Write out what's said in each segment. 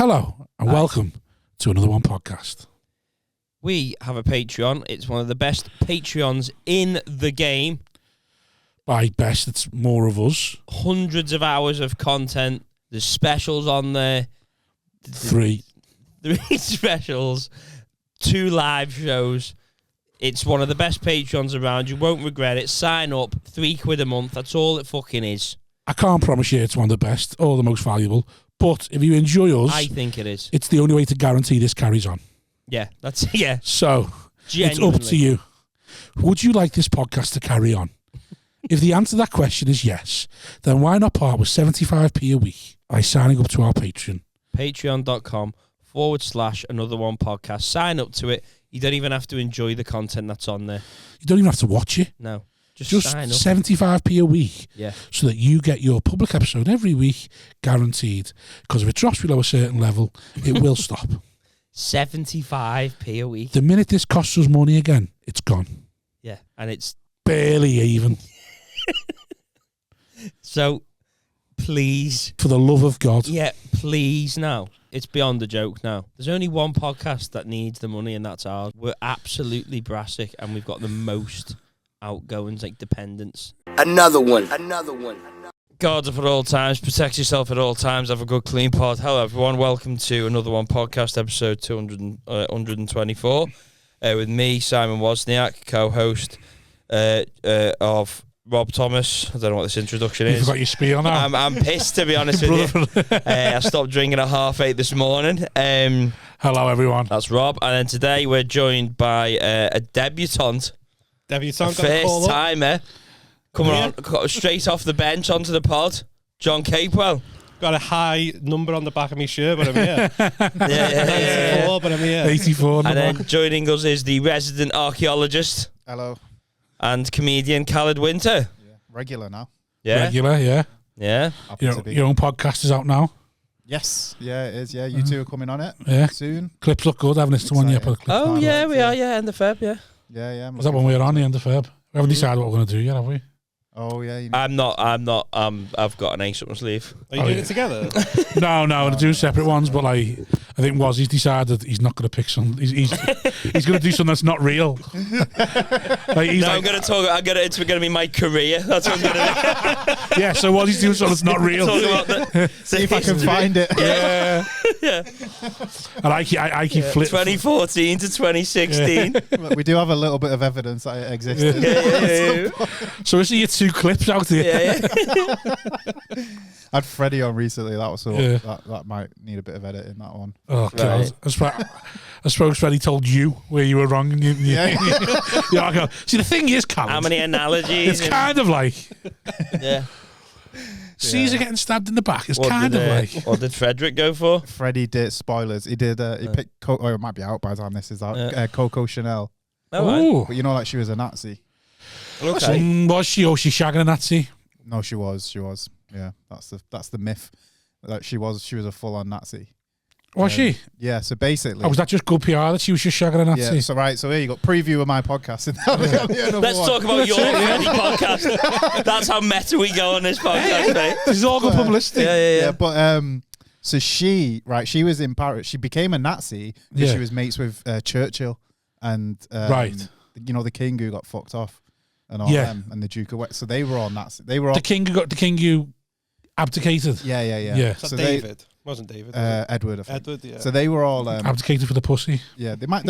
Hello and welcome to another one podcast. We have a Patreon. It's one of the best Patreons in the game. By best, it's more of us. Hundreds of hours of content. There's specials on there. Three specials. 2 live shows. It's one of the best Patreons around. You won't regret it. Sign up. £3 a month. That's all it fucking is. I can't promise you it's one of the best or the most valuable, but if you enjoy us, I think it is. It's the only way to guarantee this carries on. Yeah, that's yeah. So Genuinely. It's up to you. Would you like this podcast to carry on? If the answer to that question is yes, then why not part with 75p a week by signing up to our Patreon? Patreon.com/another one podcast. Sign up to it. You don't even have to enjoy the content that's on there. You don't even have to watch it. No. Just sign up. 75p a week, yeah, so that you get your public episode every week, guaranteed. Because if it drops below a certain level, it will stop. 75p a week. The minute this costs us money again, it's gone. Yeah, and it's barely even. So, please, for the love of God, yeah, please. Now it's beyond a joke. Now there's only one podcast that needs the money, and that's ours. We're absolutely brassic, and we've got the most outgoings, like dependents. Another one. Guards up at all times, protect yourself at all times, have a good clean pod. Hello everyone, welcome to another one podcast, episode 124, with me, Simon Wozniak, co-host of Rob Thomas. I don't know what this introduction is. You forgot your spiel now. I'm pissed, to be honest with you. I stopped drinking at 8:30 this morning. Hello everyone. That's Rob, and then today we're joined by a debutant. First timer, coming on straight off the bench onto the pod, John Capewell. Got a high number on the back of my shirt, but I'm here. yeah. 84, but I'm here. 84. And then joining us is the resident archaeologist. Hello. And comedian Khalid Winter. Yeah. Regular now. Yeah. Regular, yeah. Yeah. Your own podcast is out now. Yes. Yeah, it is. Yeah, you two are coming on it. Yeah. Soon. Clips look good. I haven't listened to one yet. But Oh yeah, we are. Yeah, end of Feb. Yeah. Yeah. Was that when we were on the end of Feb? We haven't decided what we're going to do yet, have we? Oh yeah. I'm not. I've got an ace up my sleeve. Are you doing it together? No, we're doing separate ones. But I think he's decided he's not going to pick some. He's going to do something that's not real. I'm going to talk. It's going to be my career. That's what I'm going to do. Yeah. So he's doing something that's not real. See if I can find it. Yeah. Yeah. And I keep flipping. 2014 to 2016. We do have a little bit of evidence that it existed. Yeah. So is he 2 clips out here? Yeah. I had Freddie on recently. That was that might need a bit of editing. That one. Oh God! Right. I suppose Freddie told you where you were wrong. And I go, see, the thing is, Khalid, How many analogies? It's kind of like yeah. Caesar getting stabbed in the back. It's What did Frederick go for? Freddie did spoilers. He did. He picked. It might be out by the time this is out. Coco Chanel. Oh, But she was a Nazi. Okay. Was she? Or she shagging a Nazi? No, she was. Yeah, that's the myth. That she was a full on Nazi. Was she? Yeah. So basically, Was that just good PR that she was just shagging a Nazi? Yeah. So here you got preview of my podcast. Let's talk about your podcast. That's how meta we go on this podcast, mate. This is all good publicity. Yeah. But so she was in Paris. She became a Nazi because she was mates with Churchill and the king who got fucked off. And all them, and the Duke of West. So they were all Nazi. They were all the king who abdicated. Yeah. So David wasn't David. Edward. I think. Edward. Yeah. So they were all abdicated for the pussy. Yeah, they might.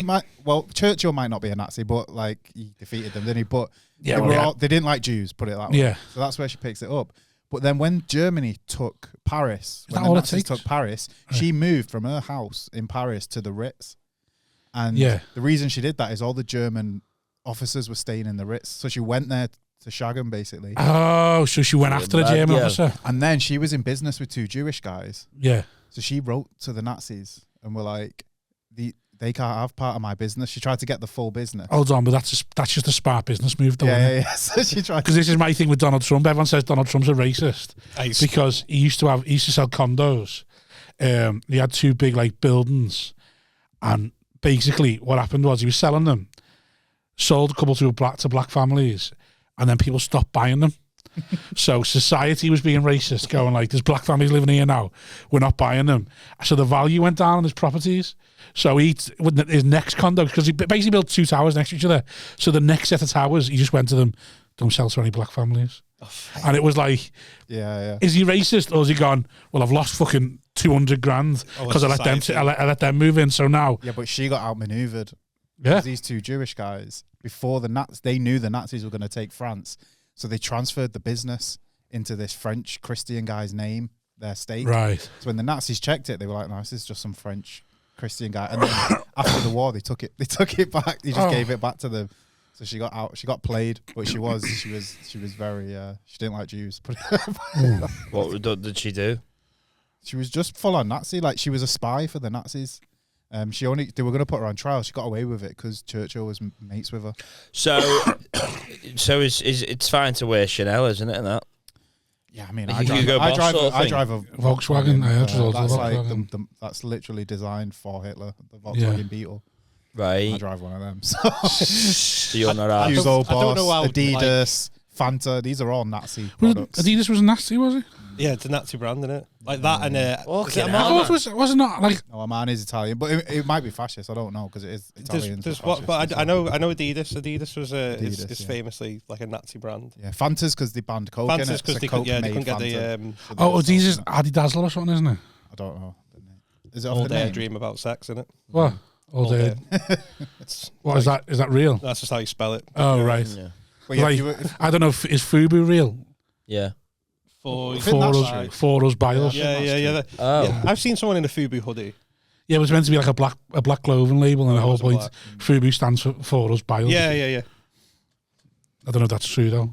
Well, Churchill might not be a Nazi, but he defeated them, didn't he? But they didn't like Jews. Put it that way. Yeah. So that's where she picks it up. But then when Germany took Paris, when the Nazis took Paris, she moved from her house in Paris to the Ritz. And the reason she did that is all the German officers were staying in the Ritz, so she went there to shag him, basically. Oh, so she went after a German officer. And then she was in business with 2 Jewish guys. Yeah. So she wrote to the Nazis and were like, they can't have part of my business. She tried to get the full business. Hold on, but that's just a smart business move, though. Yeah. So she tried. Because this is my thing with Donald Trump. Everyone says Donald Trump's a racist because he used to sell condos. He had 2 big buildings, and basically what happened was he was selling them. Sold a couple to black families, and then people stopped buying them. So society was being racist, going like, there's black families living here now, we're not buying them. So the value went down on his properties. So with his next condo, because he basically built 2 towers next to each other. So the next set of towers, he just went to them, don't sell to any black families. And it was like, is he racist, or is he gone, well, I've lost fucking 200 grand because I let them move in, so now. Yeah, but she got outmaneuvered. Yeah. These 2 Jewish guys, before the Nazis, they knew the Nazis were going to take France, so they transferred the business into this French Christian guy's name, their state. Right. So when the Nazis checked it, they were like, no, this is just some French Christian guy. And then after the war, they took it back. They just gave it back to them. So she got out. She got played, but she was very. She didn't like Jews. What did she do? She was just full on Nazi. Like, she was a spy for the Nazis. They were going to put her on trial. She got away with it because Churchill was mates with her. So it's fine to wear Chanel, isn't it? And that. Yeah, I mean, Like I drive a Volkswagen. That's literally designed for Hitler. The Volkswagen Beetle. Right. I drive one of them. So you're not out. Hugo Boss, Adidas, Fanta. These are all Nazi products. Adidas was a Nazi, was he? Yeah, it's a Nazi brand, isn't it? Like that and was not like. No, a man is Italian, but it might be fascist. I don't know because it is Italian. But I know Adidas. Adidas was is famously like a Nazi brand. Yeah, Fanta's because they banned Coke. Fanta's because they couldn't get the. Adidas Adidas or something, isn't it? I don't know. Is it all off the day name? I dream about sex, isn't it? What? All day. What is that? Is that real? That's just how you spell it. Oh, right. Yeah. Like, I don't know. Is Fubu real? Yeah. For us by us. Yeah. I've seen someone in a Fubu hoodie. Yeah, it was meant to be like a black clothing label, and the whole point Fubu stands for us by us. Yeah. I don't know if that's true though.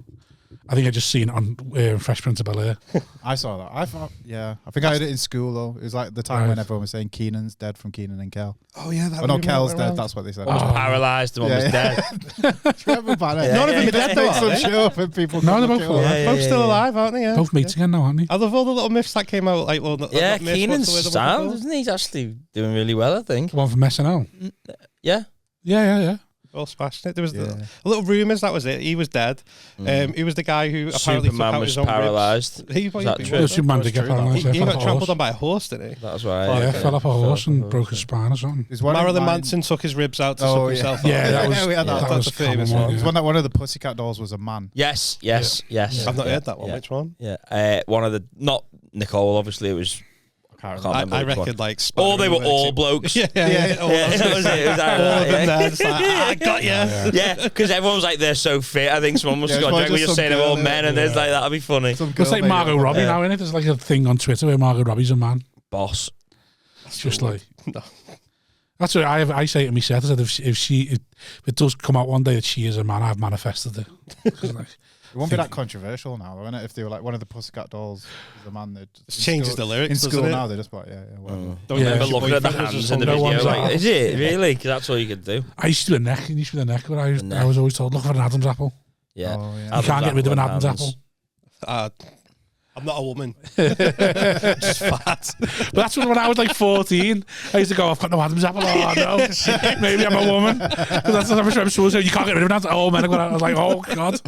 I think I just seen it on Fresh Prince of Bel-Air. I saw that. I think I heard it in school though. It was like the time when everyone was saying Keenan's dead from Keenan and Kel. Oh yeah, that. No, Kel's dead. That's what they said. One was paralysed, and one was dead. None of them are dead though. Some show up and people. No, they're both alive. Both still alive, aren't they? Yeah. Both mates again now, aren't they? I love all the little myths that came out. Like, Keenan's sound, isn't he? He's actually doing really well, I think. The one from SNL. Yeah. All smashed it. There was little rumours that was it. He was dead. He was the guy who apparently Superman took out was his own paralysed. Ribs. Is that true? Superman did get paralysed. He got trampled on by a horse, didn't he? That's right. Yeah, fell off a horse and broke his spine or something. Marilyn Manson took his ribs out to suck himself. Yeah, that's a famous one. It was one of the Pussycat Dolls was a man. Yes. I've not heard that one. Which one? Yeah, one of the not Nicole. Obviously, it was. I reckon like. Or they were all blokes. Yeah. That was it. It was I got you. Yeah, because everyone's like they're so fit. I think someone must have gone. We're just saying they're all men, and there's like that'll be funny. It's like Margot Robbie now, isn't it? There's like a thing on Twitter where Margot Robbie's a man. Boss. It's just like. That's what I say to myself. I said if it does come out one day that she is a man, I've manifested it. It won't be that controversial now, won't it? If they were like one of the Pussycat Dolls is a man, that changes the lyrics in school doesn't it? now. They're just like whatever. Don't remember looking at the hands in the video. Like, is it really? Because that's all you can do. I used to do a neck. But I was always told, look for an Adam's apple. Yeah, you can't get rid of an Adam's apple. I'm not a woman. Just fat. But that's when I was like 14. I used to go, I've got no Adam's apple. Oh no, maybe I'm a woman. That's the time I'm supposed to. You can't get rid of an Adam's apple. Oh man, I was like, oh god.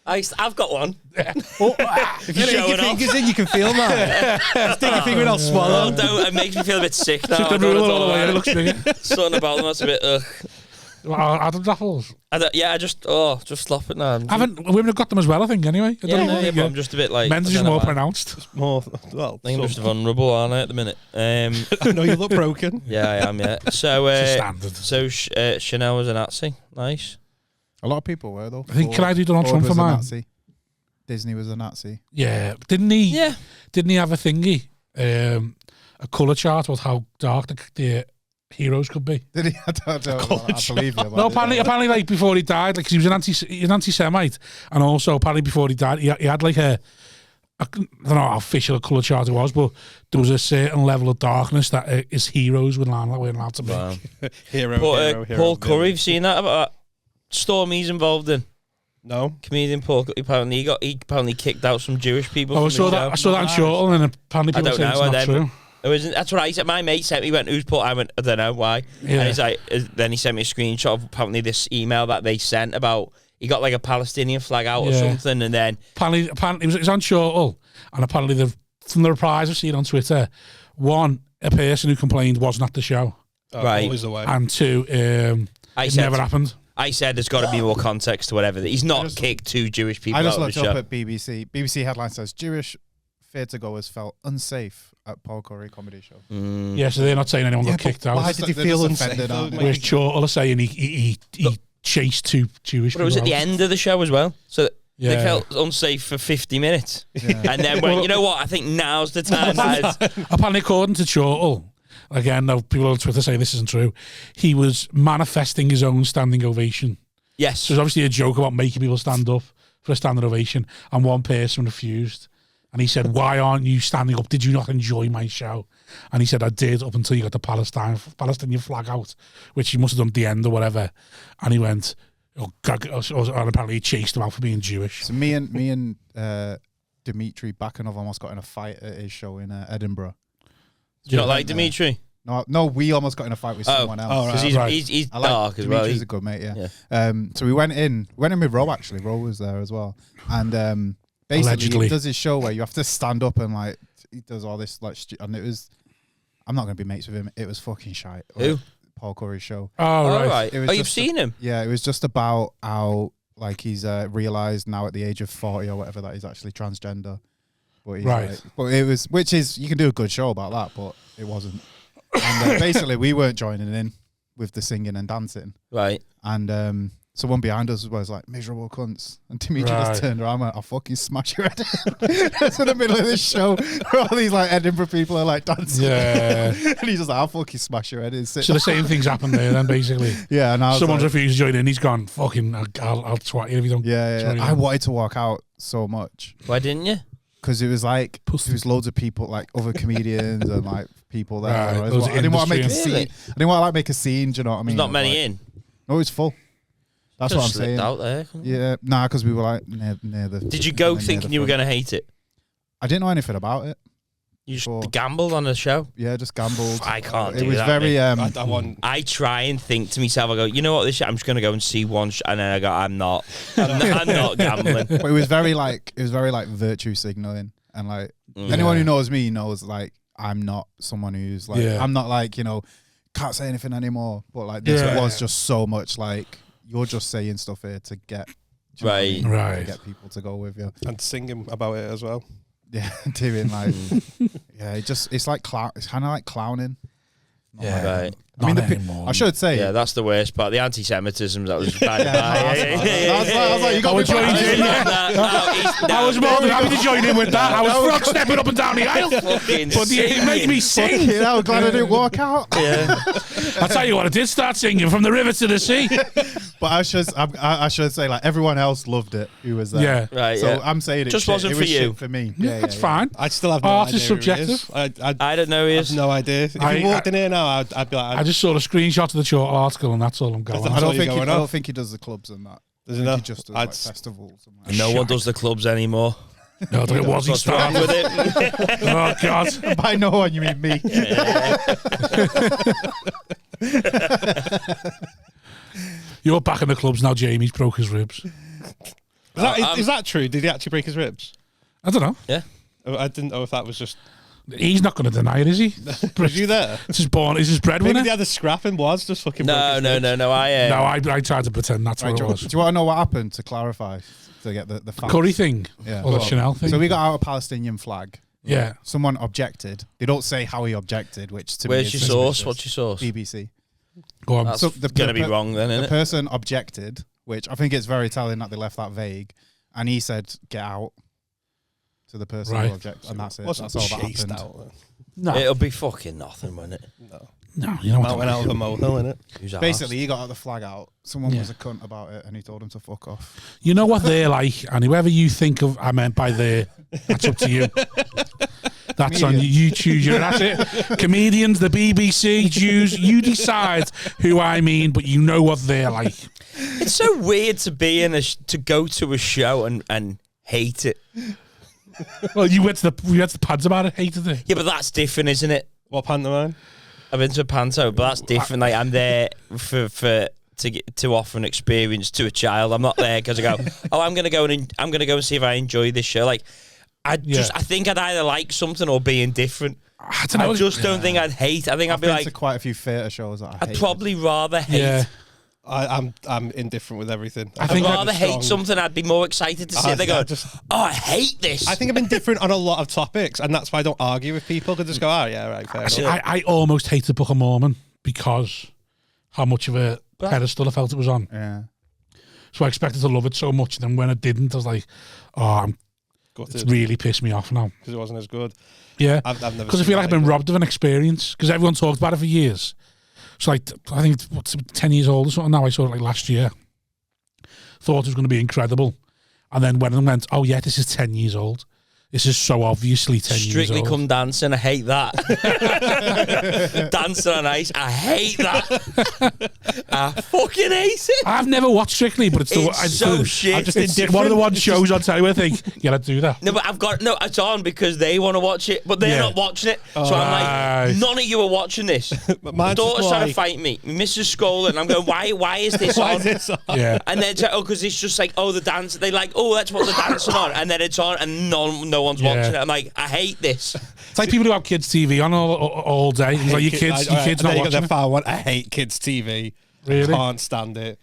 I've got one. If you stick your fingers in, you can feel that. Stick your finger in, I'll swallow. It makes me feel a bit sick now. Took the ruler all the way. It looks bigger. Something about them that's a bit. Adam's apples. I just slop it now. Women have got them as well, I think. Anyway, but I'm just a bit like men's is more pronounced. It's more I think I'm just vulnerable, aren't I, at the minute? I know you look broken. Yeah, I am. Yeah. So, standard. So Chanel was a Nazi. Nice. A lot of people were though. I think can I do Donald Trump for mine? Nazi. Disney was a Nazi. Yeah, didn't he? Yeah. Didn't he have a thingy? A colour chart about how dark the heroes could be. Did he? I believe you. No, apparently, like before he died, like 'cause he was an anti-Semite, and also apparently before he died, he had like I don't know how official a colour chart it was, but there was a certain level of darkness that his heroes weren't allowed to make. Wow. hero. Paul Curry, have you seen that about storm he's involved in? No. Comedian Paul Curry, apparently he apparently kicked out some Jewish people. I saw that in Shortle, and apparently people say it's not true. That's what I said. My mate sent me, went, who's Paul? I went, I don't know why. Yeah. And he's like, then he sent me a screenshot of apparently this email that they sent about he got like a Palestinian flag out or something, and then apparently it was on Chortle, and apparently from the replies I've seen on Twitter, one, a person who complained wasn't at the show, right, always away. and two, it never happened. I said there's got to be more context to whatever. He's not kicked 2 Jewish people out of the show. I just looked up at BBC. BBC headline says Jewish theatre-goers felt unsafe at Paul Curry comedy show. Yeah, so they're not saying anyone got kicked out. Why did he feel unsafe? Whereas Chortle are saying he chased 2 Jewish people. But it was at the end of the show as well. So Yeah. they felt unsafe for 50 minutes. Yeah. And then went, you know what? I think now's the time, guys. Apparently, according to Chortle, again, though people on Twitter say this isn't true, he was manifesting his own standing ovation. Yes. So there's obviously a joke about making people stand up for a standing ovation, and one person refused. And he said, "Why aren't you standing up? Did you not enjoy my show?" And he said, "I did up until you got the Palestinian flag out, which you must have done at the end or whatever." And he went, and apparently he chased him out for being Jewish. So me and Dmitry Bakanov almost got in a fight at his show in Edinburgh. Do you not like Dimitri? No, we almost got in a fight with someone else. Because Right. he's I like dark as well. Dimitri's a good mate, yeah. So we went in with Ro, actually. Ro was there as well. And basically Allegedly. he does his show where you have to stand up and like he does all this like and it was, I'm not gonna be mates with him. It was fucking shite. Who? Paul Curry's show. Oh, right. right. It was Oh, you've just seen him? Yeah, it was just about how like he's realised now at the age of 40 or whatever that he's actually transgender. But he's Right. like, but it was, which is, you can do a good show about that, but it wasn't. And basically we weren't joining in with the singing and dancing. Right. And someone behind us was like, "Miserable cunts." And Dimitri Right. just turned around and went, "I'll fucking smash your head in." That's in the middle of this show where all these like Edinburgh people are like dancing. Yeah. And he's just like, "I'll fucking smash your head in." So the same thing's happened there then, basically. Yeah, and I was Someone's like, refused to join in. He's gone, fucking, I'll twat you if you don't. yeah. join I in. wanted to walk out so much. Why didn't you? Because it was like, there was loads of people, like other comedians and like people there. Right, as those well. I didn't want to make a industry. scene. Really? I didn't want to like make a scene. Do you know what I mean? There's not many Like, in. No, it was full. That's Just what I'm slipped saying. out there. Yeah, because we were like near the. Did you go near thinking the you were front. going to hate it? I didn't know anything about it. You just Sure. gambled on the show? Yeah, just gambled. I can't It do was that, very. mate. I want. I try and think to myself, I go, you know what, this shit, I'm just going to go and see one, and then I go, I'm not gambling. But it was very like virtue signaling, and like anyone who knows me knows like I'm not someone who's like I'm not like can't say anything anymore. But like this was just so much like you're just saying stuff here to get do you know what I mean? Right. To get people to go with you. And singing about it as well. Yeah, doing like it's like it's kind of like clowning. Not Yeah, like- right. I mean, Not anymore. I should say. Yeah, that's the worst part. The anti-Semitism that was bad. I was like, you got me joined back. in. I was more than happy to join in with that. I was frog stepping up and down the aisle. Fucking But it made me sing. Yeah, I'm glad I didn't walk out. Yeah. I tell you what, I did start singing from the river to the sea. But I should say like everyone else loved it who was there. Yeah. Right, So yeah. I'm saying it Just shit. wasn't It for was you. shit for me. Yeah, that's fine. I still have no Art idea. is who he subjective. I I don't know who he have is. no idea. If I- you walked in here now, I'd be like, I just saw a screenshot of the short article, and that's all I'm going. That's I all don't you're think going I off. don't think he does the clubs and that. There's I think enough. he just does I'd like s- festivals. And like. No one does the clubs anymore. No, it was he What's wrong started. with it? Oh God! By no one, you mean me. You're back in the clubs now. Jamie's broke his ribs. Is that true? Did he actually break his ribs? I don't know. Yeah. I didn't know if that was just. He's not going to deny it, is he? Was you there? It's his born. Is his breadwinner? Maybe they had a scrap and was just fucking. No. broke his ribs. No. I tried to pretend that's Right, what do, it you, was. do you want to know what happened to clarify to get the facts? Curry thing, Yeah. or the Chanel thing. So we got out a Palestinian flag. Yeah. Someone objected. They don't say how he objected, which to Where's me your is source? suspicious. What's your source? BBC. Go on. That's So going to be wrong then, The isn't it? person objected, which I think it's very telling that they left that vague, and he said, "Get out." To the person Right. who objected, and that's it. Wasn't That's all that chased happened. out. Then. No, It'll be fucking nothing, won't it? no, you know what? Went out of a molehill, innit? Who's Basically, he got the flag out. Someone Yeah. was a cunt about it, and he told him to fuck off. You know what they're like, and whoever you think of, I meant by there, that's up to you. That's on you. You choose your. That's it. Comedians, the BBC, Jews. You decide who I mean, but you know what they're like. It's so weird to be in to go to a show and hate it. Well, you went to the pads about it, hated it. Yeah, but that's different, isn't it? What pantomime? I've been to a panto, but that's different. Like I'm there for to offer an experience to a child. I'm not there because I go, oh, I'm gonna go and see if I enjoy this show. Like, I think I'd either like something or be indifferent. I don't know. I just don't think I'd hate. I think I'd be like, to quite a few theatre shows that I'd probably rather hate. Yeah. I'm indifferent with everything. I'd rather hate something. I'd be more excited to sit there going, oh, I hate this. I think I'm indifferent on a lot of topics, and that's why I don't argue with people. Because just go, oh yeah, right, fair enough. I almost hate the Book of Mormon because how much of a pedestal I felt it was on. Yeah. So I expected to love it so much, and then when I didn't, I was like, oh, it's really pissed me off now. Because it wasn't as good. Yeah. I've never because I feel like I've been robbed of an experience because everyone talked about it for years. So like, I think it's 10 years old or something now. I saw it like last year. Thought it was going to be incredible. And then when I went, oh yeah, this is 10 years old. This is so obviously 10 years old. Strictly Come Dancing, I hate that. Dancing on Ice, I hate that. I fucking hate it. I've never watched Strictly, but it's so shit. It's one of the one shows on telly where I think, yeah, I'd do that. No, but it's on because they want to watch it, but they're not watching it. So I'm like, none of you are watching this. My daughter's trying to fight me. Mrs. Scolding. I'm going, why is this on? Yeah. And then, because it's just like, the dance. They like, let's watch the dancing on. And then it's on and no one's watching it. I'm like, I hate this. It's like people who have kids TV on all day. It's like your kids not watching it. I hate kids TV. Really? I can't stand it.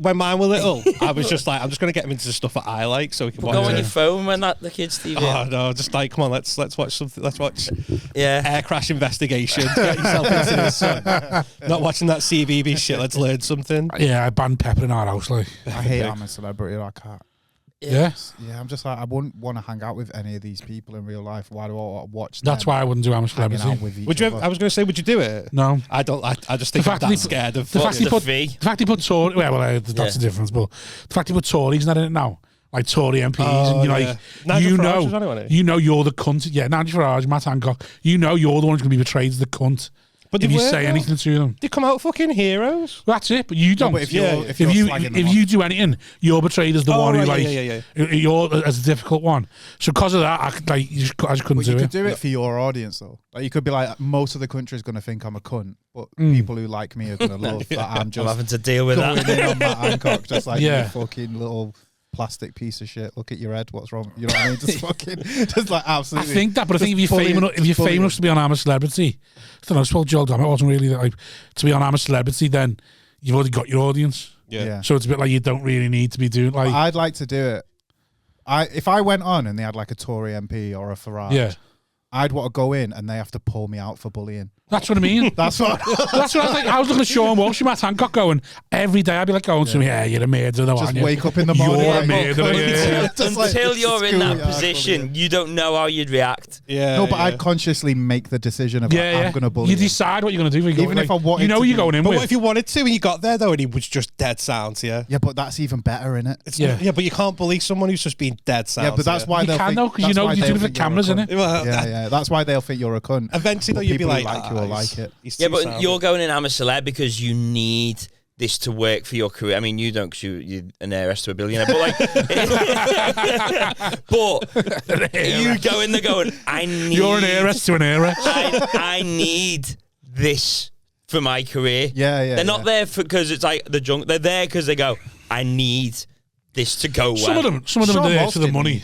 When mine were little, I was just like, I'm just going to get them into the stuff that I like so we can watch it. Go on your phone when the kids TV. Oh no, just like, come on, let's watch something. Let's watch Air Crash Investigation. Get yourself into this. Not watching that CBB shit. Let's learn something. Yeah, I banned Pepper in our house. Like, I hate I'm a Celebrity. I can't. Yeah. Yeah, I'm just like, I wouldn't want to hang out with any of these people in real life. Why do I watch them? That's why I wouldn't do I'm a Celebrity. Would you? I was going to say, would you do it? No. I don't. I just think I'm that scared of the fact he put Tory. Well, that's the difference. But the fact he put Tories not in it now, like Tory MPs, and you're like, you know, you're the cunt. Yeah, Nigel Farage, Matt Hancock. You know, you're the one who's going to be betrayed as the cunt. But if you say anything to them, they come out fucking heroes. That's it. But you don't. No, but if you do anything, you're betrayed as the one who you're as a difficult one. So because of that, I just couldn't do it. You could do it for your audience though. Like you could be like, most of the country is going to think I'm a cunt, but people who like me are going to love that I'm just having to deal with going that. in on Matt Hancock, just like you fucking little plastic piece of shit. Look at your head. What's wrong? You know what I mean? Just fucking, just like absolutely. I think that, but I think if you're famous to be on I'm a Celebrity, I don't know. I suppose Joel Dommett wasn't really like to be on I'm a Celebrity. Then you've already got your audience. Yeah. So it's a bit like you don't really need to be doing like. But I'd like to do it. If I went on and they had like a Tory MP or a Farage, I'd want to go in and they have to pull me out for bullying. That's what I mean. That's what I was like. I was looking at Sean Walsh and Matt Hancock going every day. I'd be like going to me, you're a murderer. Just wake up in the morning. You're a murderer. Until you're in that position, you don't know how you'd react. Yeah. No, but I'd consciously make the decision of I'm going to bully. You decide what you're going to do. Even if I wanted, you know who you're going in with. But what if you wanted to and you got there though and he was just dead sound to you? Yeah, but that's even better, isn't it? Yeah, but you can't bully someone who's just being dead sound. Yeah, but that's why you can though, because you know you do it for cameras, innit? Yeah. That's why they'll think you're a cunt. Eventually, though, you'll be like, you will like it. Yeah, but you're going in I'm a celeb because you need this to work for your career. I mean, you don't because you're an heiress to a billionaire, but like, but you go in there going, I need. You're an heiress to an heiress. I need this for my career. Yeah. They're not there because it's like the junk. They're there because they go, I need this to go well. Some of them are there for the money.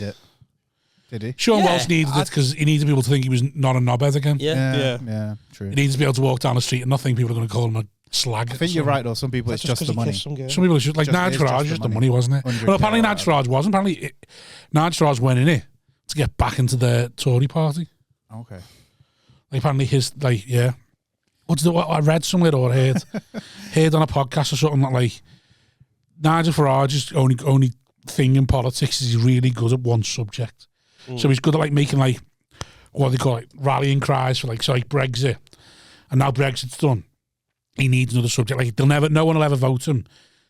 Did he? Sean Walsh needed it because he needed people to think he was not a knobhead again. Yeah, true. He needs to be able to walk down the street and not think people are going to call him a slag. I think you're right though. Some people it's just the money. Some people it's just like Nigel Farage, just the money, wasn't it? Well, apparently Nigel Farage wasn't. Apparently Nigel Farage went in it to get back into the Tory party. Okay. Like apparently his what I read somewhere or heard on a podcast or something that like Nigel Farage's only thing in politics is he's really good at one subject. So he's good at like making like what they call it rallying cries for like Brexit, and now Brexit's done. He needs another subject. Like no one will ever vote him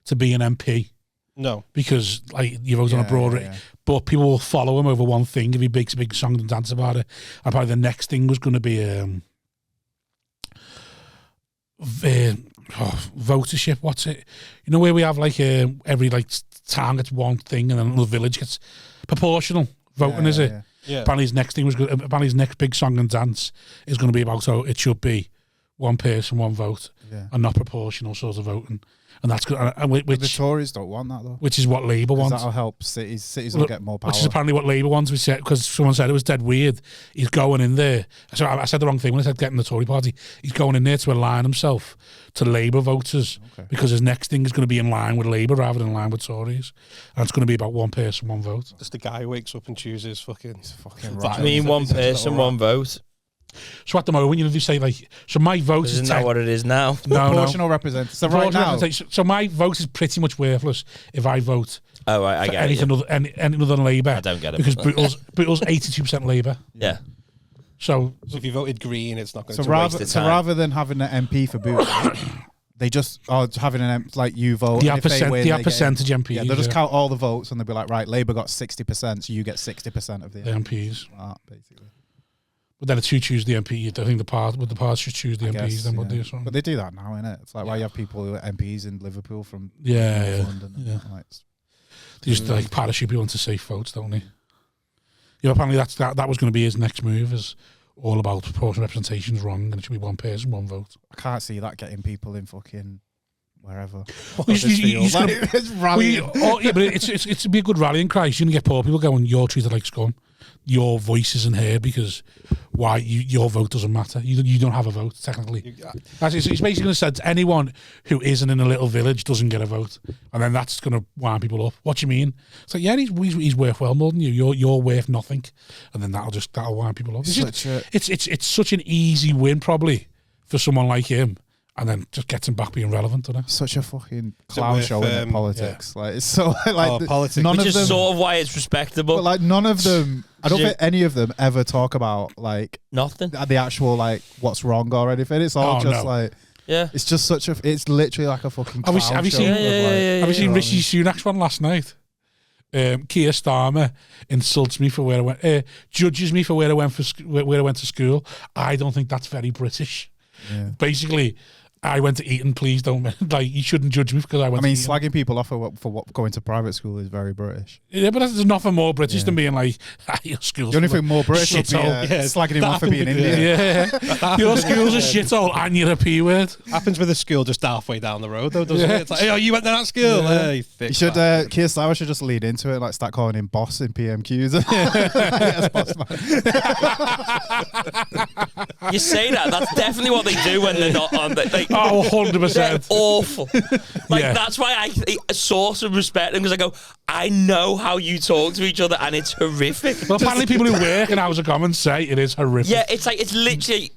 to be an MP. No, because like you vote on a broad, but people will follow him over one thing if he makes a big song and dance about it. And probably the next thing was going to be votership. What's it? You know where we have like every like town gets one thing and then another village gets proportional voting, is it? Yeah. Apparently his next thing was apparently his next big song and dance is going to be about how it should be one person, one vote, and not proportional sort of voting. And that's good. Which the Tories don't want that though. Which is what Labour wants. That'll help cities. Cities will get more power. Which is apparently what Labour wants. Because someone said it was dead weird. He's going in there. So I said the wrong thing when I said getting the Tory party. He's going in there to align himself to Labour voters because his next thing is going to be in line with Labour rather than in line with Tories. And it's going to be about one person, one vote. Just the guy who wakes up and chooses fucking right. I mean, one person, one vote. So at the moment, you know, they say like, so my vote isn't that what it is now? Proportional representation. So right now, so my vote is pretty much worthless if I vote. Oh, right, I get anything other than Labour. I don't get it because Britain's 82% Labour. Yeah. So if you voted Green, it's not going to waste the time. So rather than having an MP for Boots, they just are having an like you vote. The percentage MPs. Yeah, they'll just count all the votes and they'll be like, right, Labour got 60%, so you get 60% of the MPs. Basically. But then it's who choose the MP. I think the party should choose the MPs. Then would do something. But they do that now, innit? It's like why you have people who are MPs in Liverpool from London. Yeah. They just like parachute people into safe votes, don't they? Yeah, apparently that was going to be his next move. Is all about proportional representation is wrong, and it should be one person, one vote. I can't see that getting people in fucking wherever. But it's to be a good rallying cry. You're gonna get poor people going, "You're treated like scum. Your voice isn't heard because your vote doesn't matter. You don't have a vote technically." It's basically going to say anyone who isn't in a little village doesn't get a vote, and then that's going to wind people up. What do you mean? It's like, yeah, he's worth well more than you. You're worth nothing, and then that'll wind people up. It's such an easy win probably for someone like him. And then just gets him back being relevant, doesn't it? Such a fucking clown show in politics. Yeah. Like it's so like politics. None of them, sort of why it's respectable. But like none of them, I don't think any of them ever talk about like nothing. The actual like what's wrong or anything. It's all like it's just such a. It's literally like a fucking. Clown have you seen? Have you seen Rishi Sunak's one last night? Keir Starmer insults me for where I went. Judges me for where I went to school. I don't think that's very British. Yeah. Basically. I went to Eton, please don't like. You shouldn't judge me because I went. I mean, to slagging people off for what going to private school is very British. Yeah, but there's nothing more British than being like, your school's. The only thing more British would be slagging him off for being Indian. Yeah, your school's a shithole and you're a P word. Happens with a school just halfway down the road, though, doesn't it? It's like, you went to that school. Yeah. You should. Keir Starmer should just lead into it, like start calling him boss in PMQs. Yes, boss man. You say that. That's definitely what they do when they're not on. Like, 100%. They're awful. That's why I sort of respect them because I go, I know how you talk to each other and it's horrific. Well, apparently people who work in House of Commons say it is horrific. Yeah, it's literally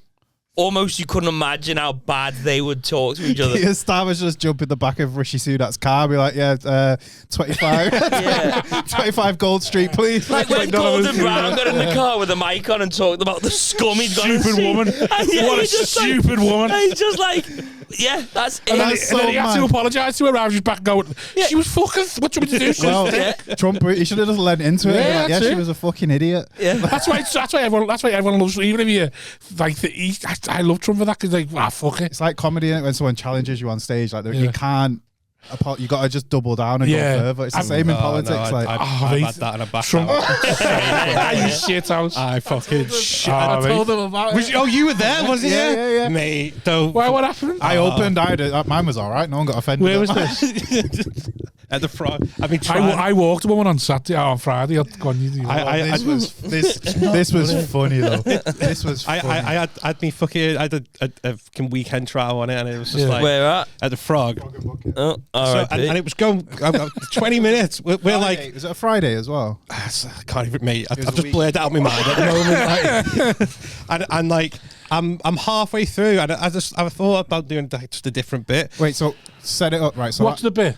almost you couldn't imagine how bad they would talk to each other. Keir Starmer's just jump in the back of Rishi Sunak's car, be like, 25, 25 Gold Street, please. Like when Gordon Brown got in the car with a mic on and talked about the scum he'd gone stupid woman. What a stupid woman. He's just like, yeah, that's it. And then he had to apologise to her. I was just back going, she was fucking, what do you want me to do? Well, Trump, he should have just lent into it. She was a fucking idiot. Yeah. That's why everyone loves, even if you, like, I love Trump for that because like, fuck it. It's like comedy when someone challenges you on stage, like you can't. You got to just double down and go further. It's the same in politics. I've had that in a back. Trump. You shit house. I fucking shit. I told them about it. You were there, wasn't you? Yeah. Mate, don't. Why? What happened? I opened. Mine was all right. No one got offended. Where was this? At the front. I walked a woman on Friday. This was funny though. This was funny. I had me fucking. I had a weekend trial on it, and it was just like where at the Frog. Oh, all right. And it was going 20 minutes. We're like, was it a Friday as well? I can't even. Mate, I've just blurred out my mind at the moment. And like, I'm halfway through, and I thought about doing just a different bit. Wait, so set it up right. So what's the bit?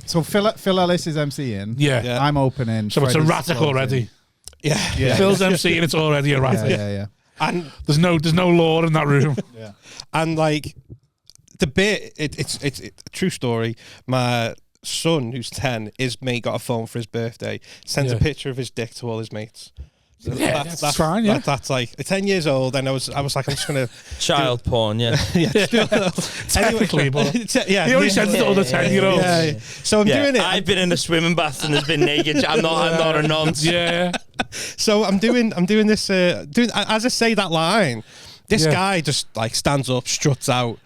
So Phil Ellis is MCing. Yeah. I'm opening. So it's a ratic already. Yeah. Phil's MCing. It's already a ratic. Yeah. And there's no law in that room. Yeah. And like the bit, it's a true story. My son, who's 10, his mate got a phone for his birthday. Sent a picture of his dick to all his mates. So that's fine. Yeah, that's like 10 years old, and I was like, I'm just gonna child porn. Yeah, technically, but he only sends it to other 10-year-olds. Yeah. So I'm doing it. I've been in a swimming bath and there's been naked. I'm not a nonce. Yeah. So I'm doing this. As I say that line, This guy just like stands up, struts out,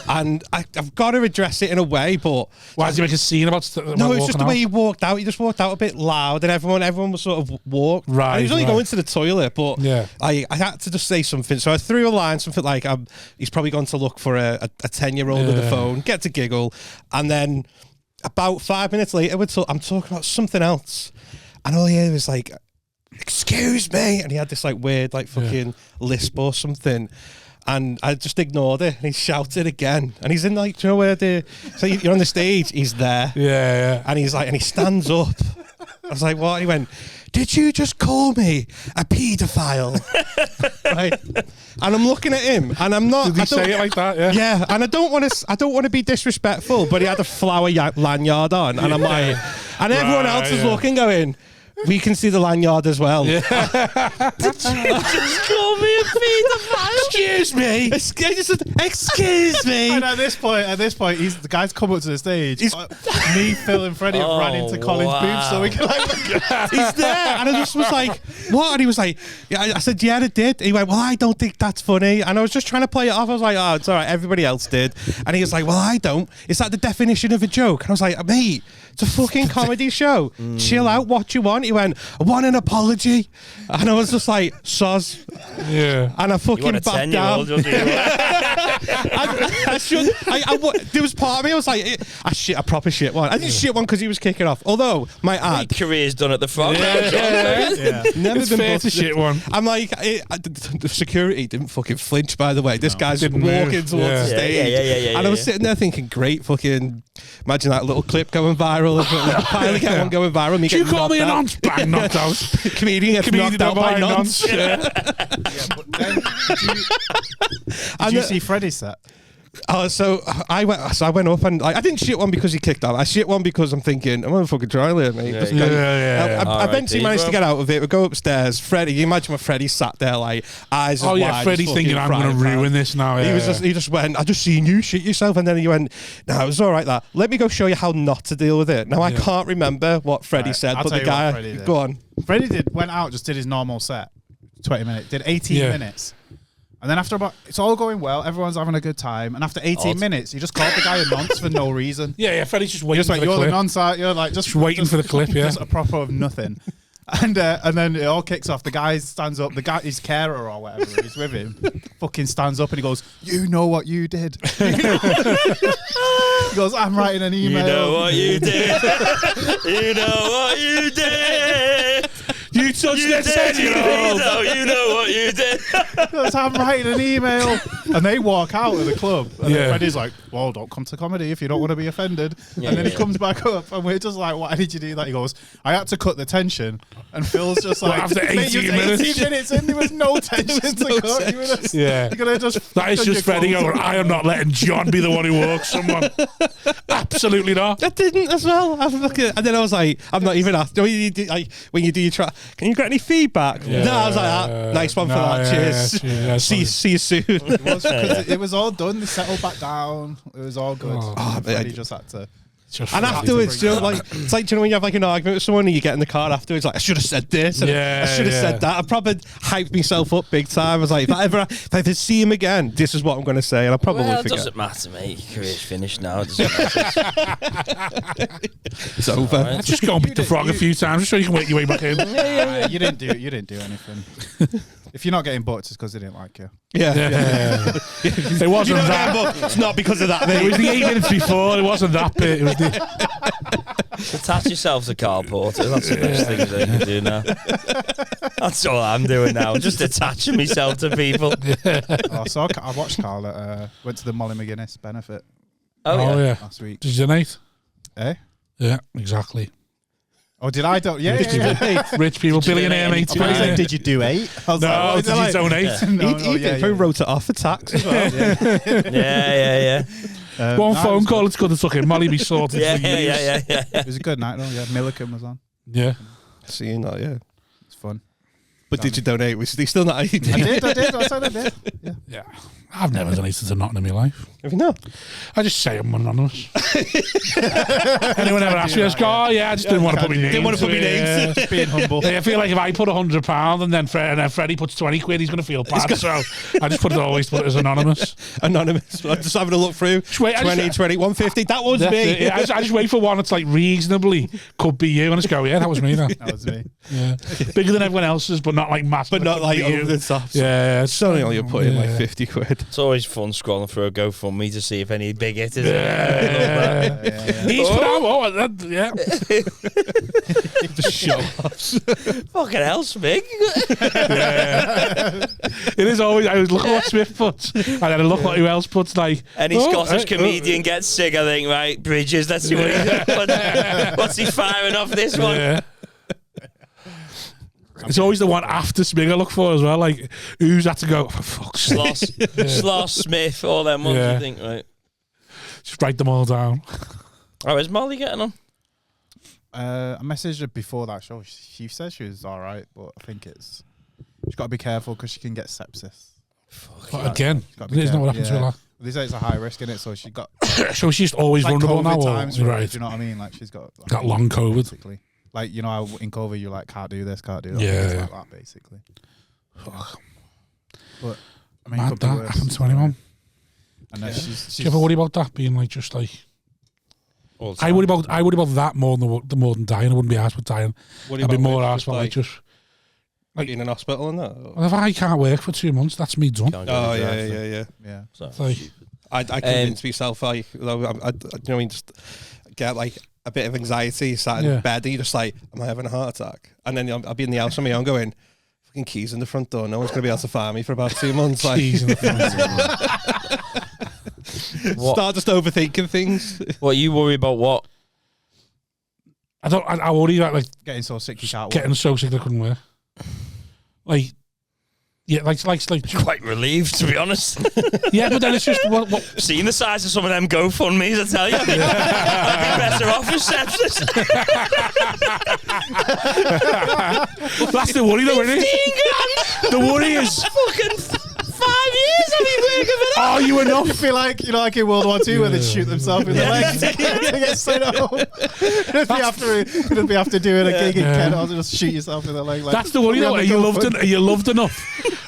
and I've got to address it in a way, but why did you make a scene about? No, it's just the way he walked out. He just walked out a bit loud, and everyone was sort of walked. Right, and he was only going to the toilet, but yeah. I had to just say something. So I threw a line, something like, "He's probably gone to look for a 10-year-old with a phone, get to giggle," and then about 5 minutes later, I'm talking about something else, and all he heard was like, "Excuse me," and he had this like weird like fucking lisp or something. And I just ignored it, and he shouted again. And he's in like, do you know where so you're on the stage, he's there. Yeah. And he's like, and he stands up. I was like, what? And he went, "Did you just call me a paedophile?" Right. And I'm looking at him, and I'm not. Did he say it like that? Yeah. Yeah. And I don't want to be disrespectful, but he had a flower lanyard on, and I'm like, and everyone else is looking, going, "We can see the lanyard as well." Did you just call me a paedophile? Excuse me. Excuse me. And at this point, the guy's come up to the stage. Me, Phil, and Freddie have ran into Colin's booth so we can like look at He's there, and I just was like, "What?" And he was like, "Yeah." I said, "Yeah, I did." He went, "Well, I don't think that's funny." And I was just trying to play it off. I was like, "Oh, it's all right. Everybody else did." And he was like, "Well, I don't. Is that the definition of a joke?" And I was like, "Mate, it's a fucking comedy show. Chill out. What you want?" He went, "I want an apology," and I was just like, "Soz." Yeah. And I fucking backed down. There was part of me, I was like, I shit a proper shit one. I didn't shit one because he was kicking off. Although, my ad. Career's done at the front. Never It's been fair to busted. shit one. I'm like, the security didn't fucking flinch, by the way. This guy's Didn't walking move. towards Yeah. the stage. Yeah, And I was sitting there thinking, great fucking, imagine that little clip going viral. Finally get one going viral. Do you call me a nonce? Bang, knocked out. Comedian gets knocked out by nonce. But then, did you see Freddie's set? So I went up and I didn't shit one because he kicked out. I shit one because I'm thinking, I'm gonna fucking try there, mate. Yeah. I eventually managed to get out of it. We go upstairs. Freddie, you imagine when Freddie sat there like eyes. Oh yeah, wide, Freddie's thinking I'm going to ruin this now. He Yeah. just went, "I just seen you shit yourself," and then he went, "No, it was all right. That let me go show you how not to deal with it." Now I can't remember what Freddie said, I'll but tell the you what guy, Freddie did. go on. Freddie went out, just did his normal set, 20 minutes, did 18 minutes. And then after it's all going well, everyone's having a good time. And after 18 minutes, he just called the guy a nonce for no reason. Yeah, Freddie's just waiting Just like, for the "You're clip. the nonce, aren't you?" Like, just waiting for the clip, yeah. Just a proper of nothing. And then it all kicks off. The guy stands up. The guy, his carer or whatever, he's with him, fucking stands up and he goes, "You know what you did." He goes, "I'm writing an email." You know what you did. You know what you did. You touched that 10-year-old. You know what you did. He goes, "I'm writing an email." And they walk out of the club. And then Freddie's like, "Well, don't come to comedy if you don't want to be offended." And then he comes back up and we're just like, "Why did you do that?" He goes, "I had to cut the tension." And Phil's just like, after 18 minutes? 18 minutes in, there was no tension to cut. You were just, Yeah. you're gonna just That is just Freddie going, "I am not letting John be the one who walks someone." Absolutely not. I didn't as well. And then I was like, I'm not even asked. When you do your try, can you get any feedback? Yeah. No, I was like, nice one for that. Cheers. Yeah, see you soon. it was all done. They settled back down. It was all good. Oh, Freddie just had to. And afterwards, you know, like it's like, do you know when you have like an argument with someone and you get in the car afterwards, like, I should have said this, and I should have said that. I probably hyped myself up big time. I was like, if I ever see him again, this is what I'm going to say, and I'll probably It forget. doesn't matter, mate. Your career's finished now. It doesn't matter. It's over. Right. Just go and beat the frog a few times, just so you can work your way back in. You didn't do anything. If you're not getting booked, it's because they didn't like you. Yeah. It wasn't that. It's not because of that, It mate. was the 8 minutes before. It wasn't that bit. It was the. Attach yourself to Carl Porter. That's the best thing they can do now. That's all I'm doing now. Just attaching myself to people. I watched Carl at, went to the Molly McGuinness benefit Oh, yeah. last week. Did you donate? Eh? Yeah, exactly. Oh, did I don't? Yeah. Rich people, billionaire mate. I probably said, "Did you do 8?" I was No, like, what is did it you like? donate? No, He did. He wrote it off for tax as well. Yeah. One no, phone it was call, it's good to suck in. Molly be sorted Yeah, for years. yeah. It was a good night though. Yeah, Milliken was on. Yeah. Seeing that, yeah. It's fun. But did you donate? Was he still not? I did. I said I did. Yeah. Yeah. I've never donated to nothing in my life. Have you not? I just say I'm anonymous. Anyone ever asks me, I just go, oh yeah, I just didn't want to put my name. Didn't want to put my name. Just being humble. Yeah, I feel like if I put £100 and then Freddie puts 20 quid, he's going to feel bad. So I just always put it as anonymous. Anonymous. I'm just having a look through. 20, 150. That was me. Yeah, I just wait for one that's like reasonably could be you, and I just go, yeah, that was me. That was me. Yeah, bigger than everyone else's, but not like massive. But not like you. over the top. Yeah, it's only you're putting like 50 quid. It's always fun scrolling through a GoFundMe to see if any big hitters. He's put out. Yeah. The show offs. Fucking hell, Smig. It is always. I always look at what Smith puts, and then I look at who else puts. Like any Scottish comedian gets sick. I think right, Bridges. Let's see what's he firing off this one. Yeah. It's always the one after Smig I look for as well. Like, who's had to go, for fuck's sake. Sloss, Smith, all them ones, I think, right? Just write them all down. Oh, is Molly getting on? I messaged her before that show. She said she was all right, but I think she's got to be careful because she can get sepsis. Again, there's not what happened to her. They say it's a high risk in it, so she got. So she's always like vulnerable COVID now, times, right? Do you know what I mean? Like she's got long COVID. Basically. Like, you know how in COVID you like can't do this, can't do that. Yeah. Like that, basically. Fuck. But I mean, Mad that happened to anyone. And then she's do you ever worry about that being like just like? I worry about that more than dying. I wouldn't be asked with dying. I'd be more asked about like just like in an hospital and that. Well, if I can't work for 2 months, that's me done. Oh yeah. So, like, I convince myself I you know what I mean, just get like a bit of anxiety, sat in bed, and you're just like, am I having a heart attack? And then I'll be in the house on my own going, fucking keys in the front door, no one's going to be able to find me for about 2 months. Like, keys in the front door. Start just overthinking things. What you worry about? What? I worry about like getting so sick you can't work. Getting so sick I couldn't work. Like, yeah, like quite relieved, to be honest. Yeah, but then it's just what seeing the size of some of them GoFundMes, I tell you, I'd be better off with sepsis. That's the worry, though, isn't it? The worry is fucking 5 years I've been working for that. Oh, you enough? You feel like, you know, like in World War II where they shoot themselves in the leg to get sent home. It'd be after doing a gig in Kent, or just shoot yourself in the leg. Like, that's the worry, though. Are you loved enough?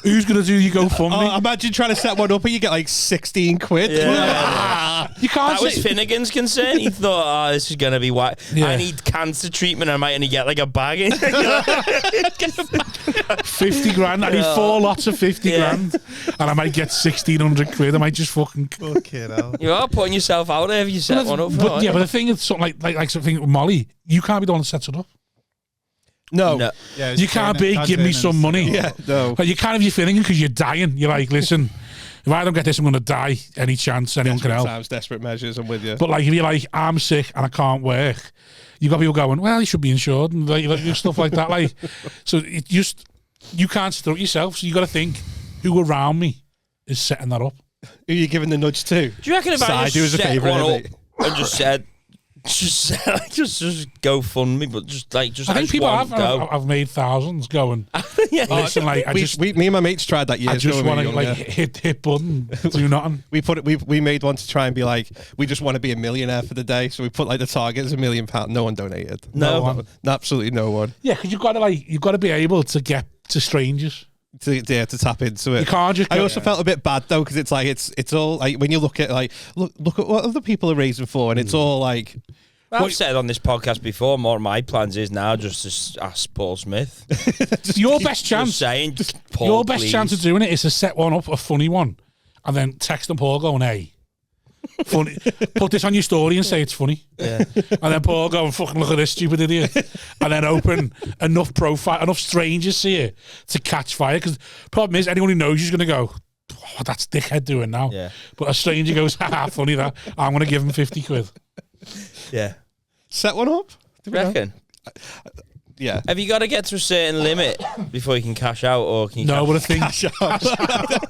Who's going to do your GoFundMe? Imagine trying to set one up and you get like 16 quid. Yeah. You can't. That was Finnegan's concern. He thought, this is going to be white. I need cancer treatment. I might only get like a bag in. 50 grand. I need 4 lots of 50 grand. And I might get 1,600 quid. I might just fucking hell. You are putting yourself out there if you set one up. But the thing is, something like something with Molly, you can't be the one that sets it up. No. Yeah, you can't give me some money. Yeah, no. Like, you can't if you're feeling because you're dying. You're like, listen, if I don't get this, I'm going to die. Any chance, anyone can help. Times, desperate measures, I'm with you. But like, if you're like, I'm sick and I can't work, you got people going, well, you should be insured and like stuff like that. Like, so it just, you can't set it up yourself. So you got to think, who around me is setting that up? Who are you giving the nudge to? Do you reckon if I just set one up and just said, just go fund me, but I think people have made thousands going. Listen, like me and my mates tried that years ago. I just want to like hit button, do nothing. We made one to try and be like, we just want to be a millionaire for the day. So we put like the target as £1 million. No one donated. No, absolutely no one. Yeah, because you've got to be able to get to strangers. To tap into it. You can't just. I also felt a bit bad though because it's like it's all like when you look at like look at what other people are raising for, and it's all like. Well, I've said on this podcast before, more of my plans is now just to ask Paul Smith. Your best chance. Paul, your best chance of doing it is to set one up, a funny one, and then text them Paul going, hey, funny. Put this on your story and say it's funny. Yeah. And then Paul go and fucking look at this stupid idiot. And then open enough strangers see it to catch fire. Because the problem is, anyone who knows you's going to go, oh, that's dickhead doing now. Yeah. But a stranger goes, haha, funny that. I'm going to give him 50 quid. Yeah. Set one up? Do you reckon? Yeah. Have you got to get to a certain limit before you can cash out, or can you? No, but I think cash out.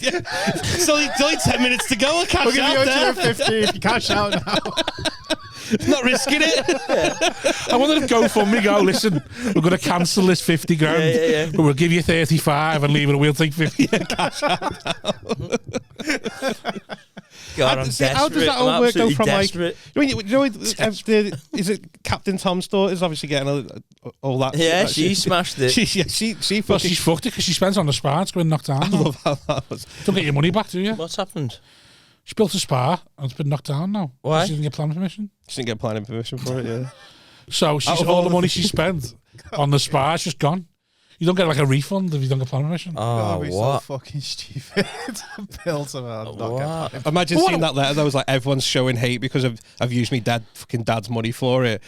It's only 10 minutes to go. Cash we'll give out you there. 50 if you cash out now. Not risking it. I wonder if GoFundMe go, listen, we're going to cancel this 50 grand, but we'll give you 35 and leave it. We'll take 50. Cash out. God, I'm desperate. How does that all work though? From desperate. Is it Captain Tom's daughter's obviously getting all that? Yeah, that she shit. smashed it. She Well, fucking. she's fucked it because she spends on the spa. It's going knocked down. I love how that was. Don't get your money back, do you? What's happened? She built a spa and it's been knocked down now. Why? She didn't get planning permission. She didn't get planning permission for it. Yeah. So she's all the money she spent on the spa is just gone. You don't get like a refund if you don't get planning permission. Oh, That'd be what? so fucking stupid. Build something and not get What? planning. Imagine seeing that letter. That was like everyone's showing hate because I've used me dad's money for it.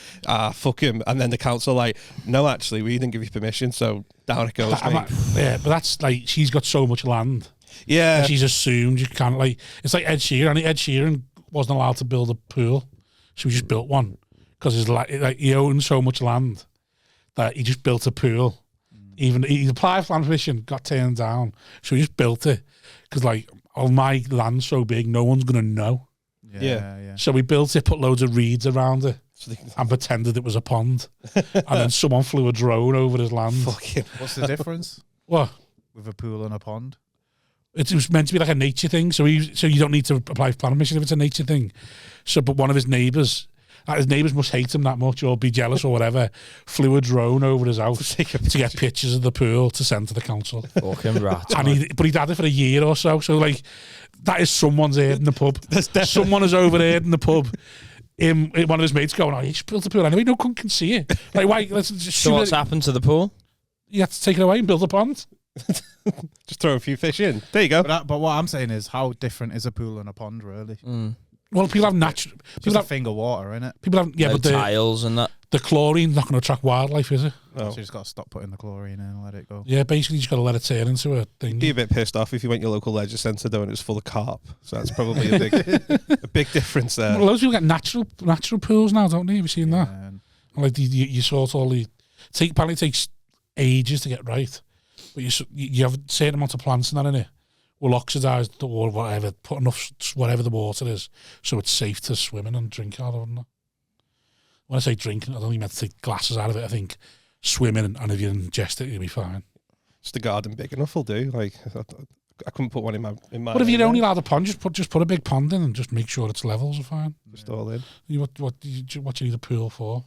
Fuck him. And then the council like, no, actually, we didn't give you permission, so down it goes. Mate. Yeah, but that's like she's got so much land. Yeah. And she's assumed you can't like. It's like Ed Sheeran. Ed Sheeran wasn't allowed to build a pool, so he just built one because he owned so much land that he just built a pool. Even he applied for land permission, got turned down, so he just built it because like, oh, my land's so big, no one's gonna know. Yeah. So he built it, put loads of reeds around it, and pretended it was a pond. And then someone flew a drone over his land. Fucking. What's the difference What? with a pool and a pond? It was meant to be like a nature thing, so you don't need to apply for planning permission if it's a nature thing. So, but one of his neighbours must hate him that much or be jealous or whatever, flew a drone over his house to get pictures of the pool to send to the council. Fucking rat. But he'd had it for a year or so. So like, that is someone's heard in the pub. Someone has overheard in the pub. One of his mates going, "Oh, you just built a pool anyway. No one can see it. Like, why? Let's just So what's happened to the pool? You have to take it away and build a pond." Just throw a few fish in. There you go. But what I'm saying is, how different is a pool and a pond, really? Well, people have natural. Just a thing of water, innit? People have No but tiles and that. the chlorine's not going to attract wildlife, is it? No. So you just got to stop putting the chlorine in and let it go. Yeah, basically you just got to let it turn into a thing. Be a bit pissed off if you went to your local leisure centre though and it was full of carp. So that's probably a big difference there. Well, loads of people get natural pools now, don't they? Have you seen that? And Like you sort all the apparently it takes ages to get right, but you have a certain amount of plants in that in it will oxidise or whatever, put enough whatever the water is, so it's safe to swim in and drink out of it. When I say drinking, I don't even meant to take glasses out of it. I think swimming, and if you ingest it, you'll be fine. Just the garden big enough will do. Like I couldn't put one in my. But if you're only allowed a pond, just put a big pond in and just make sure its levels are fine. Just all in. What you need a pool for?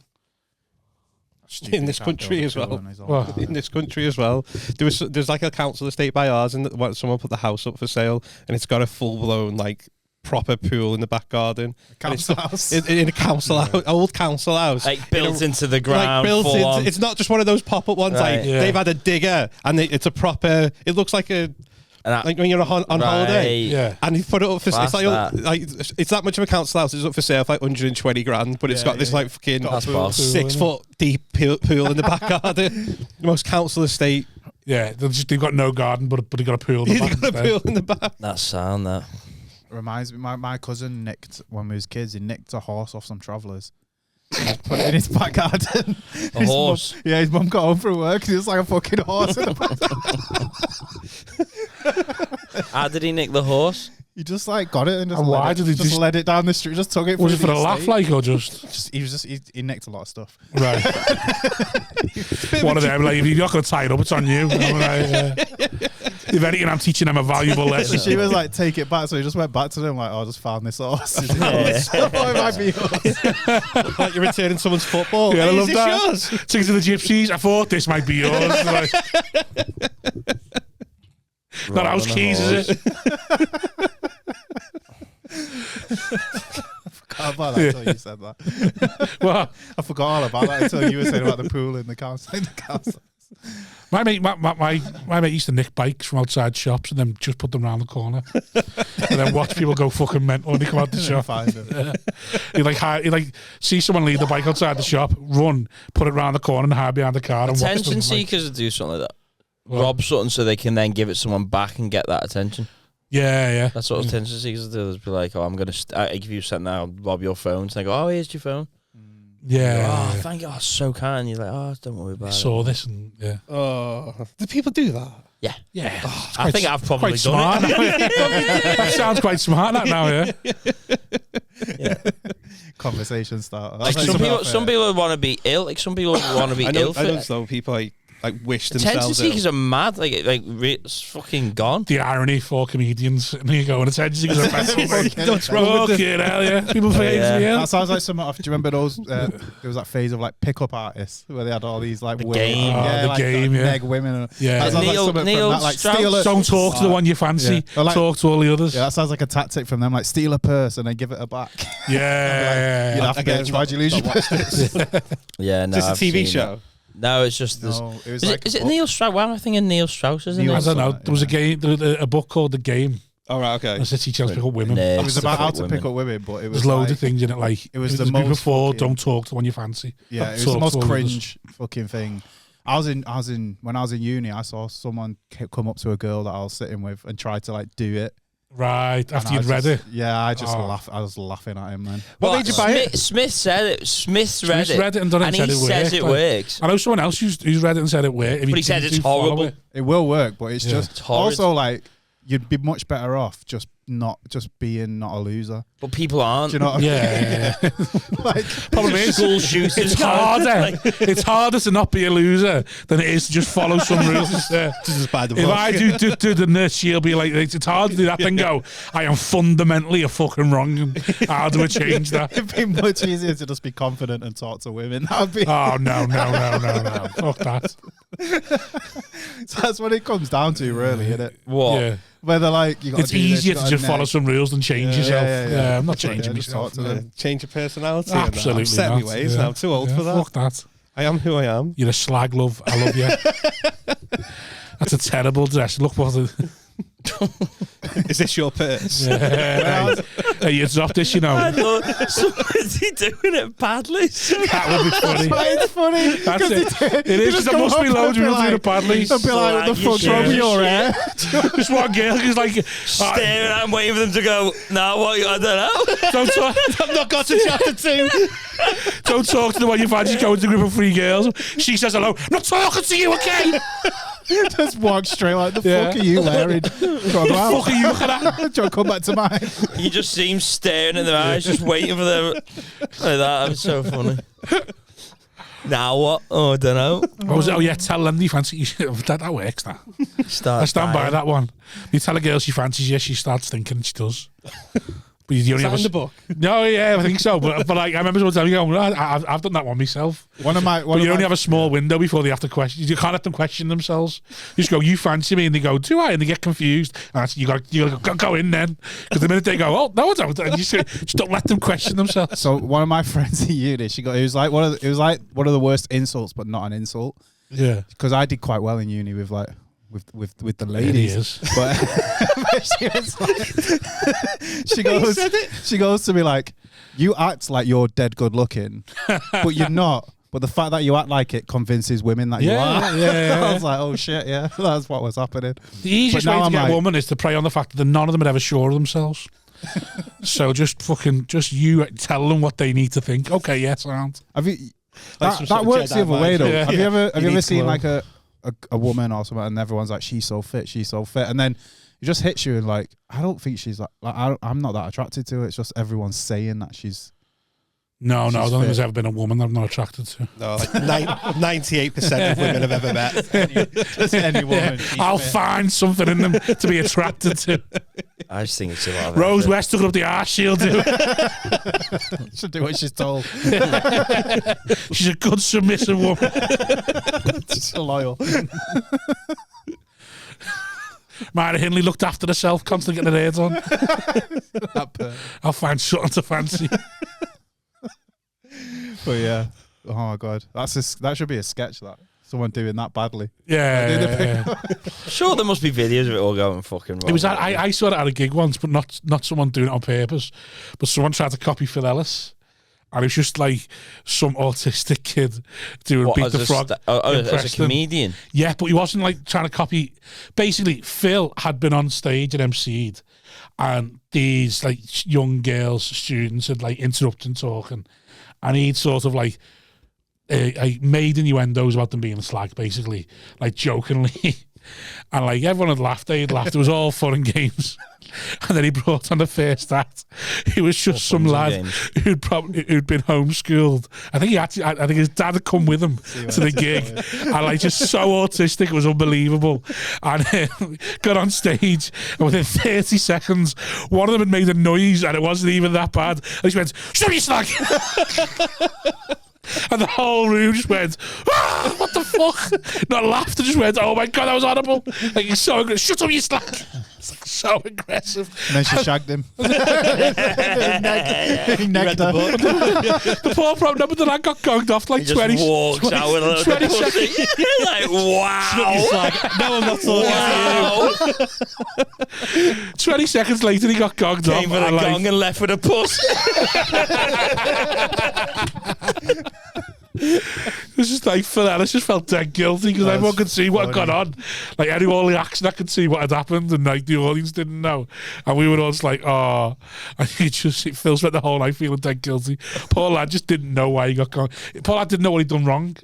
In this country as well. Well, In this country as well. There's like a council estate by ours, and someone put the house up for sale, and it's got a full blown like proper pool in the back garden. Council house. In a council house, old council house. Like built into the ground. Like full on. it's not just one of those pop up ones. Right. Like Yeah. they've had a digger, and it's a proper. It looks like like when you're on holiday. yeah. And he put it up for Class it's that much of a council house. It's up for sale for like 120 grand, but it's got this like fucking That's boss. 6 foot deep pool in the back garden. The most council estate. Yeah, they've got no garden, but they got a pool. In the He's back got a instead. pool in the back. That's sound, that. Reminds me, my cousin nicked, when we was kids, he nicked a horse off some travellers. Put it in his back garden. A horse? His mum got home from work, he was like a fucking horse in the back. How did he nick the horse? He just like got it and just, And why did he just let it down the street, just took it. Was it through for the a laugh, estate. like, or just He nicked a lot of stuff. right? One of them, like, if you're not going to tie it up, it's on you. If anything, I'm teaching them a valuable lesson. She was like, take it back. So he just went back to them, like, oh, I just found this horse. He's like, Yeah. oh, it might be yours. Like you're returning someone's football. Yeah, I Hey, love is that. this yours? Take it to the gypsies. I thought this might be yours. Like, not house keys, is it? I forgot about that until you said that. Well, I forgot all about that until you were saying about the pool in the council. my mate used to nick bikes from outside shops and then just put them round the corner, and then watch people go fucking mental when they come out the shop. Find them. He'd like see someone leave the bike outside the shop, run, put it round the corner, and hide behind the car. And watch Attention them, like, seekers do something like that. What? Rob something so they can then give it someone back and get that attention. Yeah. That's what attention seekers do. Is be like, oh, I'm going to give you something now, rob your phone. So they go, oh, here's your phone. Yeah. Oh, thank you. Oh, so kind. You're like, oh, don't worry about I it. saw this and yeah. Oh, do people do that? Yeah. Yeah. I think I've probably Quite done smart. it. That sounds quite smart, that now, yeah. Conversation starter. Like some people want to be ill. Like some people want to be ill I for know it. though people like like wish themselves. Attention seekers are mad. It's fucking gone. The irony for comedians. And you go, and attention seekers are mad. What's wrong with Fucking hell, yeah. People forget That sounds like something. Do you remember those? There was that phase of like pickup artists where they had all these like women. Game. Neg women. Yeah. That sounds like something from that, like steal a, don't talk to the one you fancy. Talk to all the others. Yeah, that sounds like a tactic from them. Like steal a purse and then give it her back. Yeah. You'd have to get why'd you lose your purse? Yeah, no. Is this a TV show? No, it's just this. No, it was Is it Neil Strauss? Well, I'm thinking Neil Strauss, isn't I it? don't know. There was a game, a book called The Game. All right, okay. It's a teacher to pick up women. Nah, It was about how to pick up women, but it was There's loads of things in it. Like it was the group of most 4. fucking- Don't talk to the one you fancy. Yeah, it was Talk the most to all the cringe fucking thing. When I was in uni, I saw someone come up to a girl that I was sitting with and tried to like do it. Right, after And you'd read it. Yeah, I just laughed. I was laughing at him, man. What made you buy it? Smith said it. Smith read it and done it and said he it says worked. it works. I know someone else who's read it and said it worked. But he says it's horrible. It will work, but it's Yeah. just It's horrid. also like you'd be much better off just being not a loser. But people aren't. Do you know what I mean? Yeah. Like Problem is, School shooters. it's harder. It's harder to not be a loser than it is to just follow some rules. Just buy the If book. I do the nurse, she'll be like, it's hard to do that then go, I am fundamentally a fucking wrong. And how do I change that? it'd be much easier to just be confident and talk to women. That would be. Oh, no. Fuck that. So that's what it comes down to, really, isn't it? What? Yeah. Whether like you got It's easier to just follow some rules than change yourself. Yeah, I'm not changing just myself. talk to them. Change your personality. Absolutely I'm set in not. my ways. Yeah. Now I'm too old Yeah, for that. Fuck that. I am who I am. You're a slag, love. I love you. That's a terrible dress. Look what the... Is this your purse? Yeah. Hey, you dropped this, you know. I thought, somebody's doing it badly. That would be funny. It's funny. That's it. It is, because there must be loads of people doing it badly. They'll be like, what the Slag fuck's wrong with your hair? Just one girl who's like, Staring at him, waiting for them to go, nah, what? I don't know. don't talk, I've not got to chapter 2. don't talk to the one you fancy going to a group of 3 girls. She says hello. I'm not talking to you again. Just walk straight like, the Yeah. fuck are you wearing? What the fuck are you looking at? Do you want to come back to mine? You just see him staring in their eyes, just waiting for them. Like that. That was so funny. Now what? Oh, I don't know. Oh yeah, tell them you fancy you. That works, that. I stand by that one. You tell a girl she fancies you, she starts thinking she does. But you only Is that have in the book? No, yeah, I think so. But like, I remember someone telling me, I've done that one myself. One of my, But you only have a small window before they have to question. You can't let them question themselves. You just go, you fancy me, and they go, do I? And they get confused. And that's, you got to go in then, because the minute they go, oh no, I don't, and you just don't let them question themselves. So one of my friends at uni, it was like one of the worst insults, but not an insult. Yeah, Because I did quite well in uni with like with the ladies. But she was like, she goes to me like, you act like you're dead good looking, but you're not. But the fact that you act like it convinces women that you are. Yeah. I was like, oh shit, yeah, that's what was happening. The easiest But way now to I'm get like- a woman is to prey on the fact that none of them are ever sure of themselves. So just you tell them what they need to think. Okay, yes, sound. Have you? Like some That sort of works the Jedi other way mind. though. Yeah. Have you ever need to seen glow. like a woman or something, and everyone's like, she's so fit, and then it just hits you and like, I don't think she's like I'm not that attracted to her. It's just everyone's saying that she's. No, I don't think fit. there's ever been a woman I'm not attracted to. No, like 98% of women I've ever met. Just any woman. she's I'll fit. find something in them to be attracted to. I just think it's a lot of Rose effort. West took up the arse, she'll do. She'll do what she's told. She's a good submissive woman. She's loyal. Myra Hindley looked after herself, constantly getting her hair done. I'll find something to fancy. But yeah, oh my god, that should be a sketch. That someone doing that badly. Yeah. Sure, there must be videos of it all going fucking wrong. It was I saw it at a gig once, but not someone doing it on purpose. But someone tried to copy Phil Ellis, and it was just like some autistic kid doing What, Beat as the a Frog. as a impression. comedian. Yeah, but he wasn't like trying to copy. Basically, Phil had been on stage and MC'd, and these like young girls, students, had like interrupted talking, and he'd sort of like made innuendos about them being a slag, basically, like jokingly. And like everyone had laughed, they'd laughed. It was all fun and games. And then he brought on the first act. He was just some lad who'd been homeschooled. I think his dad had come with him to the gig, and like just so autistic, it was unbelievable. And got on stage, and within 30 seconds, one of them had made a noise, and it wasn't even that bad. And he went, "Shut your slag!" And the whole room just went, "Ah, what the fuck?" Not laughed, just went, "Oh my God, that was horrible." Like, he's so aggressive. "Shut up, you slag." It's like so aggressive. And then she shagged him. He necked her. The poor problem number that I got gonged off like He 20 just walks out with a 20 pussy. Like, wow. No, I'm not talking to you. 20 seconds later, he got gonged off. Came with a gong and left with a puss. It was just like, Phil Ellis just felt dead guilty because everyone could see what had gone on. Like, all the action, I could see what had happened, and like the audience didn't know. And we were all just like, oh. And Phil spent the whole night feeling dead guilty. Poor lad just didn't know why he got gonged. Poor lad didn't know what he'd done wrong.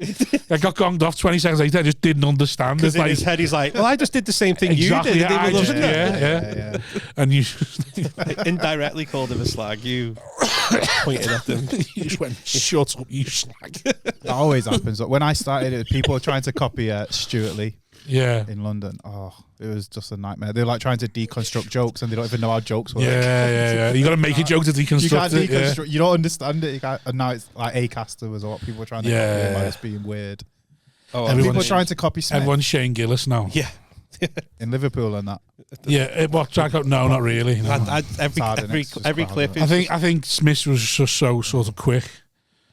I got gonged off 20 seconds later, I just didn't understand. Because in like, his head, he's like, well, I just did the same thing exactly, you did. Yeah. And you indirectly called him a slag. You pointed at him. You just went, "Shut up, you slag." That always happens. When I started, people were trying to copy Stuart Lee in London. Oh, it was just a nightmare. They're like trying to deconstruct jokes, and they don't even know how jokes work. Yeah. You got to make a joke to deconstruct you can't it. deconstruct. You don't understand it. You can't, and now it's like Acaster was what people were trying to copy about us being weird. Oh, people are trying to copy Smith. Everyone's Shane Gillis now. Yeah. In Liverpool and that. Yeah, no, not really. No. Every clip is... I think Smith was just so sort of quick.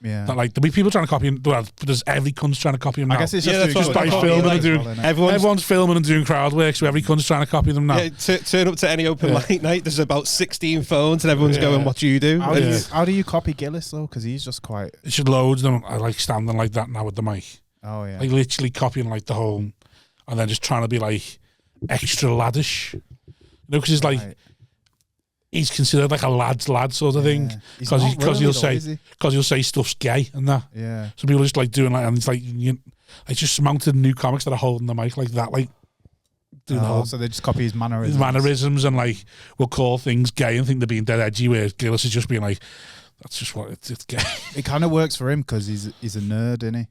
Yeah. That, like, there'll be people trying to copy him. Well, there's every cunt's trying to copy him now. I guess it's just by filming and doing. Everyone's filming and doing crowd work, so every cunt's trying to copy them now. Yeah, turn up to any open mic night, there's about 16 phones, and everyone's going, "What do you do?" How do you copy Gillis though? Because he's just quite. It's just loads of them. I like standing like that now with the mic. Oh yeah. Like literally copying like the whole, and then just trying to be like extra laddish. You know, because he's like. Right. He's considered like a lad's lad sort of thing because he'll say stuff's gay and that. Yeah. So people are just like doing like, and it's like I just mounted new comics that are holding the mic like that, like. So they just copy his mannerisms. And like will call things gay and think they're being dead edgy. Where Gillis is just being like, that's just what it's gay. It kind of works for him because he's a nerd, isn't he?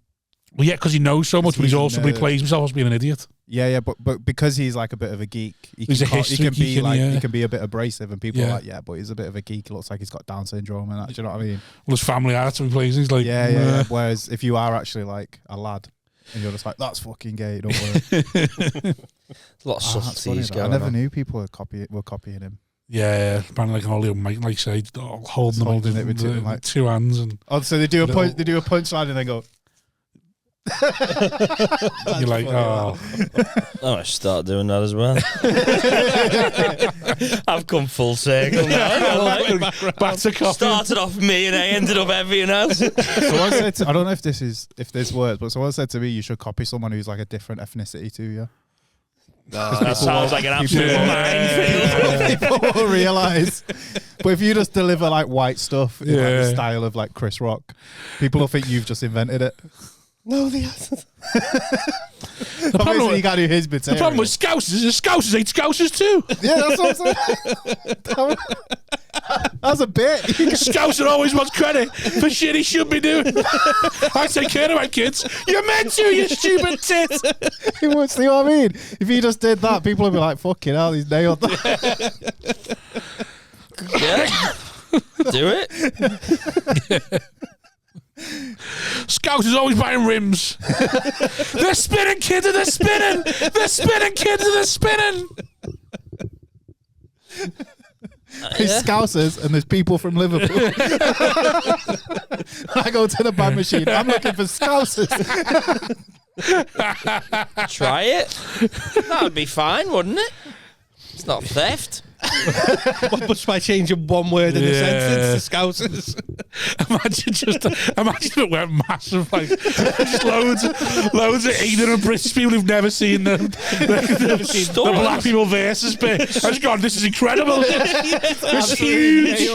Well, yeah, because he knows so much, but he plays himself as being an idiot. Yeah, but because he's like a bit of a geek, he can be a bit abrasive, and people are like, yeah, but he's a bit of a geek. He looks like he's got Down syndrome, and that. Do you know what I mean? Well, his family art he plays, he's like, yeah. Whereas if you are actually like a lad, and you're just like, that's fucking gay, don't worry. A lot of subtleties going on. I never knew people were copying him. Yeah, apparently like an old mic, like say, holding it with like two hands, and so they do a punchline and then go. You're like, oh. I should start doing that as well. I've come full circle now. Back to copy. Started off me and I ended up everything else. Someone said I don't know if this works, but someone said to me you should copy someone who's like a different ethnicity to you. That sounds like an absolute minefield. People will realise. But if you just deliver like white stuff in like the style of like Chris Rock, people will think you've just invented it. No, they hasn't. The problem with Scousers is Scousers ain't Scousers too. Yeah, that's what I'm saying. That's a bit. Scouser always wants credit for shit he should be doing. I take care of my kids. You're meant to, you stupid tit. See what I mean? If he just did that, people would be like, fucking hell, he's nailed that. Yeah. Do it. Scout is always buying rims. They're spinning, kids, they're spinning. They're spinning, kids, they're spinning. There's Scousers and there's people from Liverpool. I go to the band machine. I'm looking for Scousers. Try it. That would be fine, wouldn't it? It's not theft. Just by changing one word in the sentence to Scousers. Imagine it went massive, like just loads of ignorant British people who've never seen the black people versus bit. I just gone, this is incredible. It's huge.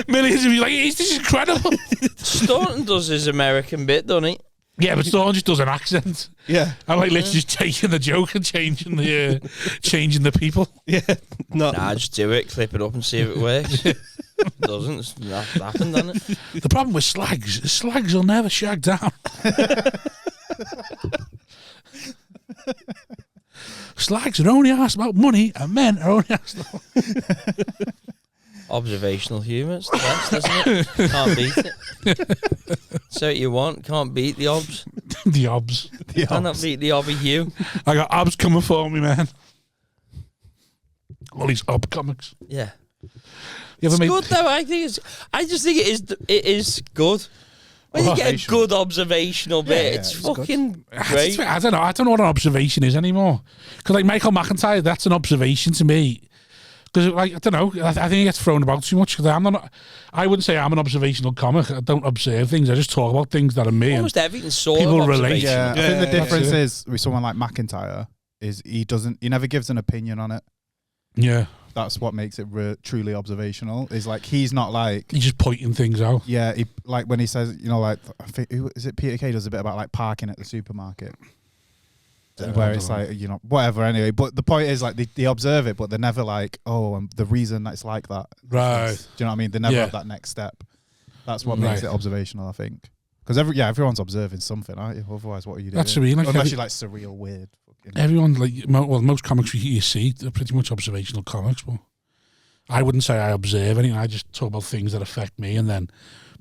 Millions of you like, this is incredible. Staunton does his American bit, doesn't he? Yeah, but Dawn just does an accent. Yeah. I'm like literally just taking the joke and changing the people. Yeah. Nah, just do it, clip it up and see if it works. Doesn't. It's not happened, doesn't it? The problem with slags is slags will never shag down. Slags are only asked about money and men are only asked about... Observational humour, it's the best, isn't it? Can't beat it. Say what you want, can't beat the obs. The obs. Cannot beat the obby hue. I got obs coming for me, man. All these ob comics. Yeah. It's good though. I just think it is good. When you get a good observational bit, it's fucking great. I don't know what an observation is anymore. Because like Michael McIntyre, that's an observation to me. Because like I don't know, I think he gets thrown about too much. Because I wouldn't say I'm an observational comic. I don't observe things. I just talk about things that are me. Almost everything's sort people of relate. Yeah, I think the difference is with someone like McIntyre is he never gives an opinion on it. Yeah. That's what makes it truly observational. Is like he's not like he's just pointing things out. Yeah, he, like when he says, you know, like I think is it Peter Kay does a bit about like parking at the supermarket, where it's like, you know, whatever. Anyway, but the point is like they observe it, but they're never like, oh, the reason it's like that. Right. Do you know what I mean? They never have that next step. That's what makes it observational, I think. Because everyone's observing something, aren't you? Otherwise, what are you doing? That's what I mean. Like unless you're like surreal, weird. Everyone, like, most comics you see are pretty much observational comics, but I wouldn't say I observe anything. I just talk about things that affect me, and then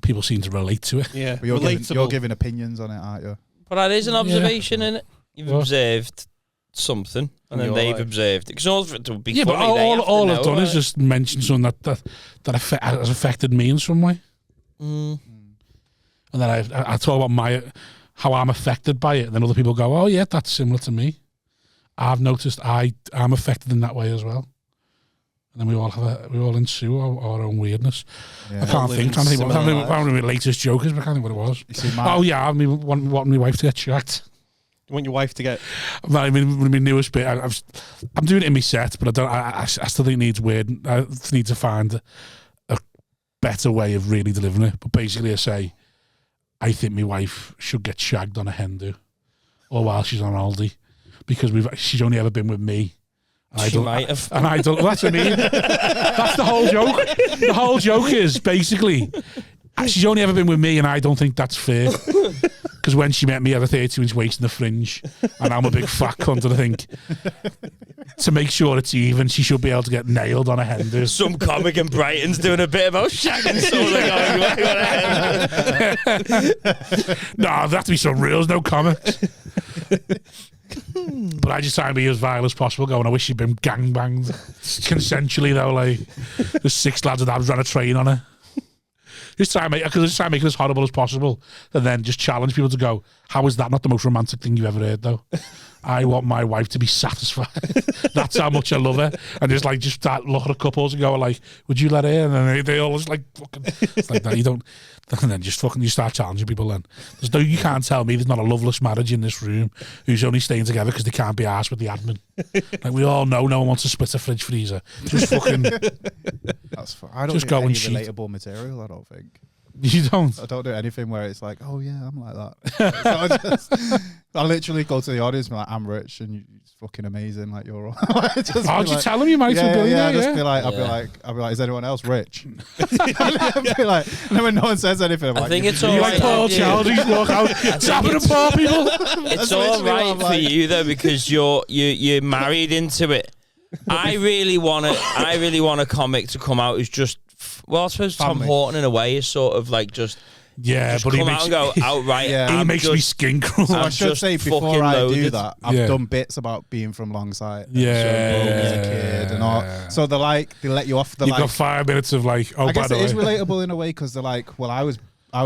people seem to relate to it. Yeah, but you're giving opinions on it, aren't you? But that is an observation, innit? You've observed something, and then they've observed it. Because all of it would be funny. But all I've done is just mention something that has affected me in some way. Mm. And then I talk about how I'm affected by it, and then other people go, "Oh yeah, that's similar to me. I've noticed I'm affected in that way as well." And then we all ensue our own weirdness. Yeah. I can't think what my latest joke is, but I can't think what it was. I want my wife to get shagged. You want your wife to get? I mean, my newest bit. I'm doing it in my set, but I still think it needs weird. I need to find a better way of really delivering it. But basically, I say, I think my wife should get shagged on a hen do, or while she's on holiday, because she's only ever been with me. She might have. And I don't. That's what I mean. That's the whole joke. The whole joke is basically she's only ever been with me, and I don't think that's fair. Because when she met me, I had a 32-inch waist and a fringe, and I'm a big fat cunt. And I think to make sure it's even, she should be able to get nailed on a hen do. Some comic in Brighton's doing a bit about shagging someone. No, there'd have to be some reels, no comics. But I just try and be as vile as possible, going, I wish she'd been gangbanged consensually, though. Like, there's 6 lads that ran a train on her. Just try and make it as horrible as possible, and then just challenge people to go, how is that not the most romantic thing you've ever heard, though? I want my wife to be satisfied. That's how much I love her. And just start looking at couples and go like, would you let her? And then they all just like, fucking, it's like that. You don't, and then just fucking, you start challenging people then. You can't tell me there's not a loveless marriage in this room who's only staying together because they can't be arsed with the admin. Like, we all know no one wants to split a fridge freezer. Just fucking. That's fine. I don't just do go any and relatable material, I don't think. You don't? I don't do anything where it's like, oh yeah, I'm like that. I literally go to the audience and be like, I'm rich and you're fucking amazing, like you're all. How'd you tell them you might be a billionaire? I'll be like, is anyone else rich? I'll be like, and then when no one says anything, I'm like, I think it's all right. Like Paul Childish walk out tapping the poor people. It's all right for you though, because you're married into it. I really want a comic to come out who's just. Well, I suppose Tom Horton in a way is sort of like just but come out and go outright. He makes me skin crawl. So I should say before I do that, I've done bits about being from Longside. As a kid and all. So they let you off. You've got 5 minutes of like. Oh, I guess by the way, it is relatable in a way because they're like, well, I was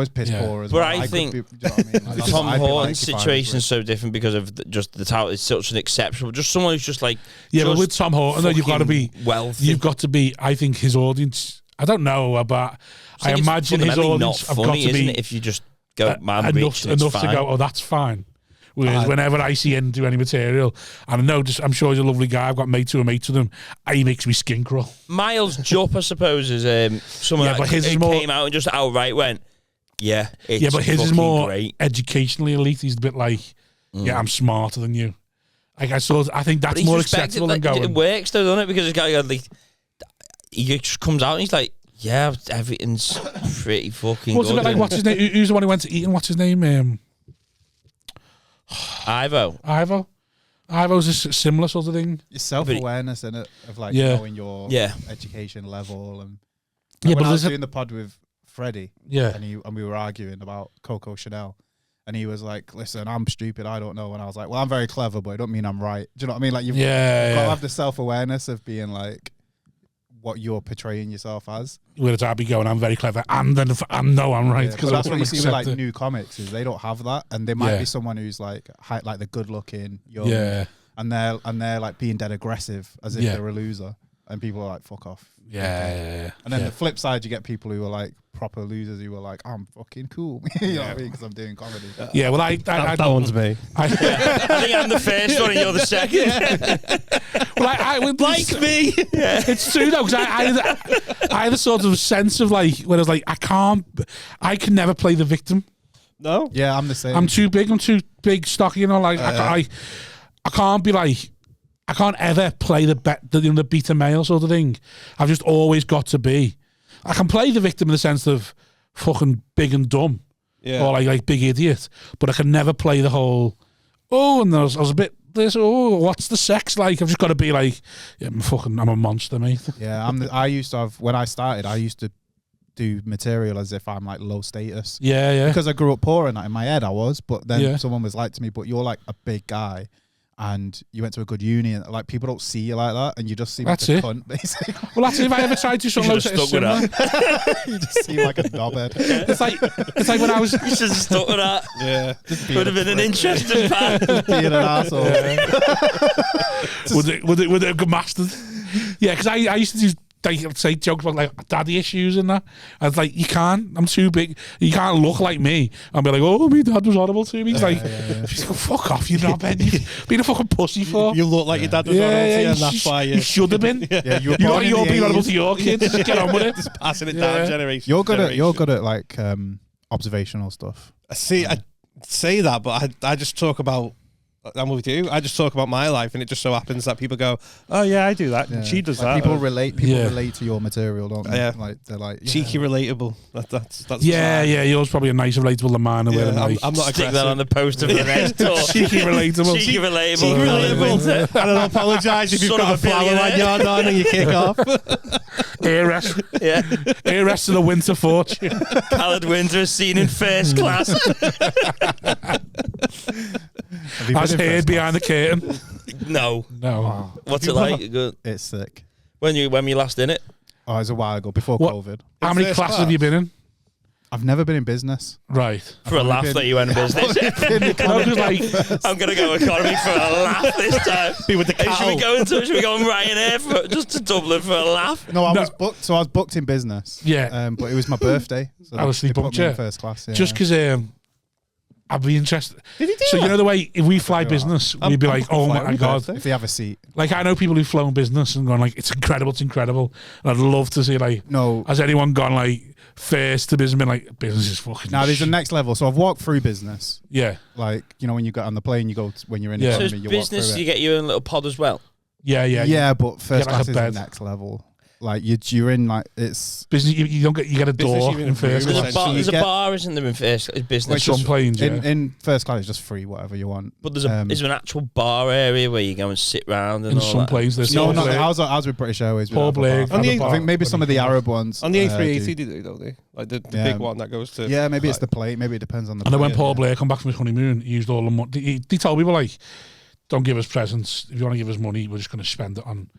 piss poor as well. But I think do you know what I mean? Like, the Tom Horton situation is so different because of just the talent is such an exceptional. Just someone who's just like but with Tom Horton, though, you've got to be wealthy. You've got to be. I think his audience. I don't know, but I imagine his audience have got to be. If you just go, man, enough to go. Oh, that's fine. Whereas whenever I see him do any material, and I know, I'm sure he's a lovely guy. I've got mates who are mates with him. He makes me skin crawl. Miles Jupp, I suppose, is someone that but his came out and just outright went, Yeah, it's yeah, but his is more great. educationally elite. He's a bit like, yeah, I'm smarter than you. Like I think that's more acceptable than going. It works though, doesn't it? Because it's got like, he just comes out and he's like, yeah, everything's pretty fucking What's good. it like? What's his name? Who's the one who went to Eton? What's his name? Ivo's a similar sort of thing. It's self-awareness in it of like knowing your education level and when I was doing the pod with Freddie, and we were arguing about Coco Chanel, and he was like, "Listen, I'm stupid, I don't know," and I was like, "Well, I'm very clever, but it don't mean I'm right." Do you know what I mean? Like you've got to have the self-awareness of being like what you're portraying yourself as. Whereas I'd be going, I'm very clever, and then I'm right. Because that's what you see with like new comics is they don't have that, and there might be someone who's like the good-looking, young, and they're like being dead aggressive as if they're a loser, and people are like, "Fuck off." And then the flip side, you get people who are like proper losers who are like, "I'm fucking cool," you know what I mean? Because I'm doing comedy. Yeah, well, that one's me. I think I'm the first one and you're the second. Well, I would like me. It's true though, because I had a sort of sense of like where I was like, I can never play the victim. No. Yeah, I'm the same. I'm too big, stocky, you know. Like I can't be like. I can't ever play the beta male sort of thing. I've just always got to be. I can play the victim in the sense of fucking big and dumb, or like big idiot, but I can never play the whole. Oh, and I was a bit this. Oh, what's the sex like? I've just got to be like, yeah, I'm a monster, mate. Yeah, I used to have when I started. I used to do material as if I'm like low status. Yeah. Because I grew up poor and in my head I was, but then someone was like to me, "But you're like a big guy. And you went to a good uni, and like people don't see you like that, and you just seem like a cunt, basically. Well, that's it. If I ever tried to something like you just seem like a knobhead. It's like when I was. You should have stuck with that. Yeah, would have been an interesting part. Being an asshole. Would it have got mastered? Yeah, because I used to do. Like, say jokes about like daddy issues and that. I was like, you can't. I'm too big. You can't look like me. I'll be like, oh, my dad was horrible to me. He's like, fuck off, you knobhead. You've been a fucking pussy for. You look like your dad was horrible to you, and that's why you should have been. You're being horrible to your kids. Just get on with it. Just passing it down generation. You're good at like observational stuff. I say that, but I just talk about. I'm with you. I just talk about my life, and it just so happens that people go, "Oh yeah, I do that." And she does like that. People relate to your material, don't they? Yeah, like they're like cheeky, relatable. That's yeah. Yours probably a nicer relatable than mine. Yeah, I'm not stick that on the poster for the next talk. Cheeky relatable. Cheeky relatable. And I'll apologise if you've got a flower lanyard on and you kick off. Ear rest. Yeah. Ear rest of the winter fortune. Khalid Winter is seen in first class. As heard behind the curtain. No. Wow. What's it like? Good. It's sick. When you last in it? Oh, it was a while ago, before COVID. How many classes have you been in? I've never been in business. Right. For a laugh that you went in business. I'm going to go economy for a laugh this time. Be with the cattle. Should we go on Ryanair just to Dublin for a laugh? No, I was booked. So I was booked in business. Yeah. But it was my birthday. So I was sleep booked, in first class. Yeah. Just because I'd be interested. Did he do so that? You know the way if we fly business, we'd be like, oh my god. If they have a seat. Like I know people who've flown business and gone like, it's incredible. And I'd love to see like, has anyone gone like first to business and been like, business is fucking now there's a next level. So I've walked through business. Yeah. Like, you know, when you get on the plane, you go when you're in So economy, you business, walk through you get your own little pod as well? Yeah, but first class is the bed. next level. Like you're in like it's business. You don't get a door in first class. There's a bar, isn't there? In first business, some planes. In first class, it's just free, whatever you want. But there's is there an actual bar area where you go and sit round and in all some that? planes. There's no. I was with British Airways. Paul Blake. I think maybe some of the Arab ones on the A380 do they, don't they? Like the big one that goes to. Yeah, maybe it's the plate. Maybe it depends on the. And then when Paul Blake come back from his honeymoon, he used all the money. He told people like, "Don't give us presents. If you want to give us money, we're just going to spend it on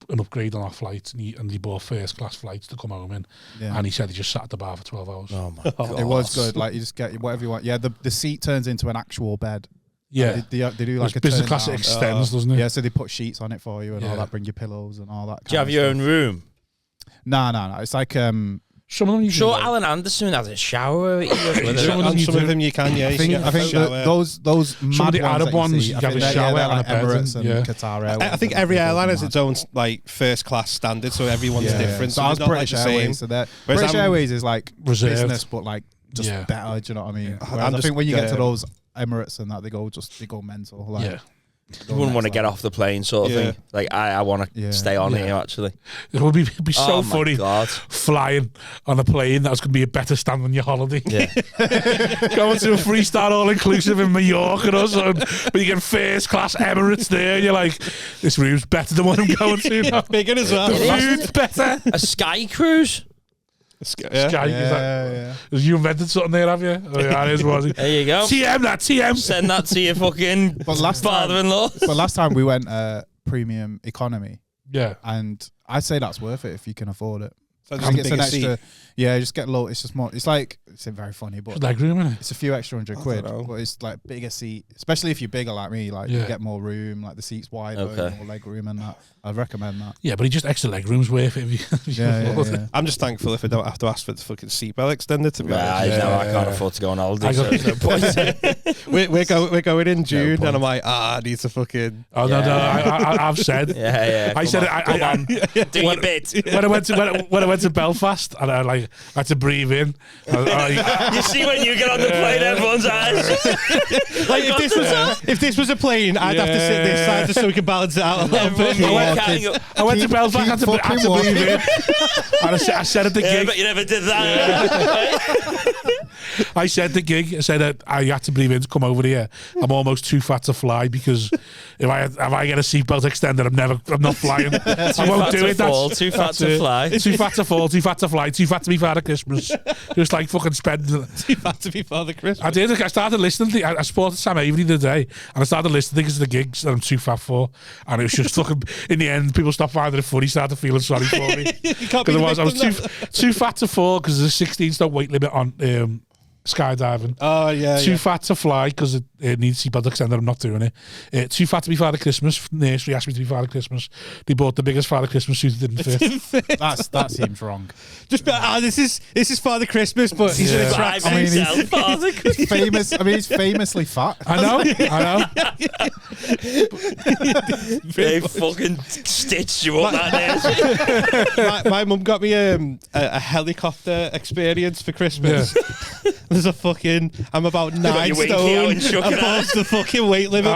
an upgrade on our flights." And he bought first class flights to come home in. Yeah. And he said he just sat at the bar for 12 hours. Oh my god, it was good. Like you just get whatever you want. Yeah, the seat turns into an actual bed. Yeah, they do like a business class. It extends, doesn't it? Yeah, so they put sheets on it for you and all that. Bring your pillows and all that. Do you have your own room? No. It's like some of them. Sure, Alan Anderson has a shower. Some of them you can. Yeah, I think those some of the Arab ones you have a shower and a bed. Emirates and Qatar Airways. I think every airline has its own like first class standard, so everyone's different. So I was British Airways. So British Airways is like business, but like just better. Do you know what I mean? Yeah. I think when you get to those Emirates and that, they go mental. Like, You wouldn't want to get off the plane, sort of thing. Like I want to stay on here. Actually, it would be so funny God. flying on a plane that was going to be a better stand than your holiday. Yeah, going to a 3-star all inclusive in Mallorca or something, but you get first class Emirates there, and you're like, this room's better than what I'm going to now. Bigger as well. The food's better. A sky cruise. Sky, You invented something there, have you? Oh, yeah, it is, was it? There you go. TM. Send that to your fucking father-in-law. But last time we went premium economy. Yeah. And I'd say that's worth it if you can afford it. So I think it's an extra. Yeah, just get low. It's just more. It's like, it's very funny, but it's like room, isn't it? It's a few extra £100, but it's like bigger seat. Especially if you're bigger like me, like you get more room. Like the seat's wider, more leg room, and that. I'd recommend that. Yeah, but just extra leg room's worth it. If you yeah. I'm just thankful if I don't have to ask for the fucking seatbelt extended. To be honest, I can't afford to go on holiday. So there's no point. we're going in June, and I'm like, I need to fucking. Oh no, I've said. I said it. Do your bit. When I went to Belfast, and I had to breathe in. You see when you get on the plane, everyone's eyes. Like if this was a plane, I'd have to sit this side just so we can balance it out a little bit. I went to Belfast, had to breathe in. And I said at the gig. But you never did that. I said at the gig, I said that I had to breathe in to come over here. I'm almost too fat to fly because if I get a seatbelt extended, I'm not flying. I won't do it. Too fat to fly. Too fat to fall, too fat to fly, too fat to be Father Christmas. Just like fucking spend. Too fat to be Father Christmas. I did. I started listening. I supported Sam Avery the other day, and I started listening to the gigs that I'm too fat for, and it was just fucking. In the end, people stopped finding it funny, started feeling sorry for me because I was too fat to fall because there's a 16-stone weight limit on skydiving. Oh yeah. Too fat to fly because it needs seatbelt extender. I'm not doing it. Too fat to be Father Christmas. Nursery asked me to be Father Christmas. They bought the biggest Father Christmas suit that didn't fit. That seems wrong. Just this is Father Christmas, but he's in a track. I mean, he's famous. I mean, he's famously fat. I know. They fucking stitched you up that nursery. My mum got me a helicopter experience for Christmas. There's a fucking. I'm about 9 stone above the fucking weight limit.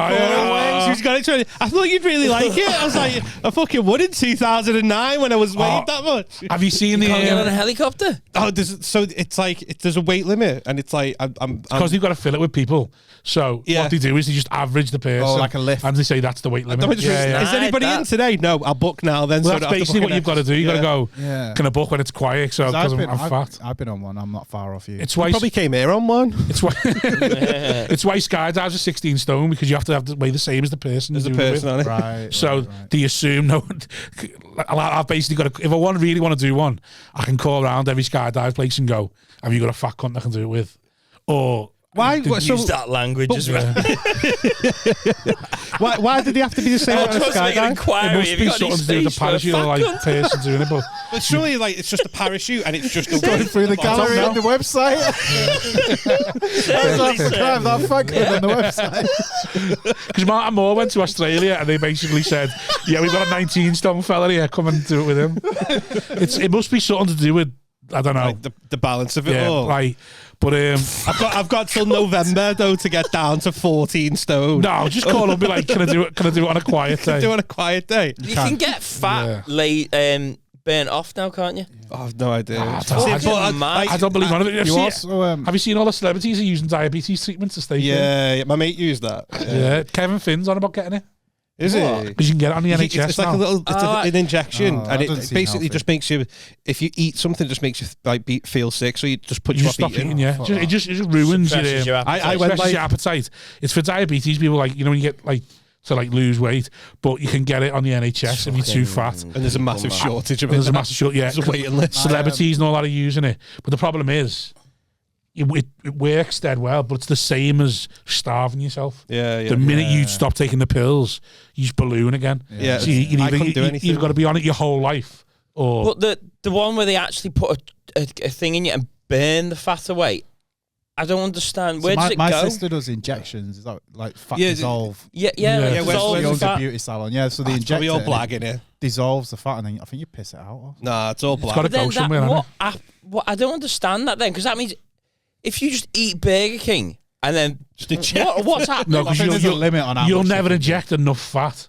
She's got it. I thought you'd really like it. I was like, I fucking would in 2009 when I was weighing that much. Have you seen you can't get on a helicopter? Oh, it's like there's a weight limit, and it's like because you've got to fill it with people. So what they do is they just average the person, like a lift, and they say that's the weight limit. Is anybody in today? No, I'll book now. Then well, that's basically what you've got to do. You got to go. Can I book when it's quiet? So because I'm fat. I've been on one. I'm not far off you. It's why you probably came here on one. It's why it's why skydives are 16 stone because you have to weigh the same as the person. As the person on it. Right. So do you assume no? I've basically got to. If I really want to do one, I can call around every skydive place and go, "Have you got a fat cunt I can do it with?" Or why use that language as well? Why did they have to be the same on a skydive? It must be something to do with the parachute or like person doing it, but surely like it's just a parachute and it's just going through the gallery on the website. Have that fat cunt on the website. Because Martin Moore went to Australia and they basically said, "Yeah, we've got a 19-stone fella here. Come and do it with him." It must be something to do with I don't know like the balance of it all. Right. But I've got till November though to get down to 14 stone. No, just call up and be like, can I do it on a quiet day? Do it on a quiet day. You can get fat burnt off now, can't you? Oh, I've no idea. I don't believe none of it. Have you seen all the celebrities are using diabetes treatments to stay thin? Yeah, my mate used that. Yeah, Kevin Finn's on about getting it. Is it? Because you can get it on the NHS It's like a little, an injection, and it basically healthy. Just makes you, if you eat something, it just makes you like feel sick, so you just put you off eating. Yeah, it just ruins your appetite. I went your appetite. It's for diabetes people, like when you get like to like lose weight, but you can get it on the NHS if you're too fat. And there's a massive shortage of it. There's a massive shortage. Yeah, there's a waiting list. Celebrities and all that are using it, but the problem is. It works dead well, but it's the same as starving yourself. Yeah. The minute you stop taking the pills, you just balloon again. Yeah. So you've got to be on it your whole life. But the one where they actually put a thing in you and burn the fat away, I don't understand. Where does it go? My sister does injections. Is that like fat dissolve? Yeah. Dissolve Dissolve the fat. Beauty salon. Yeah, so the injector. Probably all blagging it. Dissolves the fat, and then I think you piss it out. Nah, it's all black. It's got to go somewhere. I don't understand that then, because that means. if you just eat Burger King and then what's happening? No, because there's a limit on how you'll much never you can inject enough fat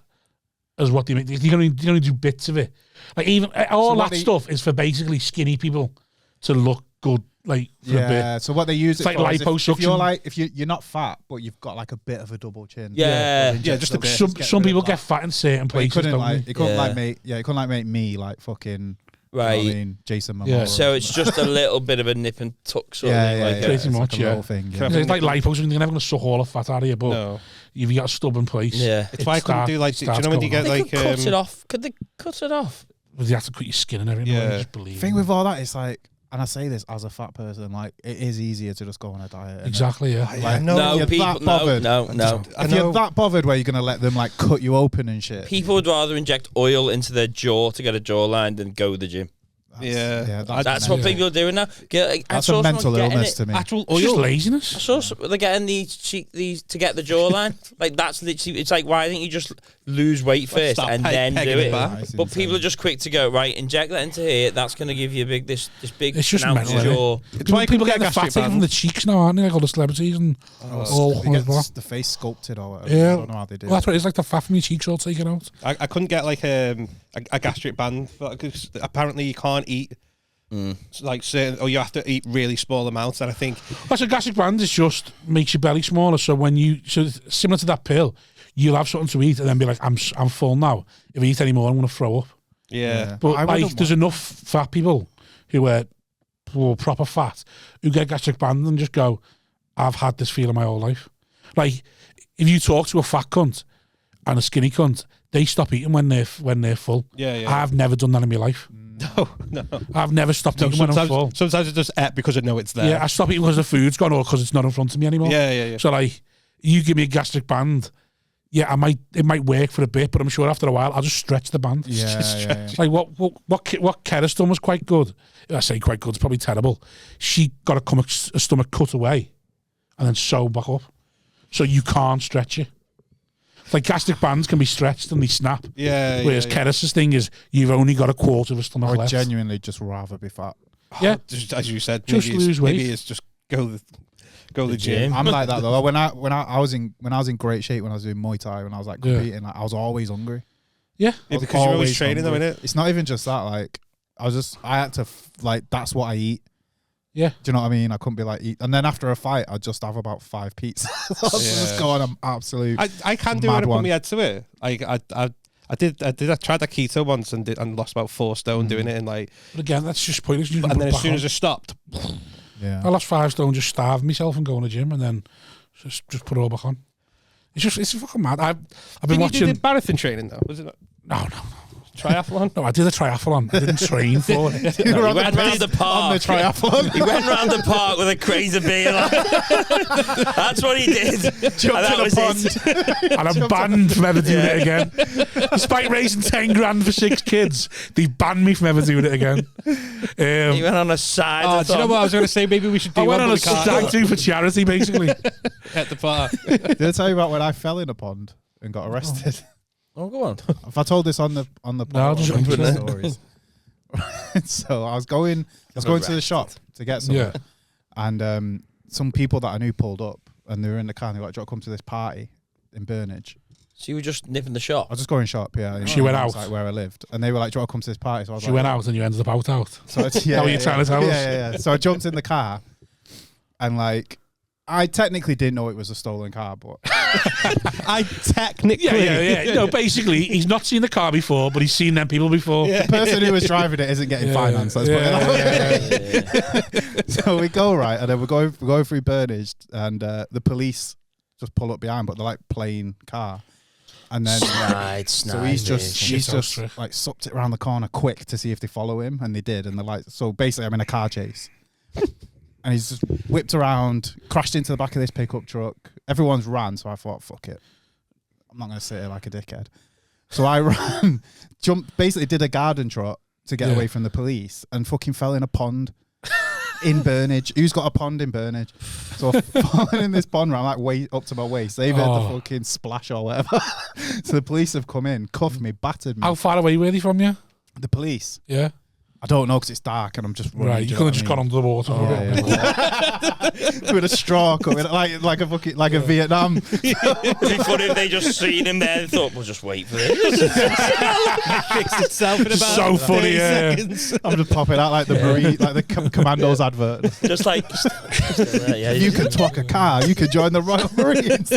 as what they make. You can only do bits of it. Like even all that stuff is for basically skinny people to look good, like for a bit. So what they use It's it like for is if liposuction. if you're not fat, but you've got like a bit of a double chin. Yeah. Just a bit. Some people get fat in certain But places. he Don't they? couldn't make me like fucking Right. You know what I mean, Jason Momoa. Yeah. So it's just a little bit of a nip and tuck sort of thing. Like Pretty it's much, like a yeah. little thing. Yeah. It's like liposuction. You're never going to suck all the fat out of you, but No. if you got a stubborn place, Yeah. It's why I couldn't do like. Do you know when you get They like? could cut it off. Could they cut it off? you have to cut your skin and everything. Yeah. Yeah. Just believe. The thing with all that is like, and I say this as a fat person, like it is easier to just go on a diet. Innit? Exactly. Yeah. Like, No, if you're people. that bothered, No. If you're that bothered, where you're gonna let them like cut you open and shit. People would rather inject oil into their jaw to get a jawline than go to the gym. That's what people are doing now. That's a mental illness to me. Actual It's just oil. laziness. I saw they're getting these to get the jawline. Like that's literally. It's like, why don't you just lose weight first start and then do pegging it it? back. But people are just quick to go right. Inject that into here. That's going to give you a big this big It's just pronounced mental, jaw. It's why People get get the fat taken from the cheeks now, aren't they? Like all the celebrities and all. You get the face sculpted or whatever. Yeah. I don't know how they do. Well, that's what it is. Like the fat from your cheeks all taken out. I couldn't get like a gastric band because apparently you can't eat like certain, or you have to eat really small amounts. And I think Well, so gastric band is just makes your belly smaller. So when similar to that pill, you'll have something to eat and then be like, I'm full now. If I eat any more, I'm going to throw up. yeah. But I like, wouldn't there's enough fat people who are proper fat who get gastric band and just go, I've had this feeling my whole life. Like, if you talk to a fat cunt and a skinny cunt, they stop eating when they're full. Yeah. I've never done that in my life. No. I've never stopped eating when I'm full. Sometimes it's just because I know it's there. Yeah, I stop eating because the food's gone or because it's not in front of me anymore. Yeah. So like, you give me a gastric band, yeah, it might work for a bit, but I'm sure after a while I'll just stretch the band. Yeah. Like what Kera's done was quite good. I say quite good, it's probably terrible. She got a stomach cut away and then sewed back up, so you can't stretch it. Like gastric bands can be stretched and they snap. Yeah. Whereas Keris's thing is you've only got a quarter of a stomach I would left. genuinely just rather be fat. Yeah, Just, as you said, Just lose weight. Maybe it's just go to the gym. I'm like that though. When I was in great shape when I was doing Muay Thai, when I was like competing, like, I was always hungry. Yeah. Yeah, because you're always training though, innit? It's not even just that. Like I had to like that's what I eat. Yeah. Do you know what I mean? I couldn't be like eat, and then after a fight, I'd just have about 5 pizzas. I was just going an absolute. I can do it. I put my head to it. Like I tried that keto once and lost about 4 stone doing it, and like. But again, that's just pointless. You can And put then it as soon back as I stopped, Yeah. I lost 5 stone, just starved myself and going to the gym, and then just put it all back on. It's fucking mad. I've been watching. You did marathon training though, was it? No. Triathlon? No, I did a triathlon. I didn't train for it. He went round the park. On the triathlon. He went round the park with a crazy beer. That's what he did. Jumped in a pond. And I'm banned from ever doing it again. Despite raising 10 grand for 6 kids, they banned me from ever doing it again. He went on a side. Do you know what I was going to say? Maybe we should do I went one on a with the car stag do for charity, basically. at the park. Did I tell you about when I fell in a pond and got arrested? Oh, go on. Have I told this on the pod? No, just One of jump the in stories. So I was going to the shop to get some, and some people that I knew pulled up, and they were in the car. And they were like, "Do you want to come to this party in Burnage?" So you were just nipping the shop. I was just going shop, yeah. She went out. like where I lived, and they were like, "Do you want to come to this party?" So I was She like, went out and you ended up out. So Is that what you're trying to tell us? Yeah. So I jumped in the car, and like, I technically didn't know it was a stolen car, but I technically. Yeah. No, basically, he's not seen the car before, but he's seen them people before. the person who was driving it isn't getting finance. Let's put it that way. So we go right, and then we're going through Burnage, and the police just pull up behind, but they're like plain car, and then so he's just like sucked it around the corner quick to see if they follow him, and they did, and they're like, so basically I'm in a car chase. And he's just whipped around, crashed into the back of this pickup truck. Everyone's ran, so I thought, fuck it. I'm not going to sit here like a dickhead. So I ran, basically did a garden trot to get away from the police and fucking fell in a pond in Burnage. Who's got a pond in Burnage? So I've fallen in this pond where I'm like way up to my waist. They've had the fucking splash or whatever. So the police have come in, cuffed me, battered me. How far away were they from you? The police? Yeah. I don't know because it's dark and I'm just running. Right, you could have just gone under the water for a bit. With a straw coming, like a fucking like a Vietnam. It'd be funny if they just seen him there and thought, we'll just wait for this. Fixed itself in about So funny, 30 yeah. seconds. I'm just popping out like the Marine, like the Commandos advert. Just like, If you can twat a car, you can join the Royal Marines.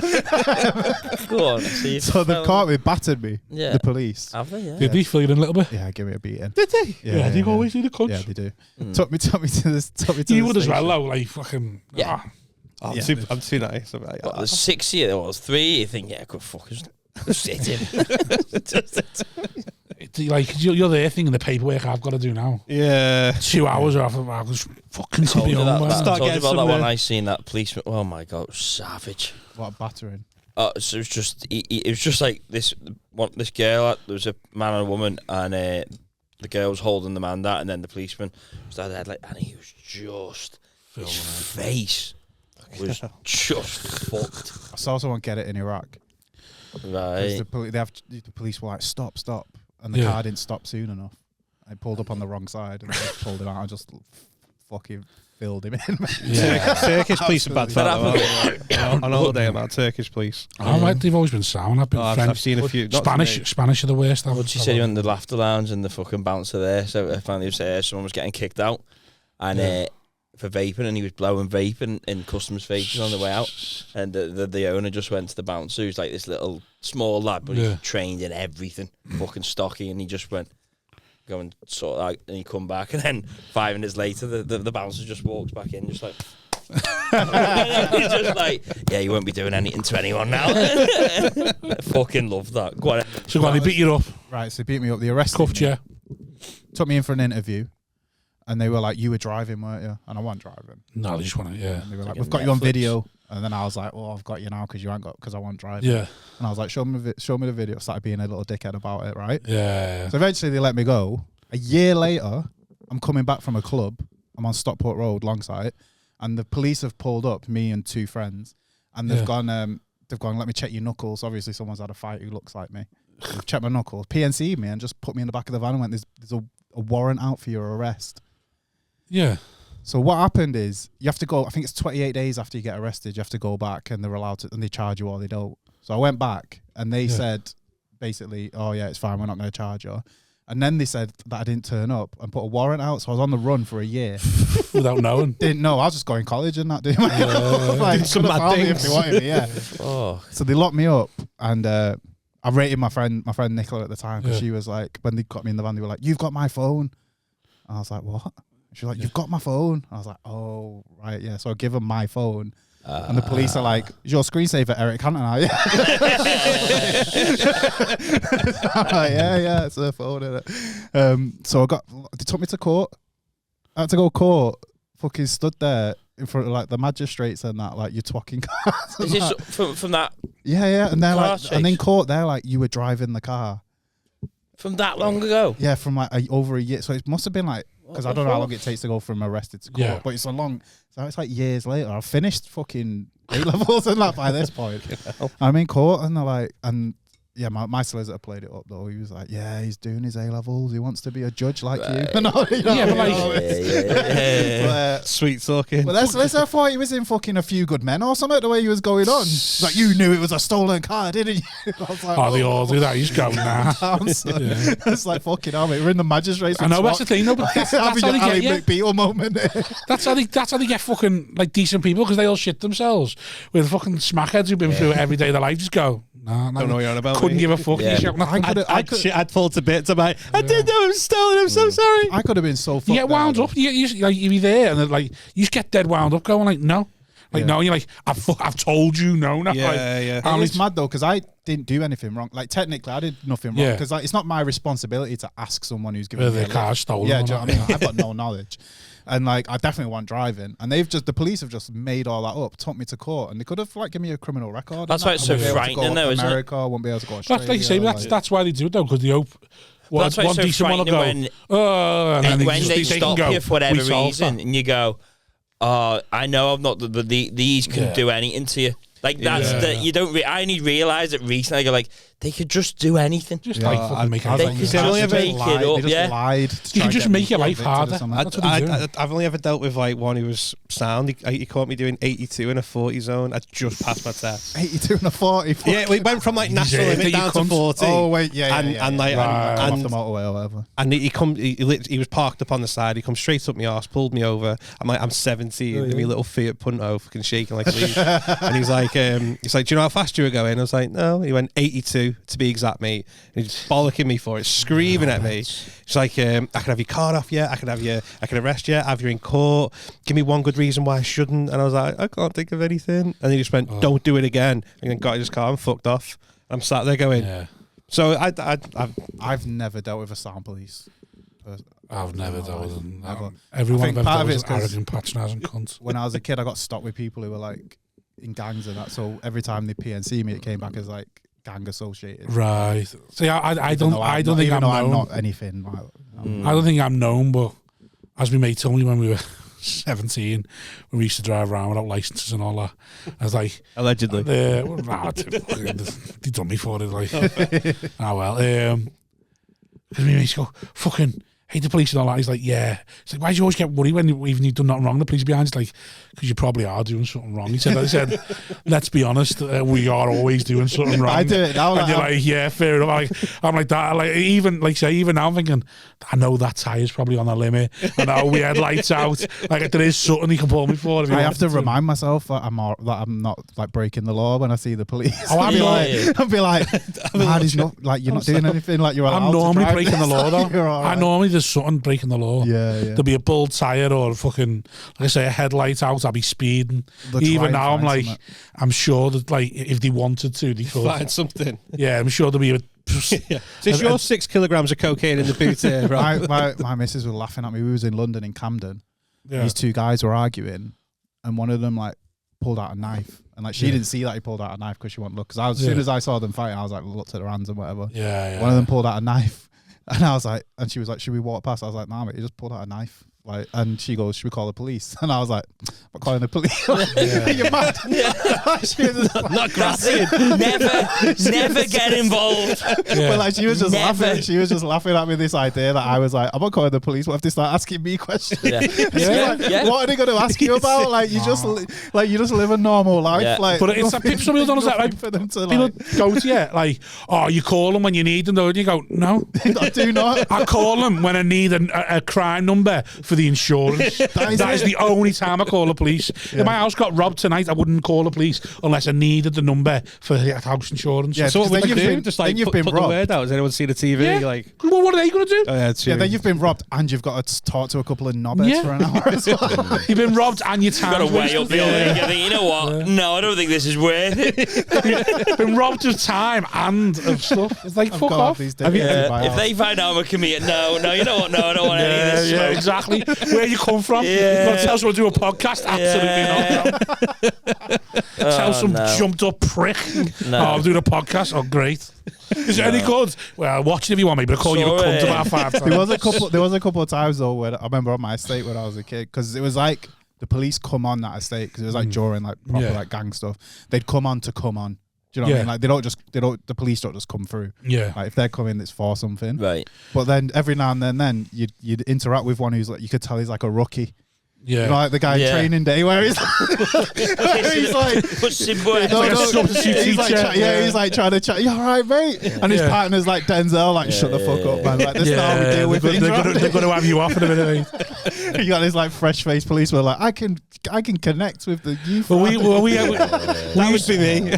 go on. See if So they caught me, battered me. Yeah. The police. Have they? Yeah. Did they feel you in a little bit? Yeah, give me a beating. Did they? Yeah, they always do the cuts. Yeah, they do. Took me to this. You the would as well, station. though, like fucking. Yeah. I'm Yeah. too nice. I'm like, But there's 6 years, there was 3. You think, yeah, good fuckers. Just sit in. Like, you're there thinking the paperwork I've got to do now. yeah. 2 hours or I'll just fucking sit Told me you home, that, man. that, Start told you getting about that some, one I seen that policeman. Oh my god, it was savage. What battering? So it was just, it was just like this girl. There was a man and a woman, and the girl was holding the man that, and then the policeman was there, like, and he was just his face was just fucked. I saw someone get it in Iraq. 'Cause Right. the police were like, stop, and the Yeah. car didn't stop soon enough. I pulled up on the wrong side and I just pulled him out. I just fucking filled him in. Yeah. Turkish police are bad for that. On holiday, about Turkish police. Oh, right, they've always been sound. I've been I've French. seen a few. not to me. Spanish are the worst. Well, she said he went to the laughter lounge and the fucking bouncer there. So apparently, was someone was getting kicked out, and for vaping, and he was blowing vape in customers' faces on the way out. And the owner just went to the bouncer, who's like this little small lad, but he's trained in everything, fucking stocky, and he just went, go and sort it out, and he come back, and then 5 minutes later, the bouncer just walks back in, just like. He's just like, yeah, you won't be doing anything to anyone now. Fucking love that. Go on. So when they beat you up, Right, so they beat me up. They arrested cuffed me, you. took me in for an interview, and they were like, you were driving, weren't you? And I wasn't driving. No, they just want to, yeah. And they were like, like a we've got you on Netflix. video. And then I was like, well, I've got you now because you ain't got, because I wasn't driving. Yeah, And I was like, show me the video. Started being a little dickhead about it, right? yeah. So eventually they let me go. A year later, I'm coming back from a club. I'm on Stockport Road, Longside, and the police have pulled up me and 2 friends, and they've gone, let me check your knuckles. Obviously, someone's had a fight who looks like me. They've checked my knuckles, PNC'd me, and just put me in the back of the van and went, there's a warrant out for your arrest. Yeah. So what happened is you have to go, I think it's 28 days after you get arrested, you have to go back and they're allowed to, and they charge you or they don't. So I went back and they said basically, oh yeah, it's fine, we're not going to charge you. And then they said that I didn't turn up and put a warrant out. So I was on the run for a year. Without knowing. Didn't know. I was just going to college and not doing my like, some could've mad found me things. if they wanted me, yeah. Oh, So they locked me up and I rated my friend Nicola at the time because she was like, when they got me in the van, they were like, you've got my phone. And I was like, what? She was like, you've got my phone. I was like, oh, right, yeah. So I give them my phone. And the police are like, is your screensaver Eric Cantona? I'm like, yeah, it's her phone, innit? So they took me to court. I had to go to court, fucking stood there in front of like the magistrates and that, like, you're twacking cars. is this from that Yeah. And they're Car like, chase? and in court, they're like, you were driving the car. from that long ago? Yeah, from like over a year. So it must have been like, because I don't know how long it takes to go from arrested to court, Yeah. but it's a long. So it's like years later. I've finished fucking A-levels and that by this point. I'm in court and they're like, and yeah, my solicitor played it up though. He was like, yeah, he's doing his A-levels. He wants to be a judge like you. And all, you know, Yeah, but like- but, Sweet talking. well, that's I thought he was in fucking A Few Good Men or something. The way he was going on, like you knew it was a stolen car, didn't you? I was like, Oh, they all do that. You just go, nah. It's like fucking hell, mate. We're in the magistrates. I know, that's the thing, though, but that's how having they your Ali get you. McBeal moment. That's how they get fucking, like, decent people, because they all shit themselves. With fucking smackheads who've been through it every day of their life, just go, nah, Don't know what you're on about. couldn't mate. give a fuck. Yeah. You shout nothing. I'd fall to bits. I'm like, I didn't know it was stolen. I'm so sorry. I could have been so fucked. You get wound there, up. You be there, and then, like, you just get dead wound up, going like, no, like, Yeah. no. And you're like, I've told you, no, no. Yeah, like, yeah. and It's mad though because I didn't do anything wrong. Like technically, I did nothing wrong Yeah. because like it's not my responsibility to ask someone who's giving me their a car's lift. stolen. Yeah, or do you know not. what I mean? I've got no knowledge, and like I definitely wasn't driving. And the police have just made all that up, took me to court, and they could have like given me a criminal record. That's and why that. it's I so wouldn't be able to frightening go though, to isn't it? America, I wouldn't be able to go to Australia. That's like you say, that's why they do it though, because they hope. Well, That's why one it's so decent one will go, frightening and then And when they can stop go, you for whatever "We solved reason, that." and you go, "Oh, I know I'm not, but these can Yeah. do anything to you." Like that's Yeah. you don't. I only realised it recently. I go like, they could just do anything. Just like fucking make They could just make it up. They just lied. You can just make your life harder. That's what they do. I've only ever dealt with like one who was sound. He caught me doing 82 in a 40 zone. I just passed my test. 82 and a 40. Yeah, we went from like national limit down to 40. Oh wait, yeah, and like off the motorway or whatever. And he was parked up on the side. He comes straight up my arse, pulled me over. I'm 17, in my little Fiat Punto, fucking shaking like a leaf. And he's like, do you know how fast you were going? I was like, no. He went 82 to be exact, mate. And he's bollocking me for it, screaming at me. He's like, I can have your card off you. I can arrest you. Have you in court. Give me one good reason why I shouldn't. And I was like, I can't think of anything. And he just went, don't do it again. And then got in his car and fucked off. I'm sat there going. Yeah. So I've never dealt with a sound police. I've never dealt with them. Everyone I've ever dealt with is arrogant, patronising cunts. When I was a kid, I got stopped with people who were like in gangs and that. So every time they PNC me, it came back as like gang associated. Right. See, I don't think I'm known. I'm not anything. I don't think I'm known, but as my mate told me when we were 17, when we used to drive around without licenses and all that, I was like, allegedly, they done me for it, like, oh well, because my mates go, fucking hate the police and all that. He's like, yeah. He's like, why do you always get worried when even you've done nothing wrong? The police behind. He's like, because you probably are doing something wrong. He said, let's be honest, we are always doing something wrong. I do it now. And you're like, yeah, fair enough. I'm like that. Like even now, I'm thinking, I know that tire's probably on the limit. I know we had lights out. Like there is something he can pull me for. I have to remind myself that I'm not like breaking the law when I see the police. Oh, I'll be like, man, he's not like you're not doing anything. Like you're allowed. I'm normally to breaking the law though. I normally there's something breaking the law. Yeah. There'll be a bald tire or a fucking, like I say, a headlight out. I'll be speeding. Even now, I'm like, I'm sure that like if they wanted to, they could find something. Yeah, I'm sure there'll be a. Yeah. So it's your 6 kilograms of cocaine in the boot here, right? my missus was laughing at me. We was in London in Camden. Yeah. These two guys were arguing, and one of them like pulled out a knife, and like she didn't see that he pulled out a knife because she wouldn't look. Because as soon as I saw them fighting, I was like, looked at their hands and whatever. Yeah. One of them pulled out a knife, and I was like, and she was like, should we walk past? I was like, nah, mate, he just pulled out a knife. Like, and she goes, should we call the police? And I was like, I'm calling the police. You're mad. She was like, not grassy. Never get involved. But like she was just laughing. She was just laughing at me this idea that I was like, I'm not calling the police. What if they start asking me questions? What are they going to ask you about? Like you just live a normal life. Yeah. Like, but it's some people don't understand. Like, for them to people go to you like, oh, you call them when you need them, though. And you go, no, I do not. I call them when I need a crime number for the insurance. that is the only time I call the police. If my house got robbed tonight, I wouldn't call the police unless I needed the number for the house insurance. Yeah, so what would you do? Just like put the word out. Does anyone see the TV? Yeah. Like, well, what are they going to do? Oh, yeah, then you've been robbed and you've got to talk to a couple of knobheads for an hour as well. You've been robbed and your time. Got to weigh up the other thing. You think, you know what? No, I don't think this is worth it. Been robbed of time and of stuff. It's like, fuck off. If they find out I'm a comedian, no, you know what? No, I don't want any of this. Yeah, exactly. Where you come from? Yeah. You're gonna tell someone to do a podcast? Absolutely not. Tell some jumped up prick. No. Oh, I'm doing a podcast. Oh, great. Is it any good? Well, watch it if you want me, but I'll call you a cunt about 5 times. There was a couple of times though where I remember on my estate when I was a kid, because it was like the police come on that estate because it was like during like proper like gang stuff. They'd come on. Do you know what I mean? Like the police don't just come through. Yeah. Like if they're coming, it's for something. Right. But then every now and then you'd interact with one who's like, you could tell he's like a rookie. Yeah. You know, like the guy in Training Day where he's like he's like trying to chat. You all right, mate? Yeah. And his partner's like Denzel, like shut the fuck up, man. Like this is how we deal with things. They're going to have you off in a minute. You got this like fresh faced policeman like, I can connect with the youth. Well, we that would be me.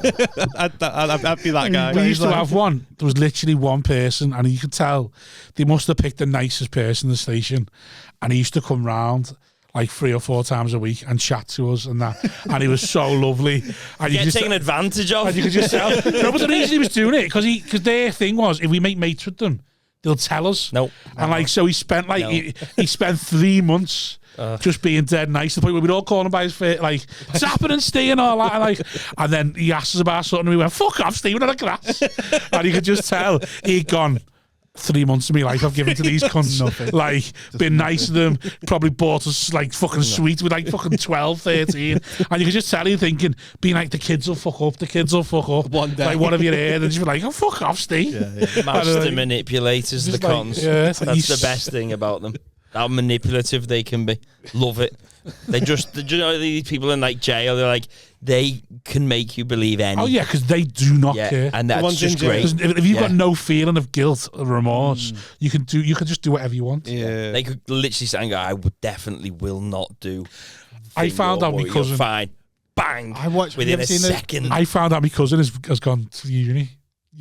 I'd be that guy. We used to have one. There was literally one person, and you could tell they must have picked the nicest person in the station, and he used to come round like 3 or 4 times a week and chat to us and that, and he was so lovely. And you get taken advantage of. And you could just tell. No, but the reason he was doing it because their thing was, if we make mates with them, they'll tell us. Nope. And like, so he spent like he spent 3 months just being dead nice to the point where we'd all call him by his face, like zapping and staying all that, and then he asked us about something and we went, fuck off, Stephen, on the grass. And you could just tell he'd gone, 3 months of my life I've given to these cunts. Like, been nice to them, probably bought us like fucking sweet with like fucking 12, 13. And you can just tell you thinking, being like, the kids will fuck up. One day. Like, what have you heard? And just be like, oh, fuck off, Steve. Master manipulators, the cons. Yeah, that's the best thing about them. How manipulative they can be. Love it. They just, you know, these people in like jail, they're like, they can make you believe anything. Oh yeah, because they do not care, and that's just great. If you've got no feeling of guilt or remorse, you can just do whatever you want. Yeah, they could literally say, "I would definitely will not do." I found out my cousin. Fine, bang. I watched within a second. I found out my cousin has gone to uni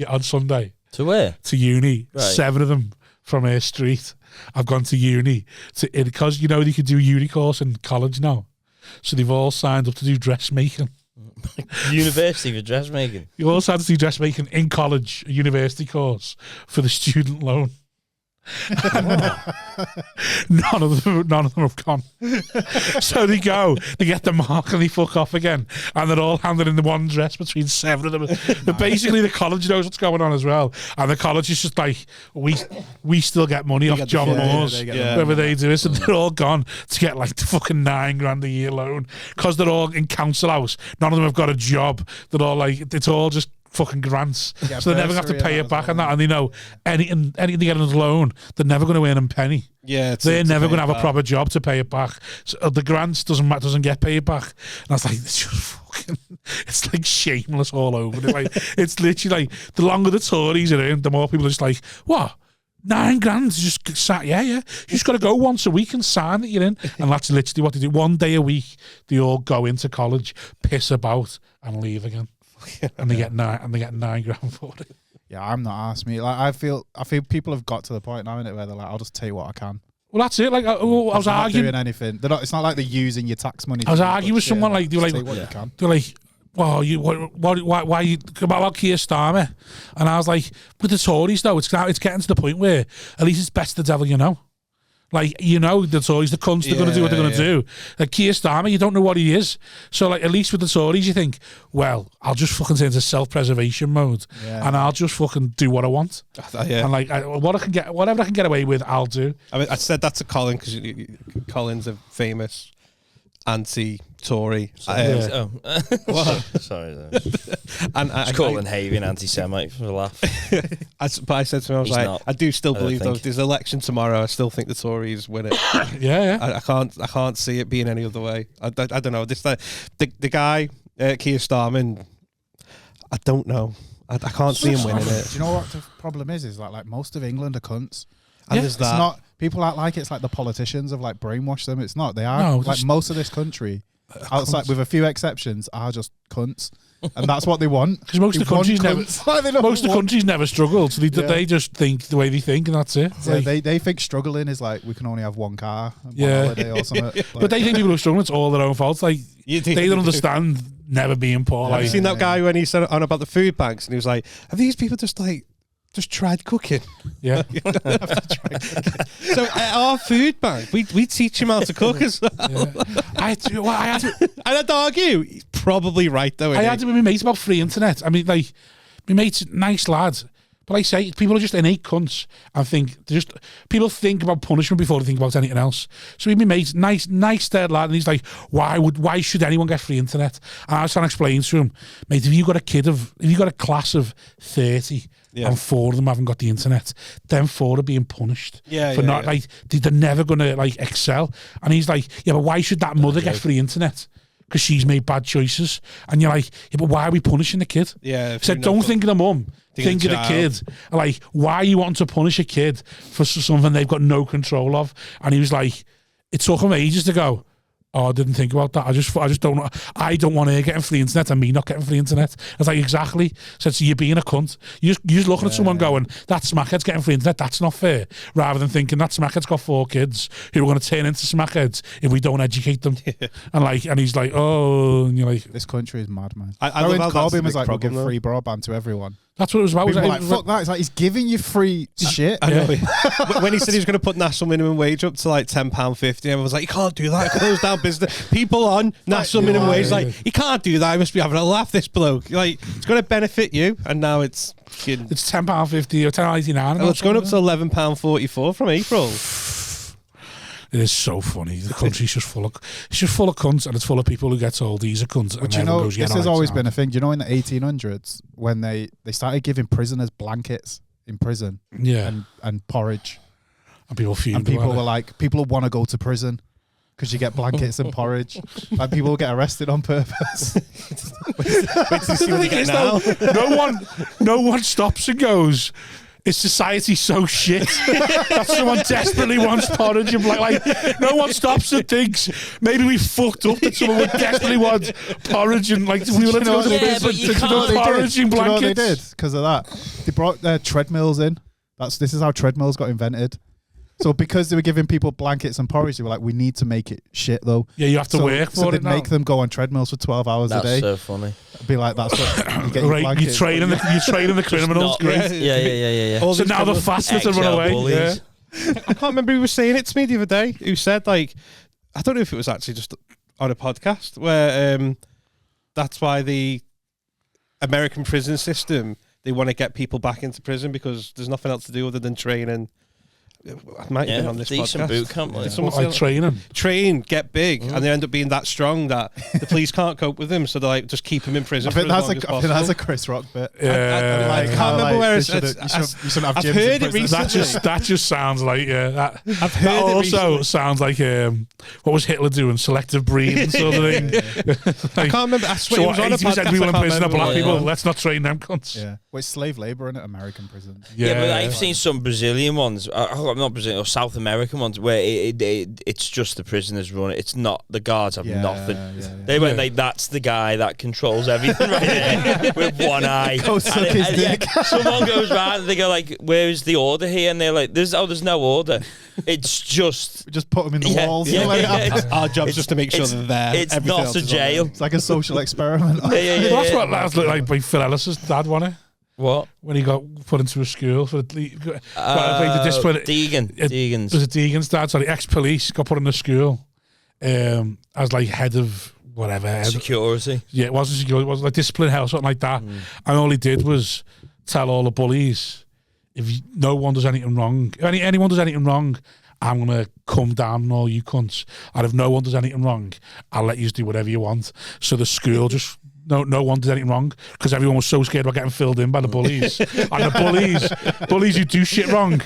on Sunday. To where? To uni. Right. 7 of them from her street. I've gone to uni because you know you can do a uni course in college now. So they've all signed up to do dressmaking. University for dressmaking. You all signed up to do dressmaking in college, a university course for the student loan. None of them have gone. So they go, they get the mark and they fuck off again, and they're all handed in the one dress between 7 of them. But basically the college knows what's going on as well, and the college is just like, we still get money off John Moore's wherever they do it. So they're all gone to get like the fucking $9,000 a year loan because they're all in council house. None of them have got a job. They're all like, it's all just fucking grants, so they never have to pay it back and that, and they know anything they get on a loan, they're never going to earn a penny. Yeah, they're never going to have a proper job to pay it back. So the grants doesn't get paid back, and I was like, it's just fucking, it's like shameless all over. Like, it's literally like the longer the Tories are in, the more people are just like, what? $9,000 just sat, you just got to go once a week and sign that you're in, and that's literally what they do. 1 day a week, they all go into college, piss about, and leave again. And they get $9,000 for it. Yeah, I'm not asked me. Like, I feel people have got to the point now, innit, where they're like, I'll just take what I can. Well, that's it. Like, I was arguing, doing anything. They're not. It's not like they're using your tax money. I was arguing with someone like, they're like, well, why you about Keir Starmer? And I was like, with the Tories though, it's getting to the point where at least it's best the devil you know. Like, you know, the Tories, the cunts, they're going to do what they're going to do. Like, Keir Starmer, you don't know what he is. So, like, at least with the Tories, you think, well, I'll just fucking say into self-preservation mode, and I'll just fucking do what I want. And, like, whatever I can get away with, I'll do. I mean, I said that to Colin because Colin's a famous anti-Tory. Sorry. And I calling Haven anti-Semite for a laugh. But I said to him, I was like, I do still believe though, there's an election tomorrow. I still think the Tories win it. I can't see it being any other way. I don't know. The guy, Keir Starmer, I don't know. I can't see him winning it. Do you know what the problem is like most of England are cunts. And there's that. It's not, people act like it's like the politicians have like brainwashed them. It's not. They are like most of this country, outside with a few exceptions, are just cunts, and that's what they want. Because most of the countries never struggled, so they just think the way they think, and that's it. Yeah, like, they think struggling is like we can only have one car, one holiday or something. Like, but they think people who are struggling, it's all their own fault. Like, they don't understand never being poor. Have you seen that guy when he said on about the food banks, and he was like, "Have these people just tried cooking?" Yeah. So at our food bank, we teach him how to cook as well. Yeah. And I'd argue he's probably right though. I had to be my mate about free internet. I mean, like, my mate's nice lads, but I say people are just innate cunts and people think about punishment before they think about anything else. So my mate's nice third lad, and he's like, why should anyone get free internet? And I was trying to explain to him, mate, if you got a class of 30. And 4 of them haven't got the internet, then 4 are being punished like they're never gonna like excel. And he's like, yeah, but why should that mother get free internet? Because she's made bad choices. And you're like, yeah, but why are we punishing the kid? Yeah. He said, don't think of the mum, think of the kid. Like, why are you wanting to punish a kid for something they've got no control of? And he was like, it took him ages to go, oh, I didn't think about that. I just don't. I don't want her getting free internet and me not getting free internet. I was like, exactly. So you're being a cunt. You're just looking at someone going, that smackhead's getting free internet. That's not fair. Rather than thinking that smackhead's got 4 kids who are going to turn into smackheads if we don't educate them. And he's like, oh, and you're like, this country is mad, man. I love how Corbyn was like, we'll give free broadband to everyone. That's what it was about. People were like, fuck that. It's like he's giving you free shit. I know. When he said he was going to put national minimum wage up to like £10.50, everyone was like, you can't do that. Close down business. People on national minimum wage, like, you can't do that. He must be having a laugh, this bloke. Like, it's going to benefit you. And now it's £10.50 or £10.89. Well, it's going up to £11.44 from April. It is so funny. The country's just full of cunts, and it's full of people who get told he's a cunt. But you know, this has always been a thing. Do you know, in the 1800s, when they started giving prisoners blankets in prison, and porridge, and people fumed, and people were like, people want to go to prison because you get blankets and porridge. Like, people will get arrested on purpose. Wait to see what you get now. No one stops and goes, is society so shit that someone desperately wants porridge? And like, no one stops and thinks maybe we fucked up that someone would desperately want porridge and like we were going to go to prison. Porridge and blankets. Do you know what they did because of that? They brought their treadmills in. This is how treadmills got invented. So because they were giving people blankets and porridge, they were like, we need to make it shit though. Yeah, you have to work for it. So they'd make them go on treadmills for 12 hours a day. That's so funny. Be like, that's what you get. Right, you're training the criminals. Great. Yeah. So now they're faster to run away. Yeah. I can't remember who was saying it to me the other day. Who said, like, I don't know if it was actually just on a podcast where that's why the American prison system, they want to get people back into prison because there's nothing else to do other than training. I might have been on this decent podcast. Boot camp, like train, get big, and they end up being that strong that the police can't cope with them, so they like just keep him in prison. I think that's a Chris Rock bit. I can't remember where it's. You shouldn't have I've heard it recently. That just sounds like I've heard that also sounds like what was Hitler doing? Selective breeding sort of thing. I can't remember. I swear it was on a podcast. 80% people in prison are black people. Let's not train them cunts. Yeah, well, it's slave labor in American prison. Yeah, but I've seen some Brazilian ones. Not Brazilian or South American ones where it's just the prisoners run it. It's not the guards have nothing. They went like, that's the guy that controls everything right there with one eye. Go suck his dick. Someone goes round and they go like, "Where is the order here?" And they're like, "There's no order. It's just put them in the walls." Our job's just to make sure they're there. It's not a jail. It's like a social experiment. That's what lads look like by Phil Ellis's dad, wasn't it? What? When he got put into a school for the discipline. Deegan's. Was it Deegan's dad? Sorry, ex-police got put in a school as like head of whatever. Security. Yeah, it wasn't security. It was like discipline hell, something like that. And all he did was tell all the bullies, no one does anything wrong, if anyone does anything wrong, I'm going to come down on all you cunts. And if no one does anything wrong, I'll let you do whatever you want. So the school just... No one did anything wrong because everyone was so scared about getting filled in by the bullies. And the bullies who do shit wrong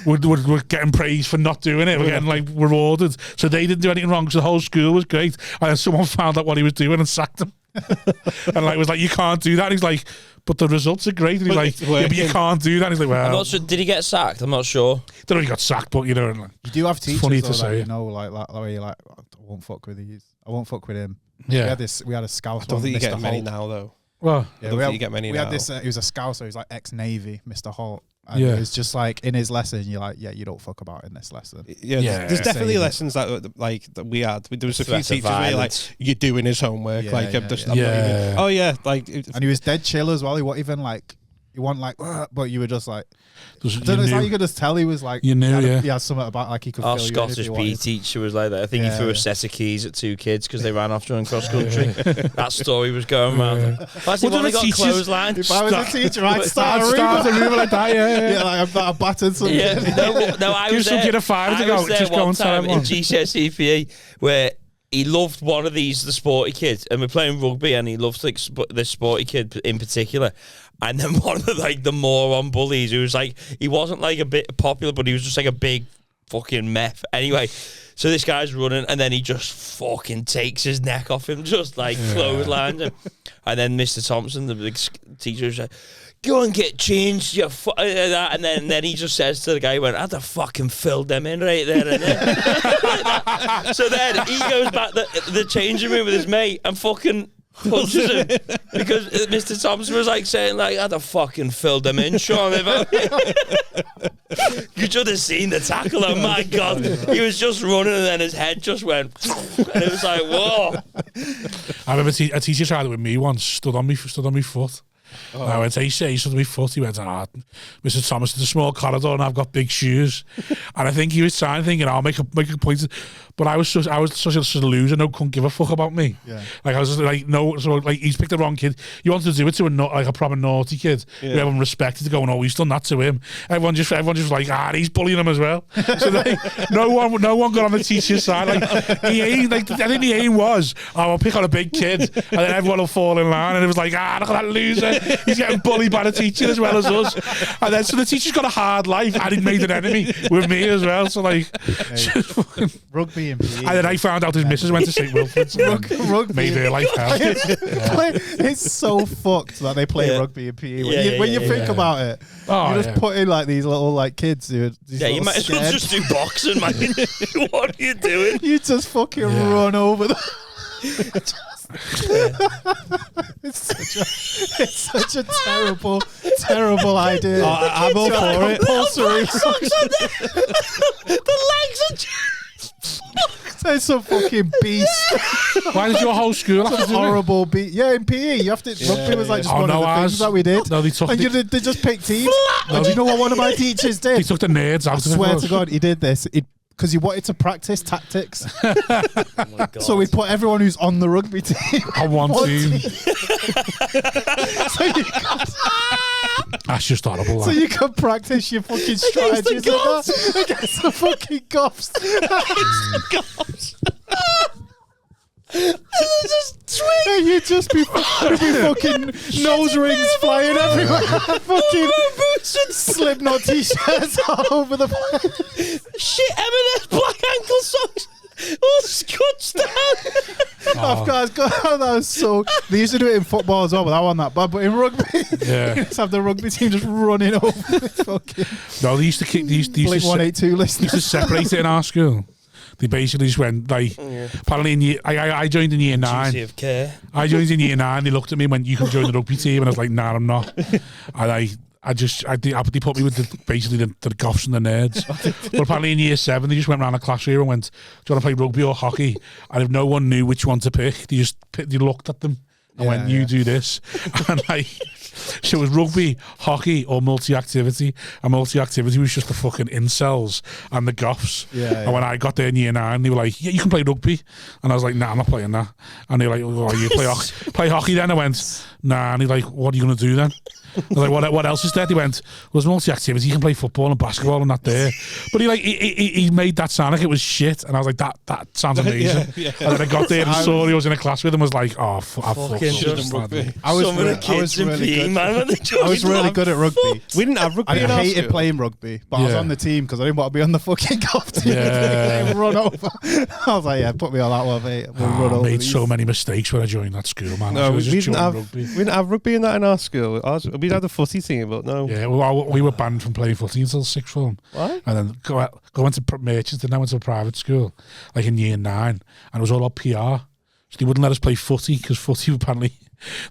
were getting praised for not doing it. We're getting like rewarded. So they didn't do anything wrong. So the whole school was great. And then someone found out what he was doing and sacked him. And like was like, you can't do that. And he's like, but the results are great. And he's like, yeah, but you can't do that. And he's like, well, I'm not sure. Did he get sacked? I'm not sure. Don't know if he got sacked, but you know, like, you do have teachers. Funny though, to say, you know, like that way you're like, I won't fuck with these. I won't fuck with him. Yeah, we had a scout. I don't think you get many now though. Well, I don't think you get many now. We had this. He was a scout, so he was like ex-Navy, Mr. Holt. And yeah, it was just like in his lesson, you're like, yeah, you don't fuck about in this lesson. Yeah. There's definitely lessons that we had. There was a few teachers where you're like, you're doing his homework. Oh yeah, like, and he was dead chill as well. He wasn't even like, you want like, but you were just like. I don't know, it's like you could just tell he was like, you knew, he had something about like he could. Our Scottish PE teacher was like that. I think he threw a set of keys at two kids because they ran off during cross country. That story was going around. That's the one who got clotheslined. If I was a teacher, I'd start a room like that. Yeah, like I battered some kid. No, I was there. Give some kid a five to go. Just go and tell him in GCSE PE where he loved one of these, the sporty kid, and we're playing rugby, and he loved like this sporty kid in particular. And then one of the moron bullies who was like, he wasn't like a bit popular, but he was just like a big fucking meth. Anyway, so this guy's running, and then he just fucking takes his neck off him, just like clotheslines him. And then Mr. Thompson, the big teacher, was like, go and get changed, you and then he just says to the guy, he went, I'd have fucking filled them in right there and then. So then he goes back the changing room with his mate and fucking punches him because Mr. Thompson was like saying like, I'd have fucking filled them in, Sean. You should have seen the tackle. Oh my god, he was just running and then his head just went, and it was like, whoa. I remember a teacher tried it with me once. Stood on me foot. I went, he said to me foot. He went, Mr. Thomas, it's a small corridor and I've got big shoes. And I think he was thinking, I'll make a point. But I was such a loser. No, couldn't give a fuck about me. Yeah. Like I was just like, no. So like he's picked the wrong kid. You wanted to do it to a proper naughty kid who everyone respected. To go, no, he's done that to him. Everyone just was like, he's bullying him as well. So like, no one got on the teacher's side. Like I think the aim was, I'll pick on a big kid, and then everyone will fall in line. And it was like, look at that loser. He's getting bullied by the teacher as well as us. And then so the teacher's got a hard life, and he made an enemy with me as well. So like, rugby and PE. And then I found out his missus went to St. Wilfrid's. Rugby Made her life hell. It's so fucked that they play rugby and PE. When you think about it, you just put in like these little like kids who are you might as well just do boxing, man. What are you doing? You just fucking run over them. It's such a terrible idea. I'm all for it. The legs are It's some fucking beast. Why did your whole school have to do it? Horrible beast. Yeah, in PE, you have to. Rugby was like just one of the things that we did. No, they took. And they just picked teams. And do you know what one of my teachers did? He took the nerds out. I swear to God, he did this. Because he wanted to practice tactics. Oh my God. So we put everyone who's on the rugby team on one team. So that's just horrible. So you can practice your fucking strategies against the fucking goths. And you'd just be fucking nose rings flying everywhere. Fucking Slipknot t-shirts all over the place. Shit, M&S black ankle socks. All scotched down. That was so. They used to do it in football as well, but that wasn't that bad. But in rugby, just have the rugby team just running over. Fucking. No, they used to kick. These Blink 182 listeners. Used to separate it in our school. They basically just went like. Apparently, in I joined in year 9. Duty of care. I joined in year 9. They looked at me and went, "You can join the rugby team," and I was like, "Nah, I'm not." And they put me with the goths and the nerds. But apparently in year 7, they just went around the classroom and went, "Do you want to play rugby or hockey?" And if no one knew which one to pick, they looked at them and went, "You do this." And like, so it was rugby, hockey, or multi-activity. And multi-activity was just the fucking incels and the goths. And when I got there in year 9, they were like, "Yeah, you can play rugby." And I was like, "Nah, I'm not playing that." And they were like, "Oh, you play hockey then?" I went, "Nah." And he's like, "What are you going to do then?" I was like, what else is there? He went, "Well, there's multi-activity. You can play football and basketball and that there." But he made that sound like it was shit. And I was like, that sounds amazing. And then I got there and saw he was in a class with him, was like, "Oh, I fucking rugby. I was really good at rugby. We didn't have rugby in our hated school. playing rugby, but I was on the team because I didn't want to be on the fucking golf team. They run over. I was like, put me on that one, mate. I made so many mistakes when I joined that school, man. No, we didn't have rugby in that in our school. We'd had a footy team, but no. Yeah, well, we were banned from playing footy until 6th form. What? And then go into merchants, and I went to a private school, like in year 9, and it was all about PR. So they wouldn't let us play footy because footy apparently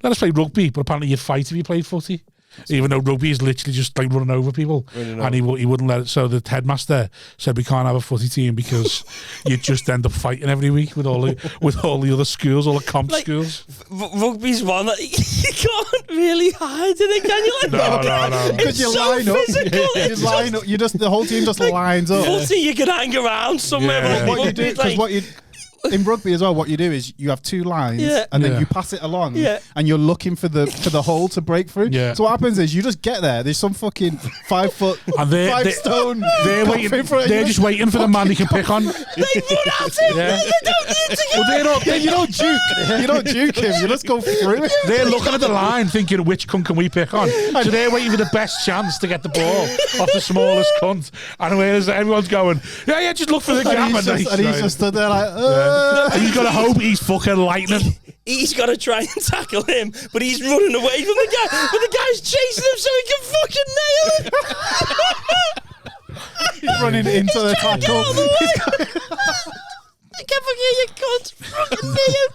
let us play rugby, but apparently you'd fight if you played footy. Even though rugby is literally just like running over people, and he wouldn't let it. So the headmaster said we can't have a footy team because you'd just end up fighting every week with all the other schools, all the comp schools. Rugby's one that you can't really hide in it, can you? No. Because you line up, you line up. You just the whole team just lines up. Footy, you can hang around somewhere. Yeah. What you do, because in rugby as well, what you do is you have 2 lines and then you pass it along and you're looking for the hole to break through. So what happens is you just get there. There's some fucking 5 foot, and 5 stone. They're waiting. They're just waiting for the man they can pick on. They run at him. They don't need to go. You don't juke. You don't juke him. You just go through it. They're looking at the line thinking, which cunt can we pick on? So they're waiting for the best chance to get the ball off the smallest cunt. And whereas everyone's going, yeah, just look for the gap. And he's just stood there like, he's got to hope he's fucking lightning. He's got to try and tackle him, but he's running away from the guy. But the guy's chasing him so he can fucking nail him. He's running into the tackle. I can't forget you cunt. Fucking nail him.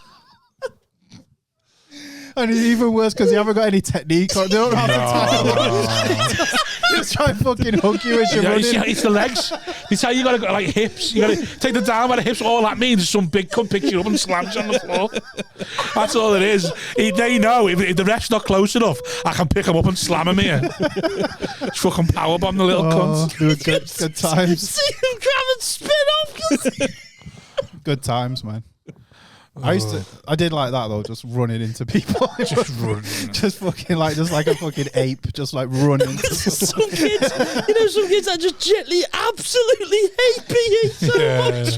And it's even worse because you haven't got any technique. Or they don't have the time. Just try and fucking hug you as you're running. It's the legs. It's how you got to go, like hips. You got to take the down by the hips. All that means is some big cunt picks you up and slams you on the floor. That's all it is. They know if the ref's not close enough, I can pick him up and slam him here. Just fucking powerbomb the little cunt. They were good times. See him grab and spin off. Good times, man. I did like that though, just running into people. Just run. Just fucking like a fucking ape, just like running. Some kids, some kids that just gently, absolutely hate PE so much.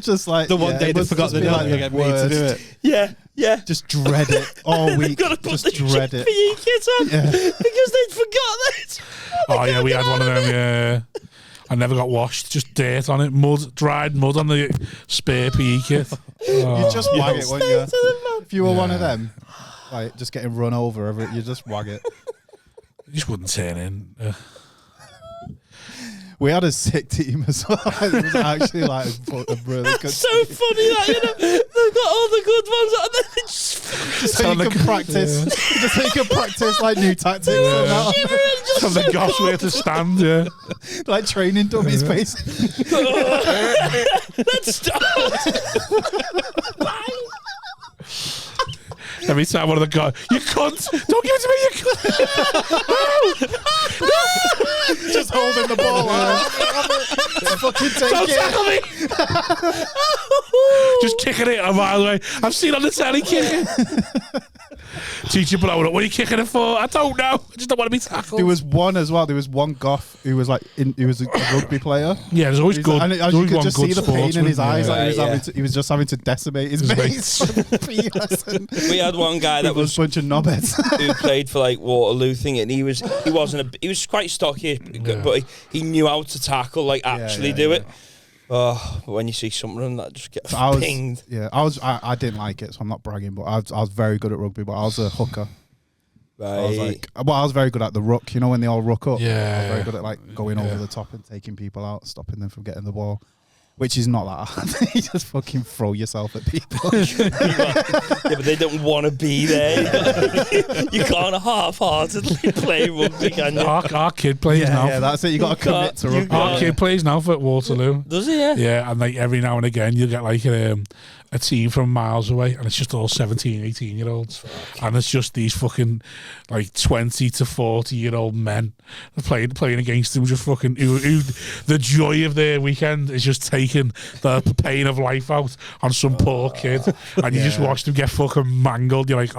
Just like the one day they forgot the night they get me to do it. Yeah. Just dread it all week. Got to put Just the dread it. PE kit on because they'd forgot that. Oh yeah, we had one of them. Yeah. I never got washed, just dirt on it, dried mud on the spare PE kit. You just wag it, wouldn't you? If you were one of them, like just getting run over, you just wag it. You just wouldn't turn in. We had a sick team as well. It was actually like a really good so funny that, they've got all the good ones and then they just so you can practice. Just so you can practice like new tactics and that. From the gosh where to stand, yeah. Like training dummies, basically. Let's start. Every time one of the guys, you cunt! Don't give it to me, you cunt! No! Just holding the ball out. Fucking take Don't it. tackle me! Just kicking it a mile away. I've seen on the telly kicking. Teacher blowing up. What are you kicking it for? I don't know. I just don't want to be tackled. There was one as well. There was one goth who was like, he was a rugby player. Yeah, there's always good. And there's you always could one just good see the pain in his eyes. sportsman, Like he was just having to decimate his mates. We had one guy that was a bunch of knobheads who played for like Waterloo thing, and he was quite stocky, but he knew how to tackle, like actually do it. Oh, but when you see something that just gets pinged. I didn't like it, so I'm not bragging, but I was very good at rugby, but I was a hooker. Right. I was very good at the ruck, when they all ruck up. Yeah. I was very good at like going over the top and taking people out, stopping them from getting the ball. Which is not that hard. You just fucking throw yourself at people. Yeah, but they don't want to be there. You can't half-heartedly play rugby, can you? Our kid plays now. Yeah, that's it. You got to commit to rugby. Our kid plays now for Waterloo. Does he? Yeah. Yeah, and like every now and again you get like a team from miles away, and it's just all 17, 18-year-olds, and it's just these fucking like 20 to 40-year-old men playing against them, just fucking who the joy of their weekend is just taking the pain of life out on some poor kid, and you just watch them get fucking mangled. You're like,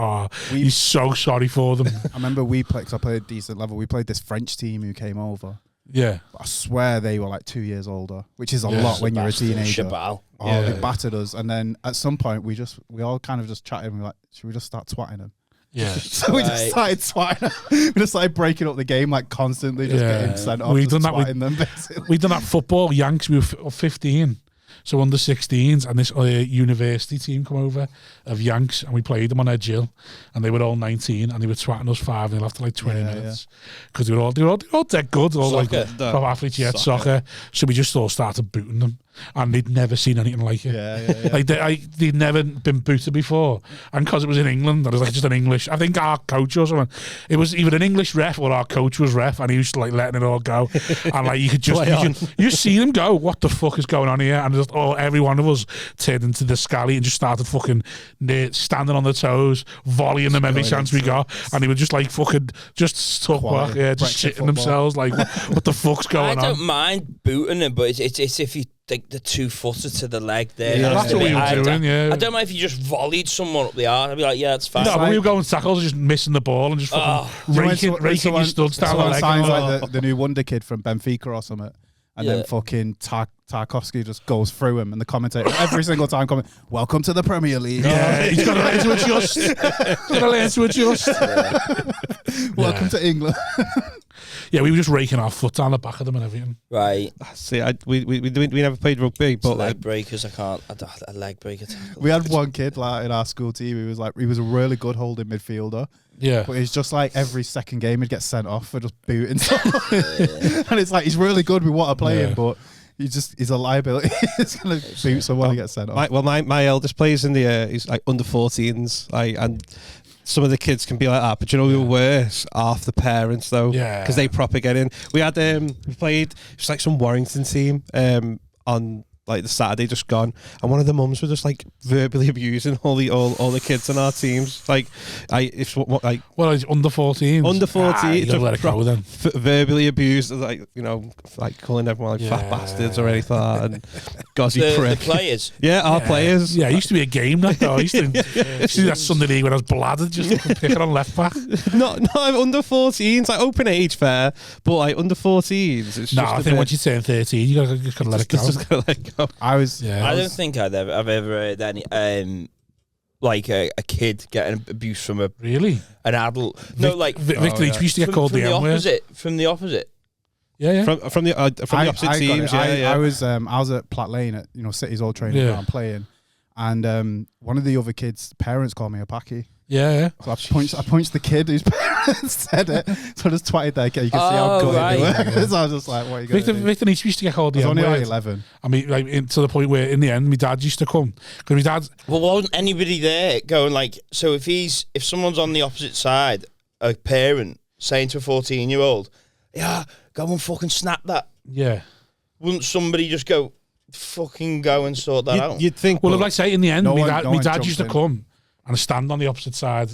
you're so sorry for them. I remember we played, because I played a decent level, we played this French team who came over. Yeah. I swear they were like 2 years older, which is a lot when you're a teenager. They battered us, and then at some point we all kind of just chatted and we were like, should we just start twatting them? Yeah. So we just started swatting them. We just started breaking up the game like constantly, just getting sent off. We've done that with them, basically. We've done that football. Yanks, we were 15. So under 16s, and this university team come over of Yanks, and we played them on their Jill, and they were all 19, and they were twatting us 5-0 after like 20 minutes, because they were all dead good, all like top athletes, soccer. So we just all started booting them, and they'd never seen anything like it. Like they'd never been booted before, and because it was in England, it was like just an English. I think our coach or something. It was either an English ref or our coach was ref, and he was like letting it all go, and like you could just see them go. What the fuck is going on here? And just every one of us turned into the scally and just started fucking standing on the toes, volleying them every chance we got, and they were just like fucking just stuck back, just shitting themselves. Like what the fuck's going on? I don't mind booting them, but it's if you take the 2-footer to the leg there. Yeah, that's what we were doing. I don't mind if you just volleyed someone up the arm. I'd be like, yeah, it's fine. No, but we were going tackles, just missing the ball and just fucking raking your studs down the leg. Sounds like the new Wonder Kid from Benfica or something. And then fucking Tarkovsky just goes through him, and the commentator every single time comment, welcome to the Premier League. Yeah, he's got to learn to adjust. Welcome to England. Yeah, we were just raking our foot down the back of them and everything. Right. See, we never played rugby, but leg breakers. I don't a leg breaker tackle. We had one kid like in our school team. He was a really good holding midfielder. Yeah, but it's just like every second game he'd get sent off for just booting someone. And it's like he's really good. We want to play him, but he's a liability. He's gonna boot someone and get sent off. My eldest plays in the he's like under 14s, like, and some of the kids can be like that, but you know who worse? Half the parents though, because they proper get in. We had we played just like some Warrington team on like the Saturday just gone, and one of the mums was just like verbally abusing all the kids in our teams. Like, he's under 14. Under 14, you let it go then. Verbally abused, like, you know, like calling everyone like fat bastards or anything like that, and gozzy prick. The players, our players. Yeah, it used to be a game that though. I used to see that Sunday league when I was bladdered, just picking on left back. not under 14s, like open age fair, but like under 14s. It's I think once you turn 13, you gotta let it go. Just gotta let it go. I don't think I've ever heard any like a kid getting abuse from an adult. No, like Victor East used to get called the opposite. From the opposite. Yeah. From the opposite teams. I was at Platt Lane at City's old training ground playing, and one of the other kids' parents called me a packy. Yeah. So I punched the kid whose parents said it. So I just twatted that kid. You can see how good it was. So I was just like, what are you going to do? Victor East used to get called the N-word. I was only like 11. I mean, like, to the point where in the end, my dad used to come. Because my dad... Well, wasn't anybody there going like... So if someone's on the opposite side, a parent saying to a 14-year-old, yeah, go and fucking snap that. Yeah. Wouldn't somebody just go, fucking go and sort that out? You'd think... Well, like I say, in the end, my dad used to in. come and stand on the opposite side.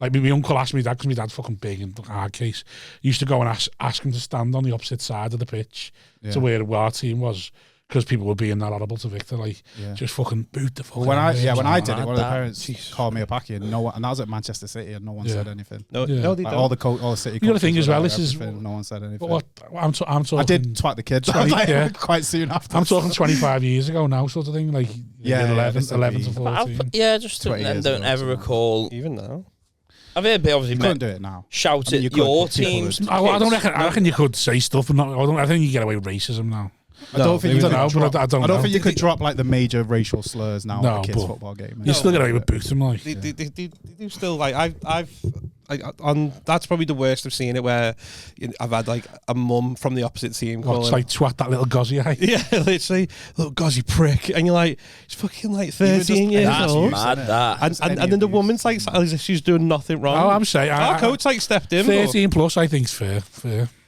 Like my uncle asked me dad, because my dad's fucking big and hard case, used to go and ask him to stand on the opposite side of the pitch to where our team was, because people were being that horrible to Victor, like just fucking boot the fuck. When I did it, one of the parents called me a packy, and and that was at Manchester City, and no one said anything. No, they don't. All the City. You got to think as well. This is no one said anything. But I'm talking. I did twat the kid quite soon after. I'm talking 25 years ago now, sort of thing. Like 11 to 14. Just don't ever recall even now. I've heard obviously couldn't do it now. Shout at your teams. I don't reckon. I reckon you could say stuff, but I think you get away with racism now. I don't think you could think drop like the major racial slurs now at a kids' football game. You still get away with booting, like they do still. Like that's probably the worst I've seen it, where I've had like a mum from the opposite team calling, like twat that little gozzy eye. Yeah, literally little gozzy prick, and you're like, it's fucking like 13 years old. That's mad. That and then the woman's like, she's doing nothing wrong. Oh, I'm saying our coach like stepped in. 13 plus, I think's fair.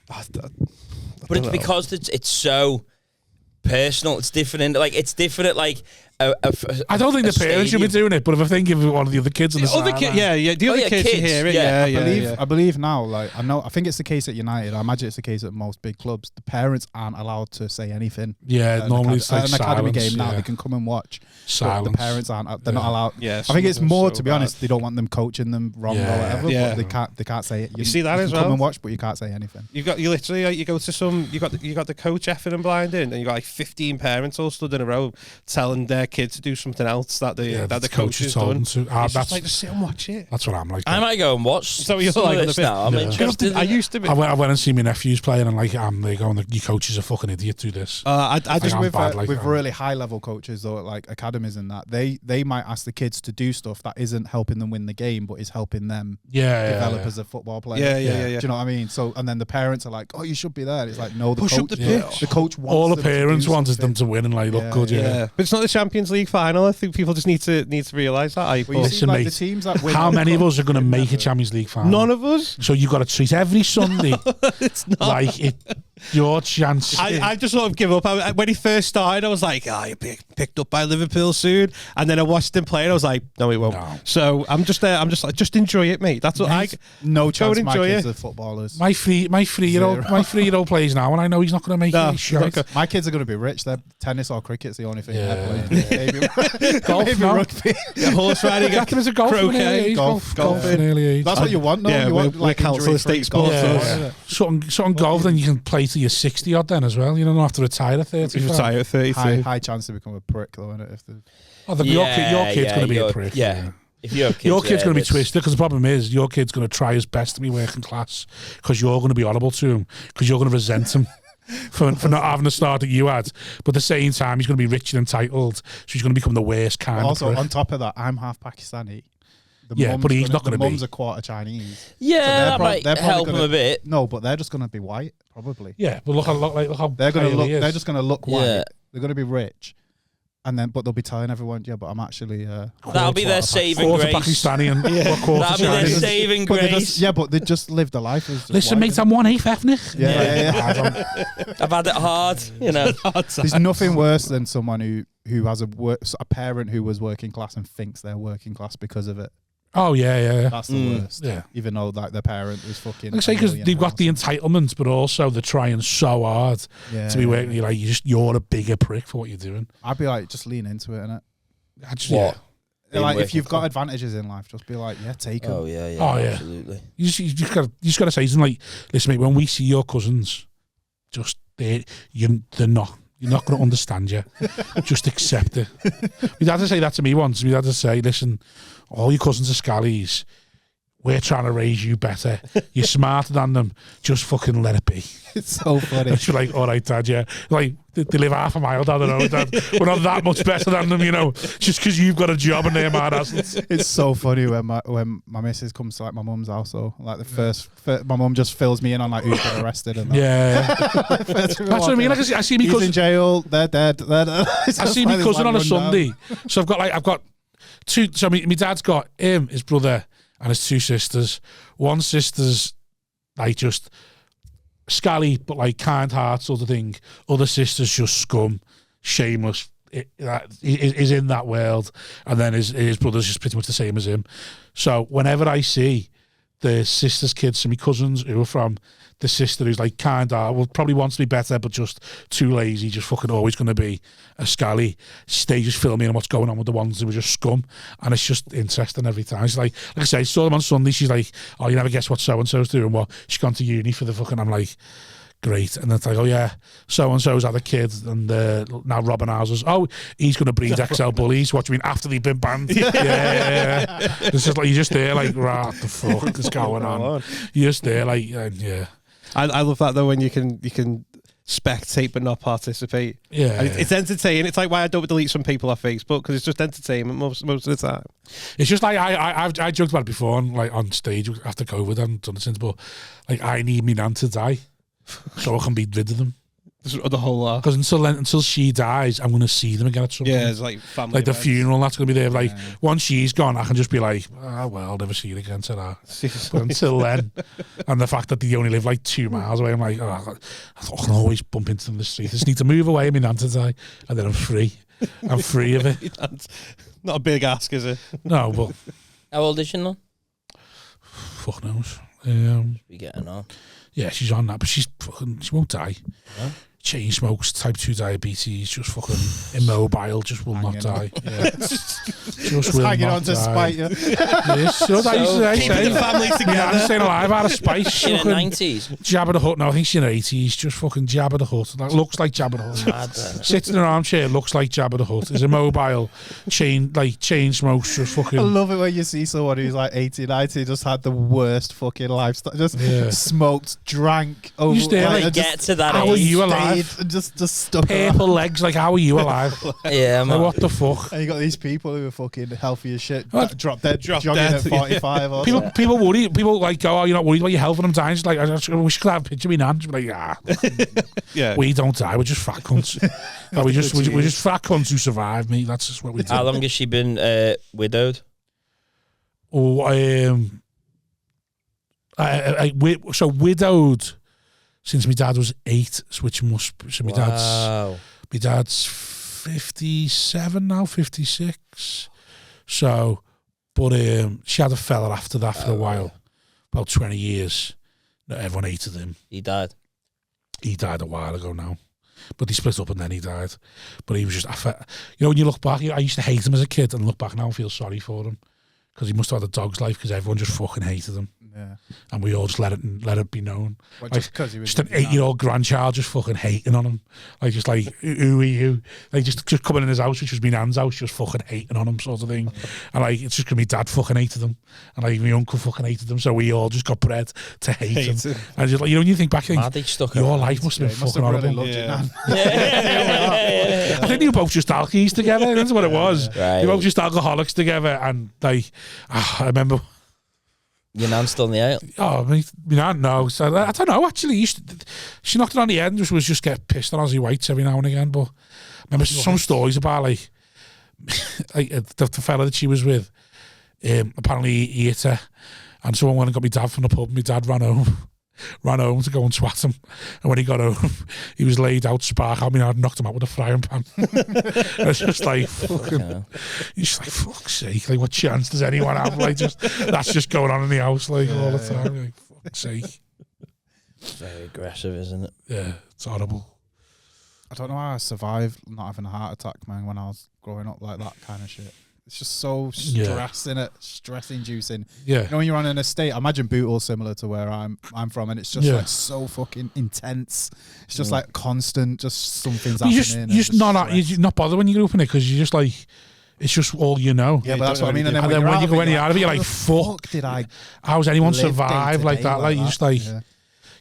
But it's because it's so personal. It's different. Like it's different at like I don't think the parents should be doing it, but if I think of one of the other kids on the side, the other kids hear it. I believe now, like I think it's the case at United. I imagine it's the case at most big clubs. The parents aren't allowed to say anything. Yeah, normally it's like an academy game now. They can come and watch. Silence. The parents aren't. They're not allowed. Yeah, I think it's more, to be honest, they don't want them coaching them wrong or whatever. Yeah. But they can't say it. You see that as well. Come and watch, but you can't say anything. You literally you go to some. You got the coach effing and blinding, and you got like 15 parents all stood in a row telling their kids to do something else that the coach has done. That's like, just sit and watch it. That's what I'm like. I might go and watch. So you're like this now. I'm interested. I used to be. I went and see my nephews playing, and like they going, your coach is a fucking idiot. Do this. I just with really high level coaches though, like academies and that, they might ask the kids to do stuff that isn't helping them win the game, but is helping them develop as a football player. Yeah. Do you know what I mean? So and then the parents are like, oh, you should be there. It's like, no, the push coach, up the pitch. The coach wants all the parents wanted them to win and like look good. Yeah, but it's not the Champions League final. I think people just need to realise that. Listen, mate, the teams that win, how many of us are going to make a Champions League final? None of us. So you've got to treat every Sunday like it. Your chance. I just sort of give up. When he first started, I was like, you'll be picked up by Liverpool soon. And then I watched him play, and I was like, no, he won't. No. So I'm just there. I'm just like, just enjoy it, mate. That's what no chance. My kids are footballers. My 3-year-old plays now, and I know he's not going to make any shot. My kids are going to be rich. They're tennis or cricket's the only thing they're playing. Golf, rugby. Horse riding. Get them as a golf. Croquet. Golf. That's what you want, though. Yeah, you want like council estate sports. Something golf, then you can play till you're 60 odd then as well. You don't have to retire at 30. You retire at 33. High chance to become a prick, though, isn't it? Your kid's going to be a prick. Yeah. If your kid's going to be twisted, because the problem is your kid's going to try his best to be working class, because you're going to be horrible to him, because you're going to resent him for not having the start that you had. But at the same time, he's going to be rich and entitled, so he's going to become the worst kind of prick. On top of that, I'm half Pakistani. but he's not going to be. The mums are quarter Chinese. Yeah, so that might help him a bit. No, but they're just going to be white, probably. Yeah, but look how they're going to look. he is. They're just going to look white. Yeah. They're going to be rich, and then but they'll be telling everyone, yeah, but I'm actually. That'll be their saving quarter grace. Pakistani and quarter That'll be their Chinese. saving But grace. but they just lived a life as. Listen, white, mate, I'm 1/8 ethnic. Yeah. I've had it hard, you know. There's nothing worse than someone who has a parent who was working class and thinks they're working class because of it. Oh yeah. That's the worst. Yeah. Even though like their parent was fucking. Like I say, because they've got the entitlement, but also they're trying so hard to be working. You're like, you're a bigger prick for what you're doing. I'd be like, just lean into it, innit? What? Like if you've got advantages in life, just be like, yeah, take them. Oh yeah, absolutely. You just got to say something like, listen, mate, when we see your cousins, just they're not. You're not going to understand you. Just accept it. My dad had to say that to me once. My dad had to say, listen, all your cousins are scallies. We're trying to raise you better. You're smarter than them. Just fucking let it be. It's so funny. And she's like, all right, Dad, yeah. Like, they live half a mile down the road, Dad. We're not that much better than them, you know, just because you've got a job and they're mad asses. It's so funny when my missus comes to like my mum's house, so like the first my mum just fills me in on like who's got arrested and that. Yeah. That's what I mean. Like, I see me cousin in jail, they're dead. I see me cousin on a Sunday. So I've got two. So my dad's got him, his brother, and his two sisters. One sister's like just scally, but like kind heart sort of thing. Other sister's just scum, shameless. Is in that world, and then his brother's just pretty much the same as him. So whenever I see the sister's kids, so my cousins who are from the sister who's like probably wants to be better, but just too lazy, just fucking always going to be a scally. They just fill me in on what's going on with the ones who were just scum, and it's just interesting every time. She's like I say, I saw them on Sunday. She's like, oh, you never guess what so and so's doing. Well, she's gone to uni for the fucking. I'm like, great. And then it's like, oh yeah, so and so's had a kid, and now Robin Houses. Oh, he's going to breed XL bullies. What do you mean after they've been banned? Yeah. It's just like you're just there, like, what the fuck is going on? You're just there, like, yeah. I love that though when you can spectate but not participate. Yeah, and it's entertaining. It's like why I don't delete some people off Facebook, because it's just entertainment most of the time. It's just like I joked about it before, on stage after COVID. I haven't done it since, but like I need me nan to die so I can be rid of them. The whole lot. Because until she dies, I'm going to see them again at some point. Yeah, it's like family like events. the funeral, that's going to be there. Like once she's gone, I can just be like, well, I'll never see you again to that. But until then, and the fact that they only live like 2 miles away, I'm like, I can always bump into them in the street. I just need to move away, my nan to die, and then I'm free. I'm free of it. Not a big ask, is it? No, but how old is she now? Fuck knows. Be getting on. Yeah, she's on that, but she won't die. Yeah. Chain smokes, type 2 diabetes, just fucking immobile, just will not die. Yeah. just will hanging not on to die. spite you. Yes, so that used to Keeping the family together. Yeah, I'm staying alive out of spite. In her 90s. Jabba the Hutt. No, I think she's in her 80s. Just fucking Jabba the Hutt. That looks like Jabba the Hutt. Sits in an armchair, looks like Jabba the Hutt. Is immobile, chain smokes, just fucking. I love it when you see someone who's like 80, 90, just had the worst fucking lifestyle. Just smoked, drank. Over, You stay like, get to that how age. are you alive? Just stuck Purple around. legs, like how are you alive? Yeah, man. Like, what the fuck? And you got these people who are fucking healthy as shit, What? drop dead, jogging dead. at 45 or something. People worry. People like go, oh, you're not worried about your health and I'm dying. She's like, I wish I could have a picture of me nan. She's like, Yeah. we don't die. We're just fat cunts. No, we're just fat cunts who survive, mate. That's just what we do. How long has she been widowed? Oh, so widowed since my dad was 8, which must. So my dad's 57 now, 56. So, but she had a fella after that for a while, about 20 years. Everyone hated him. He died. He died a while ago now, but he split up and then he died. But he was just, when you look back, I used to hate him as a kid, and look back now and feel sorry for him because he must have had a dog's life because everyone just fucking hated him. Yeah. And we all just let it be known. Well, Like, just he was just an 8-year-old grandchild just fucking hating on him. Like, just like, who are you? Like, just coming in his house, which was my nan's house, just fucking hating on him sort of thing. And like, it's just because my dad fucking hated him. And like, my uncle fucking hated him. So we all just got bred to hate him. And just like, when you think back, you think, your life must have been fucking horrible. Really loved it, man. I think they were both just alkies together. That's what it was. Right. They were both just alcoholics together, and like I remember. Your nan still in the ale? Oh, my nan, no. So, I don't know, actually. She knocked it on the head and was just get pissed on Aussie Whites every now and again. But I remember some stories about, like the fella that she was with, apparently he hit her. And someone went and got my dad from the pub. My dad ran home to go and swat him. And when he got home, he was laid out, spark out. I mean, I knocked him out with a frying pan. It's just like, fucking, you're just like, fuck's sake, like, what chance does anyone have? Like, that's just going on in the house, like, all the time. Like, fuck's sake. Very aggressive, isn't it? Yeah, it's horrible. I don't know how I survived not having a heart attack, man, when I was growing up, like that kind of shit. It's just so stress inducing. Yeah. You know, when you're on an estate, I imagine Bootle similar to where I'm from, and it's just like so fucking intense. It's just like constant, just something's happening. You're not bothered when you grow up in it because you're just like, it's just all you know. Yeah, but that's what I mean. And then when you go any out of it, you're like, fuck, how's anyone survive like that? Like, you just like,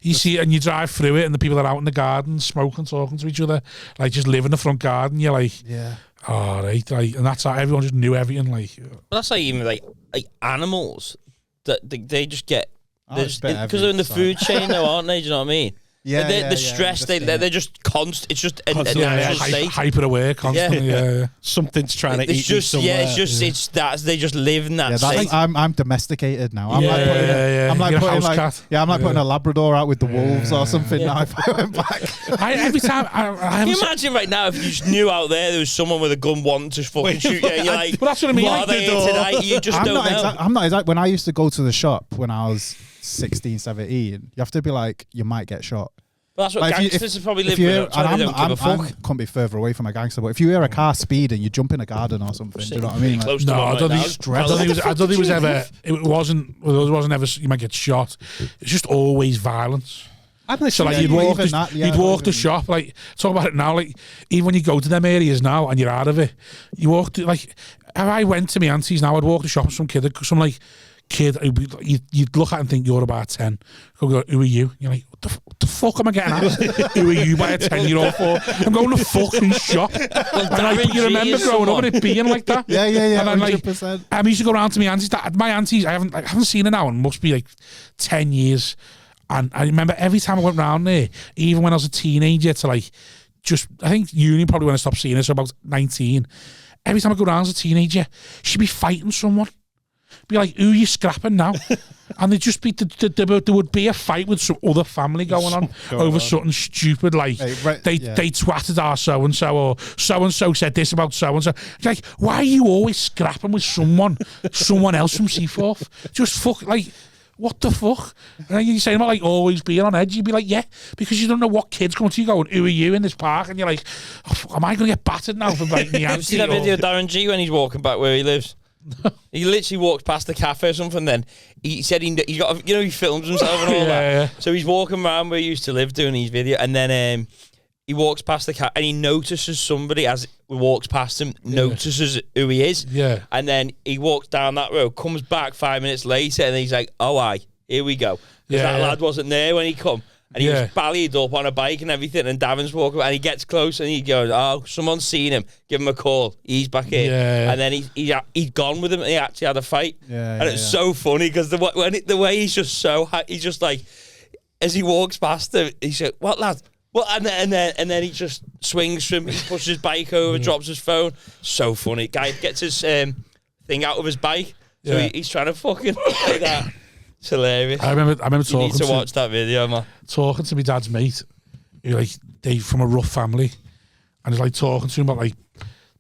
you see it and you drive through it and the people that are out in the garden smoking, talking to each other, like just live in the front garden. You're like, oh, right, and that's how everyone just knew everything. Like, well, that's like even like animals that they just get because they're in the food chain, though, aren't they? Do you know what I mean? Yeah, the stress they're just constant. It's just a natural state. Hyper aware constantly. Yeah. Something's trying to eat just, somewhere. it's that they just live in that state. I'm domesticated now. I'm like putting a Labrador out with the wolves or something. Now if I went back, every time. Can you imagine right now if you just knew out there was someone with a gun wanting to fucking shoot you? You're like, well, that's what I mean. What are they tonight? You just don't know. I'm not exactly. When I used to go to the shop when I was 16, 17, you have to be like, you might get shot. Well, that's what like gangsters have probably lived with. I don't give a fuck. I couldn't be further away from a gangster, but if you hear a car speeding, you jump in a garden or something. Do you know what I mean? Like, no, I don't think it was ever. It wasn't ever. You might get shot. It's just always violence. So like you'd walk the shop, like talk about it now, like even when you go to them areas now and you're out of it, you walk to, like if I went to my auntie's now, I'd walk the shop with some kid you'd look at and think you're about 10. Go, who are you? You're like, what the fuck am I getting at? Who are you by a 10-year-old for? I'm going to fucking shop. And you remember growing up and it being like that? Yeah. And then, 100%. I used to go around to my auntie's. My auntie's, I haven't seen her now and must be like 10 years. And I remember every time I went round there, even when I was a teenager to like I think uni probably when I stopped seeing her, so about 19. Every time I go round as a teenager, she'd be fighting someone. Be like, who are you scrapping now? And there'd just be there would be a fight with some other family going on over something stupid like they twatted our so and so, or so and so said this about so and so. Like, why are you always scrapping with someone else from Seaforth? Just fuck, like, what the fuck? And you're saying about like always being on edge. You'd be like, yeah, because you don't know what kids come to you going, who are you in this park? And you're like, oh, fuck, am I going to get battered now for like me? Have you seen that video of Darren G when he's walking back where he lives? He literally walked past the cafe or something. Then he said he got, he films himself and all that. Yeah. So he's walking around where he used to live doing these videos, and then he walks past the cafe and he notices somebody as he walks past him, notices who he is. Yeah. And then he walks down that road, comes back 5 minutes later, and he's like, "Oh, aye, here we go." Because that lad wasn't there when he come. And he was ballied up on a bike and everything, and Davin's walking, and he gets close and he goes, "Oh, someone's seen him. Give him a call. He's back here." Yeah. And then he's gone with him, and he actually had a fight. And it's so funny because the way he's just so he's just like, as he walks past him, he's like, "What, lad? What?" And then he just swings from him. He pushes his bike over, drops his phone. So funny. Guy gets his thing out of his bike, so he's trying to fucking like that. It's hilarious. I remember talking. You need to watch that video, man. Talking to my dad's mate, who they from a rough family, and he's like talking to him about like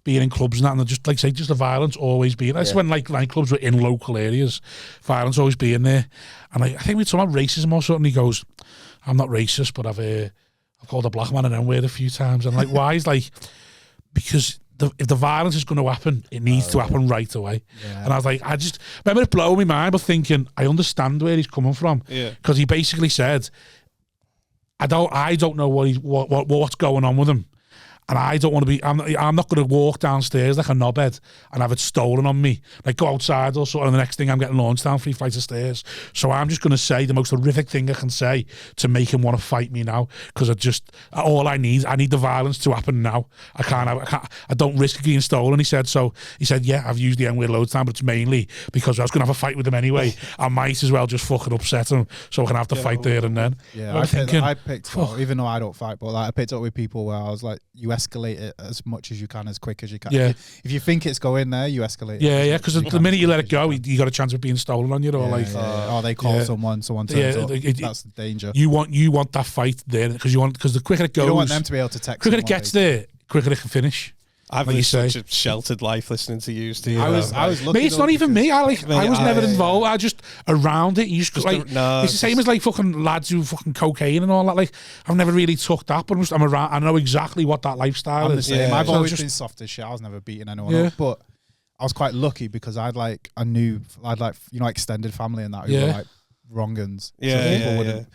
being in clubs and that, and they're just like say just the violence always being. That's when like nightclubs were in local areas, violence always being there. And I think we talking about racism or something. He goes, "I'm not racist, but I've called a black man an N-word a few times." And like, why? Is like because. If the violence is going to happen, it needs to happen right away. Yeah. And I was like, I just remember it blowing my mind, but thinking I understand where he's coming from because he basically said, I don't know what's going on with him, And I don't want to be, I'm not going to walk downstairs like a knobhead and have it stolen on me. Like go outside or something, and the next thing I'm getting launched down 3 flights of stairs. So I'm just going to say the most horrific thing I can say to make him want to fight me now. Because I need the violence to happen now. I don't risk being stolen. He said, yeah, I've used the N-word loads of time, but it's mainly because I was going to have a fight with him anyway. I might as well just fucking upset him so I can have to fight there and then. Yeah, I picked up, even though I don't fight, but like I picked up with people where I was like, you escalate it as much as you can, as quick as you can. Yeah. If you think it's going there, you escalate it. Yeah, because the minute you let it go, you got a chance of being stolen on you, or they call someone turns up. That's the danger. You want that fight there because the quicker it goes, you don't want them to be able to text. Quicker it gets there, quicker it can finish. I've lived such a sheltered life listening to you, Steve. I was looking. It's not even me. I was never involved. I just around it. You just like it's the same as like fucking lads who fucking cocaine and all that. Like I've never really took that, but I'm around. I know exactly what that lifestyle is. I've always been soft as shit. I was never beating anyone up, but I was quite lucky because I knew extended family and that who were like wrong-uns. And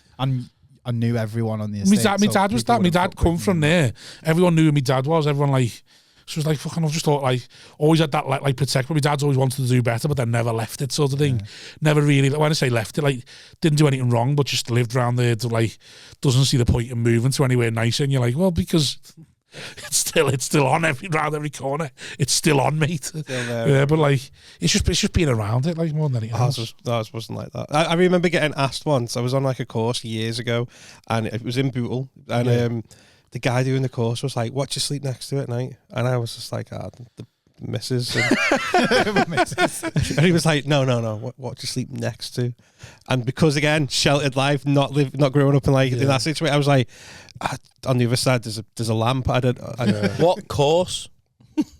I knew everyone on the estate. My dad was that. My dad come from there. Everyone knew who my dad was. Everyone like. So it was like fucking. I just thought like always had that like protect. But my dad's always wanted to do better, but then never left it sort of thing. Never really. When I say left it, like didn't do anything wrong, but just lived around there to like doesn't see the point in moving to anywhere nicer. And you're like, well, because it's still on around every corner. It's still on, mate. Yeah, but like it's just being around it like more than anything else. Ours wasn't like that. I remember getting asked once. I was on like a course years ago, and it was in Bootle, and the guy doing the course was like, "What do you sleep next to at night?" And I was just like, the missus. And he was like, "No. What do you sleep next to?" And because again, sheltered life, not growing up in in that situation, I was like, on the other side, there's a lamp. What course?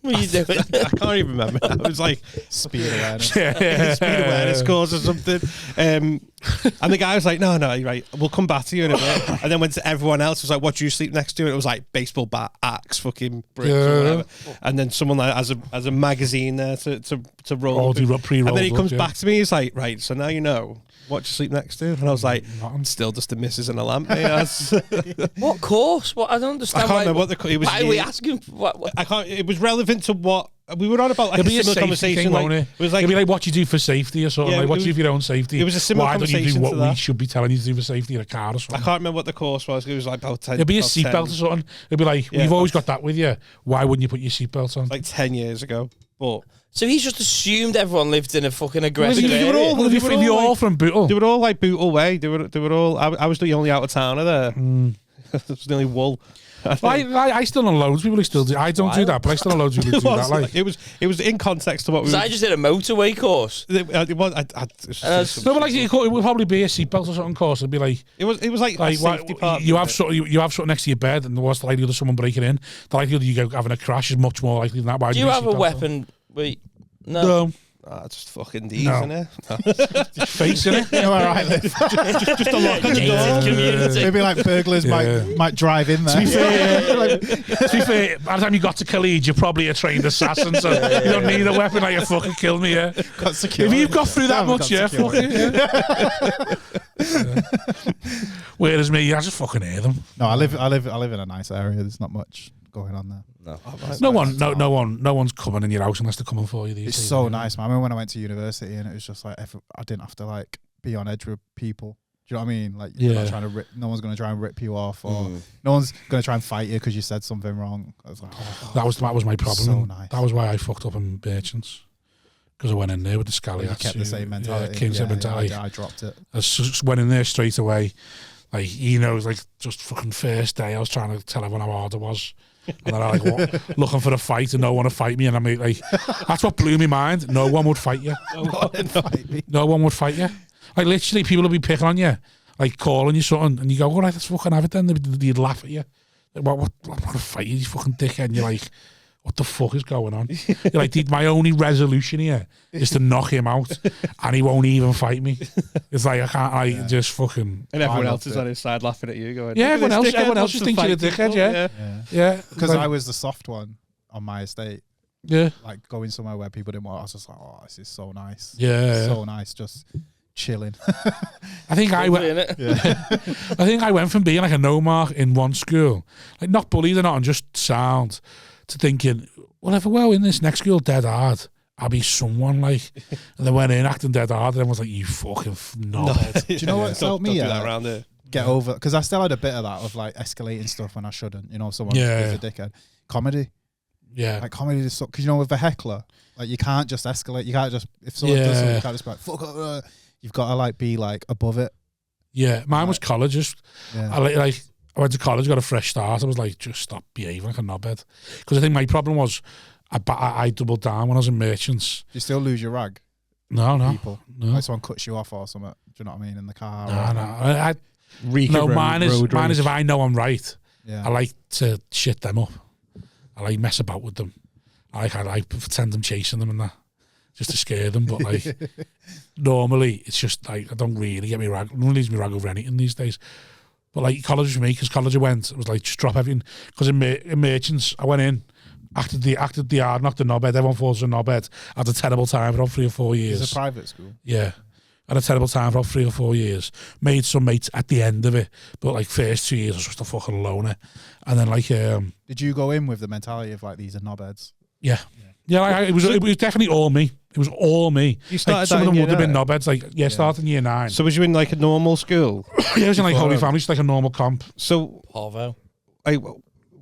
What are you doing? I can't even remember. I was like speed awareness. Speed awareness course or something. And the guy was like, no, right, we'll come back to you in a bit. And then went to everyone else, was like, what do you sleep next to? And it was like baseball bat, axe, fucking bricks or whatever. And then someone like has a magazine there to roll. And then he comes back to me, he's like, right, so now you know. What do you sleep next to? And I was like, still just a missus and a lamp. What course? What I don't understand. I can't remember what the. Why are we asking? What? I can't. It was relevant to what we were on about. Like It'd be a similar conversation. Thing, won't it? Was like, it'd be like what you do for safety or something. Like what you do for your own safety. It was a similar conversation. Why don't you do what we should be telling you to do for safety in a car or something? I can't remember what the course was. It was like about 10. It'd be a seatbelt or something. It'd be like we've always got that with you. Why wouldn't you put your seatbelt on? Like 10 years ago, but. So he's just assumed everyone lived in a fucking aggressive area. They were all from Bootle. They were all like Bootle way. They were all. I was the only out of towner there. It was the only wool. I still know loads of people who still do. I don't do that, but I still know loads of people who do that. Like it was in context to what we. I just did a motorway course. It was. No, but like it would probably be a seatbelt or something course. It'd be like it was like a safety part. You have something next to your bed, and what's the likelihood of someone breaking in? The likelihood of you having a crash is much more likely than that. Do you have a weapon? Wait. No. Just fucking these, innit? Just facing it. You know where I live. just a lock on the door. Community. Maybe like burglars might drive in there. To be fair, by the time you got to Khalid, you're probably a trained assassin, so you don't need a weapon. Like you fucking kill me, yeah. If you've got through that much, yeah, fuck it. Whereas me, I just fucking hear them. No, I live in a nice area. There's not much going on there. No one's coming in your house unless they're coming for you. These it's days, so nice, man. I remember when I went to university and it was just like I didn't have to like be on edge with people. Do you know what I mean? Like you're not trying to no one's going to try and rip you off, or no one's going to try and fight you because you said something wrong. I was like, that was my problem. So nice. That was why I fucked up in Merchants. Because I went in there with the scally. You kept the same mentality. Mentality. I dropped it. I just went in there straight away. Like, he knows, like, just fucking first day, I was trying to tell everyone how hard it was. And then I looking for a fight and no one to fight me. And I'm like, that's what blew my mind. No one would fight you. No one would fight you. Like, literally, people would be picking on you, like, calling you something. And you go, all right, let's fucking have it then. They'd laugh at you. Like, what a fight you fucking dickhead. And you're like, what the fuck is going on? You're like, my only resolution here is to knock him out, and he won't even fight me. It's like, I can't, just fucking. And everyone else is on his side laughing at you, going, yeah, everyone else just thinks you're a dickhead, yeah. Because I was the soft one on my estate. Yeah. Like going somewhere where people didn't want. I was just like, oh, this is so nice. Yeah. So nice. Just chilling. I think I went. Yeah. I think I went from being like a no mark in one school, like not bullied or not, and just sound, to thinking, well, if I go in this next school dead hard, I'll be someone like. And then went in acting dead hard, and everyone was like, "You fucking knobhead." Do you know what's helped me? Don't do that around here. Get over, because I still had a bit of that of like escalating stuff when I shouldn't. You know, someone is a dickhead. Comedy. Yeah. Like comedy is because you know with a heckler, like you can't just escalate. You can't just if someone does something, you can't just be like fuck up. You've got to like be like above it. Yeah, mine was college. Just I went to college, got a fresh start. I was like, just stop behaving like a knobhead. Because I think my problem was I doubled down when I was in merchants. You still lose your rag. No. Like someone cuts you off or something. Do you know what I mean in the car? No. Mine is if I know I'm right. Yeah. I like to shit them up. I like mess about with them. I like pretend I'm chasing them and that, just to scare them. But like normally, it's just like I don't really get me rag. No one leaves me rag over anything these days. But like college for me, because college I went, it was like just drop everything. Because in merchants, I went in, acted the hard, knocked the knobhead. Everyone falls a knobhead. I had a terrible time for 3 or 4 years. It's a private school. Yeah. I had a terrible time for 3 or 4 years. Made some mates at the end of it, but like first 2 years I was just a fucking loner. And then like did you go in with the mentality of like these are knobheads? Yeah. It was definitely all me. It was all me. You started like, some of them would have been 9. knobheads. Like starting year 9. So was you in like a normal school? Yeah, I was in like Holy Family, just like a normal comp. So Parvo.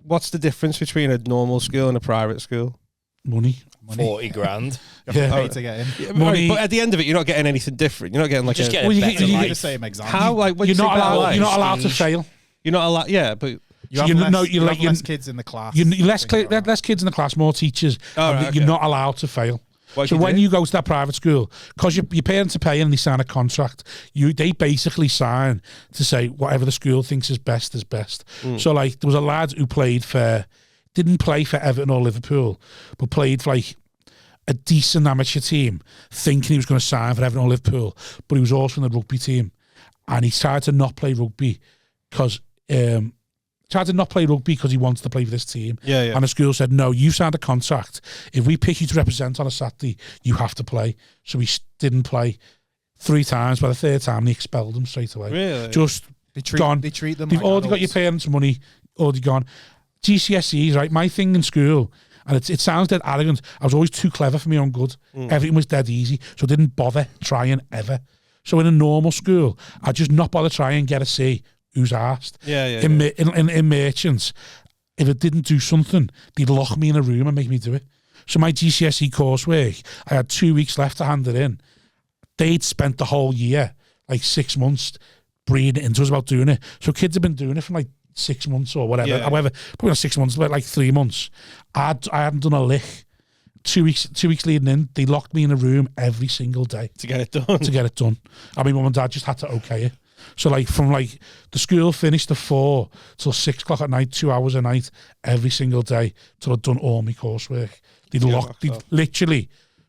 What's the difference between a normal school and a private school? Money. 40 grand. You have to pay to get in. Yeah, Money. But at the end of it, you're not getting anything different. You're not getting like Just get Well, you better get- you life. get the same exam. how like when You're you not say better allowed. life, You're not allowed to prestige. fail. You're not allowed. Yeah, but You have you less, know, you you're have like less kids in the class. you're less Things like that. less kids in the class, more teachers. Oh, and right, you're okay. not allowed to fail. what So do when do? you go to that private school, because your parents are paying and they sign a contract, they basically sign to say whatever the school thinks is best is best. So like there was a lad who didn't play for Everton or Liverpool, but played for like a decent amateur team, thinking he was going to sign for Everton or Liverpool, but he was also in the rugby team, and he tried to not play rugby because he wanted to play for this team. Yeah. And the school said, no, you signed a contract. If we pick you to represent on a Saturday, you have to play. So he didn't play 3 times. By the 3rd time, they expelled him straight away. Really? Just They treat them. They've like already got your adults. parents' money, already gone. GCSEs, right? My thing in school, and it sounds dead arrogant, I was always too clever for my own good. Everything was dead easy, so I didn't bother trying ever. So in a normal school, I just not bother trying and get a C. Who's asked? In merchants, if it didn't do something, they'd lock me in a room and make me do it. So my GCSE coursework, I had 2 weeks left to hand it in. They'd spent the whole year, like 6 months, breathing it into us about doing it. So kids have been doing it for like 6 months or whatever. Yeah. However, probably not 6 months, but like 3 months. I hadn't done a lick. 2 weeks leading in, they locked me in a room every single day to get it done. to get it done. I mean, mum and dad just had to okay it. So like from like the school finished at 4 till 6 o'clock at night, 2 hours a night, every single day till I'd done all my coursework. Literally,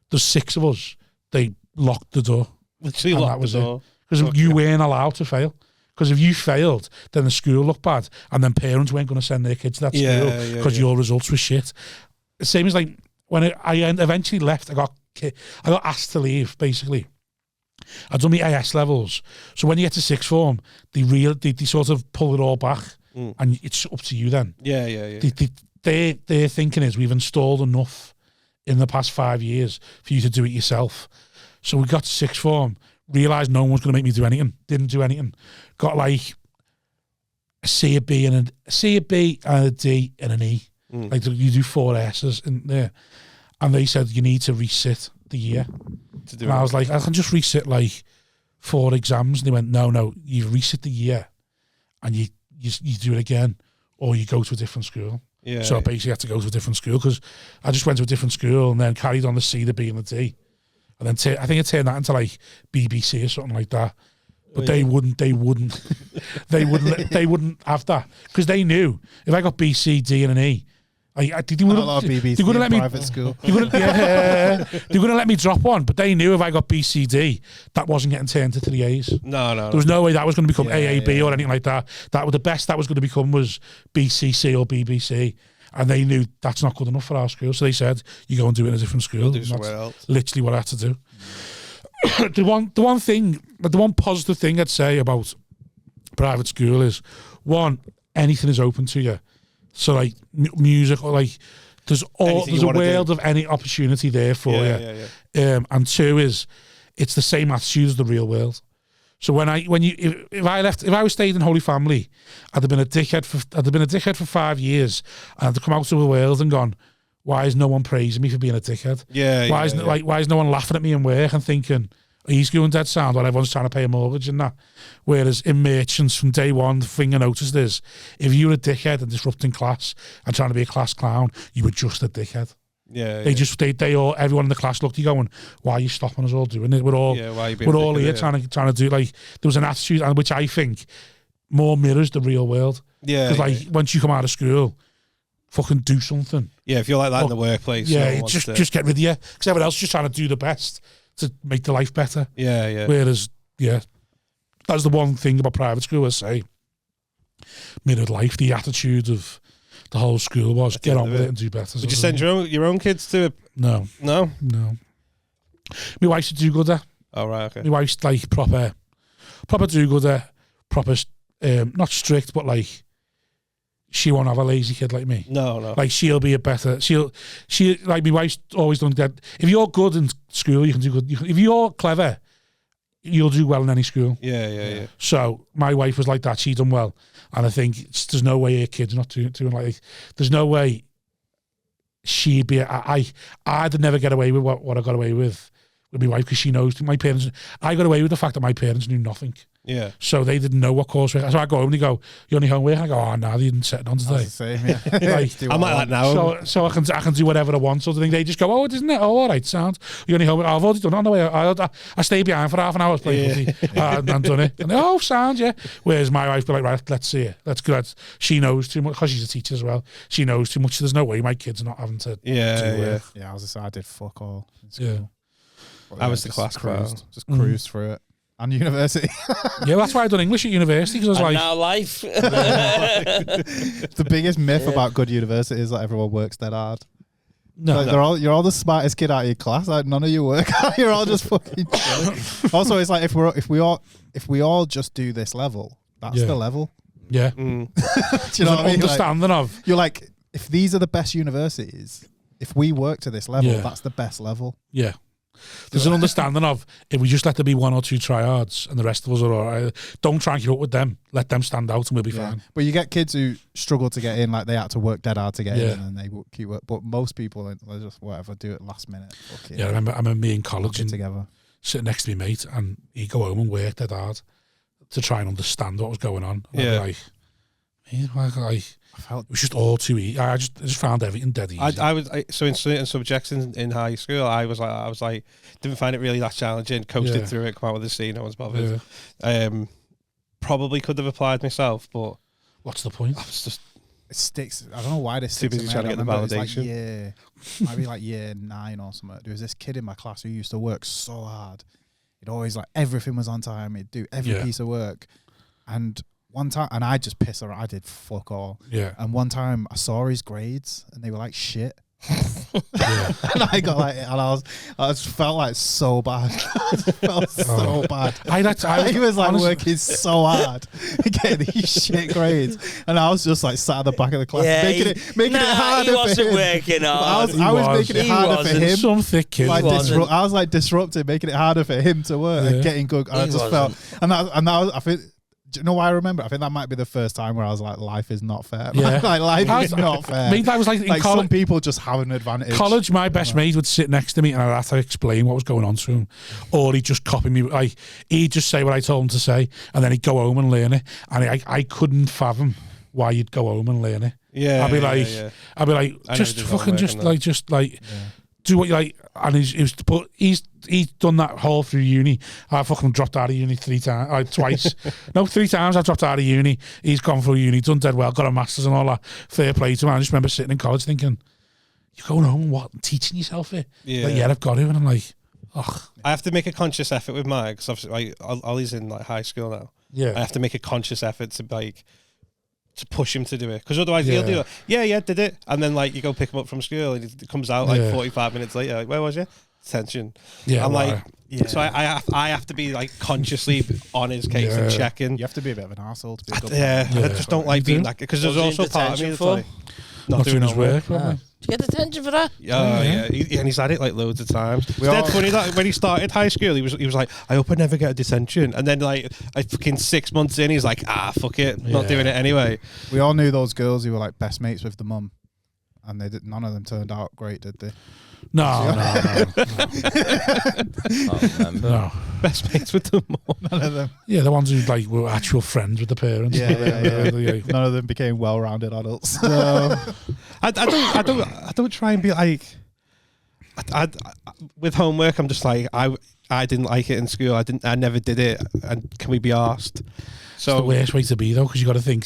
there's 6 of us. They locked the door. Literally And locked that was the door. Because you weren't allowed to fail. Because if you failed, then the school looked bad, and then parents weren't going to send their kids to that school because your results were shit. Same as like when I eventually left, I got asked to leave. Basically, I'd done my AS levels, so when you get to 6th form, they sort of pull it all back, and it's up to you then. Yeah. Their thinking is we've installed enough in the past 5 years for you to do it yourself. So we got to 6th form, realised no one was going to make me do anything, didn't do anything. Got like a C, a B, and a D and an E. Like you do 4 S's in there. And they said you need to resit the year. And I was like, I can just resit like 4 exams. And they went, no, you resit the year and you do it again, or you go to a different school. Yeah. So I basically had to go to a different school because I just went to a different school and then carried on the C, the B, and the D. And then I think I turned that into like BBC or something like that. But they wouldn't have that because they knew if I got B, C, D, and an E, they wouldn't let me. Private school. They wouldn't let me drop one, but they knew if I got B, C, D, that wasn't getting turned to 3 A's. No. There was no way that was going to become AAB or anything like that. That was the best that was going to become was BCC or BBC. And they knew that's not good enough for our school. So they said, you go and do it in a different school. Do somewhere else. Literally what I had to do. the one positive thing I'd say about private school is, one, anything is open to you. So like music, or like there's a world of any opportunity there for you. Yeah. And two is, it's the same attitude as the real world. So if I was stayed in Holy Family, I'd have been a dickhead for 5 years, and I'd have come out to the world and gone, why is no one praising me for being a dickhead? Why is no one laughing at me in work and thinking, he's going dead sound while everyone's trying to pay a mortgage and that? Whereas in merchants from day one, the thing I noticed is, if you were a dickhead and disrupting class and trying to be a class clown, you were just a dickhead. Everyone in the class looked at you going, why are you stopping us all doing it? We're all here trying to do, like, there was an attitude, and which I think more mirrors the real world. Because once you come out of school, fucking do something. Yeah, if you're like that in the workplace. Yeah, just get rid of you. Because everyone else is just trying to do the best to make the life better. Yeah. Whereas, that's the one thing about private school, I say, mirrored life. The attitude of the whole school was get on with it and do better. Would you send your own kids to it? No. No? No. My wife's a do-gooder. Oh, right, okay. My wife's like proper do-gooder, proper, not strict, but like, she won't have a lazy kid like me. No. Like, she'll be like, my wife's always done that. If you're good in school, you can do good. If you're clever, you'll do well in any school. Yeah. So my wife was like that. She done well. And I think there's no way her kid's not doing like, there's no way she'd be, I'd never get away with what I got away with my wife, because she knows I got away with the fact that my parents knew nothing. Yeah. So they didn't know what coursework. So I go home and they go, you only homework? And I go, oh, no, they didn't set it on today. That's the same, yeah. I'm like that now. So I can do whatever I want. So they just go, oh, isn't it? Oh, all right, sound. You only homework? I've already done it on the way. I stayed behind for half an hour playing footy and done it. And oh, sound, yeah. Whereas my wife be like, right, let's see it. Let's go. She knows too much, because she's a teacher as well. She knows too much. There's no way my kid's not having to do it. Yeah, I did fuck all in school. Yeah. But I was the class clown. Just cruised through it. And university. Yeah, that's why I done English at university, because I was like, now life. The biggest myth about good university is that everyone works dead hard. No, like you're all the smartest kid out of your class. Like, none of you work. You're all just fucking chilling. Also, it's like if we all just do this level, that's the level. Yeah. Do you know what I mean? Understanding of, you're like, if these are the best universities, if we work to this level, that's the best level. Yeah. There's an understanding of, if we just let there be one or two tryhards and the rest of us are all right, don't try and keep up with them. Let them stand out and we'll be fine. But you get kids who struggle to get in, like they had to work dead hard to get in, and they keep work. But most people, they just whatever, do it last minute. Yeah, I remember me in college and together, sitting next to my mate, and he'd go home and work dead hard to try and understand what was going on. And it was just all too easy. I just found everything dead easy. So in certain subjects in high school, I was like, didn't find it really that challenging. Coasted through it, come out with the C, no one's bothered. Probably could have applied myself, but what's the point? It sticks. I don't know why this. Too busy trying to get the validation. Might be like year 9 or something. There was this kid in my class who used to work so hard. He'd always, like, everything was on time. He'd do every piece of work, and one time, and I just piss around. I did fuck all. Yeah. And one time I saw his grades and they were like shit. And I got like, and I just felt like so bad. I just felt so bad. He was like working so hard, getting these shit grades, and I was just like sat at the back of the class, making it harder for him. He wasn't working hard. I was making it harder for him. Some thick kid. Like I was like disrupting, making it harder for him to work and getting good. And I just felt, and that was, I think. Do you know why I remember? I think that might be the first time where I was like, life is not fair. Yeah. Like, life is not fair. That was like in college. Some people just have an advantage. College, my best mate would sit next to me and I'd have to explain what was going on to him. Or he'd just copy me. Like, he'd just say what I told him to say and then he'd go home and learn it. And I couldn't fathom why you'd go home and learn it. Yeah. I'd be like, just fucking do what you like. And he's done that whole through uni. I fucking dropped out of uni 3 times, twice. No, 3 times I dropped out of uni. He's gone through uni, done dead well, got a master's and all that. Fair play to him. I just remember sitting in college thinking, you're going home and what? Teaching yourself it? Yeah, I've got to. And I'm like, ugh. I have to make a conscious effort with mine because obviously, like, Ollie's in like high school now. Yeah, I have to make a conscious effort to push him to do it, because otherwise he'll do it. Yeah, did it, and then like you go pick him up from school and he comes out like 45 minutes later. Like, where was you? detention. Yeah, I'm right. like, so I have to be like consciously on his case and checking. You have to be a bit of an arsehole to be a good I just don't like being that, because there's also part of me that's like not doing his work. Did you get detention for that? And he's had it like loads of times. It's dead funny that when he started high school, he was like, I hope I never get a detention. And then like fucking 6 months in, he's like, fuck it, not doing it anyway. We all knew those girls who were like best mates with the mum, and none of them turned out great, did they? No. No. Best mates with the mum. None of them. Yeah, the ones who like were actual friends with the parents. Yeah. None of them became well-rounded adults. No. I don't try and be like. I with homework, I'm just like I didn't like it in school. I never did it. And can we be asked? So it's the worst way to be though, because you got to think.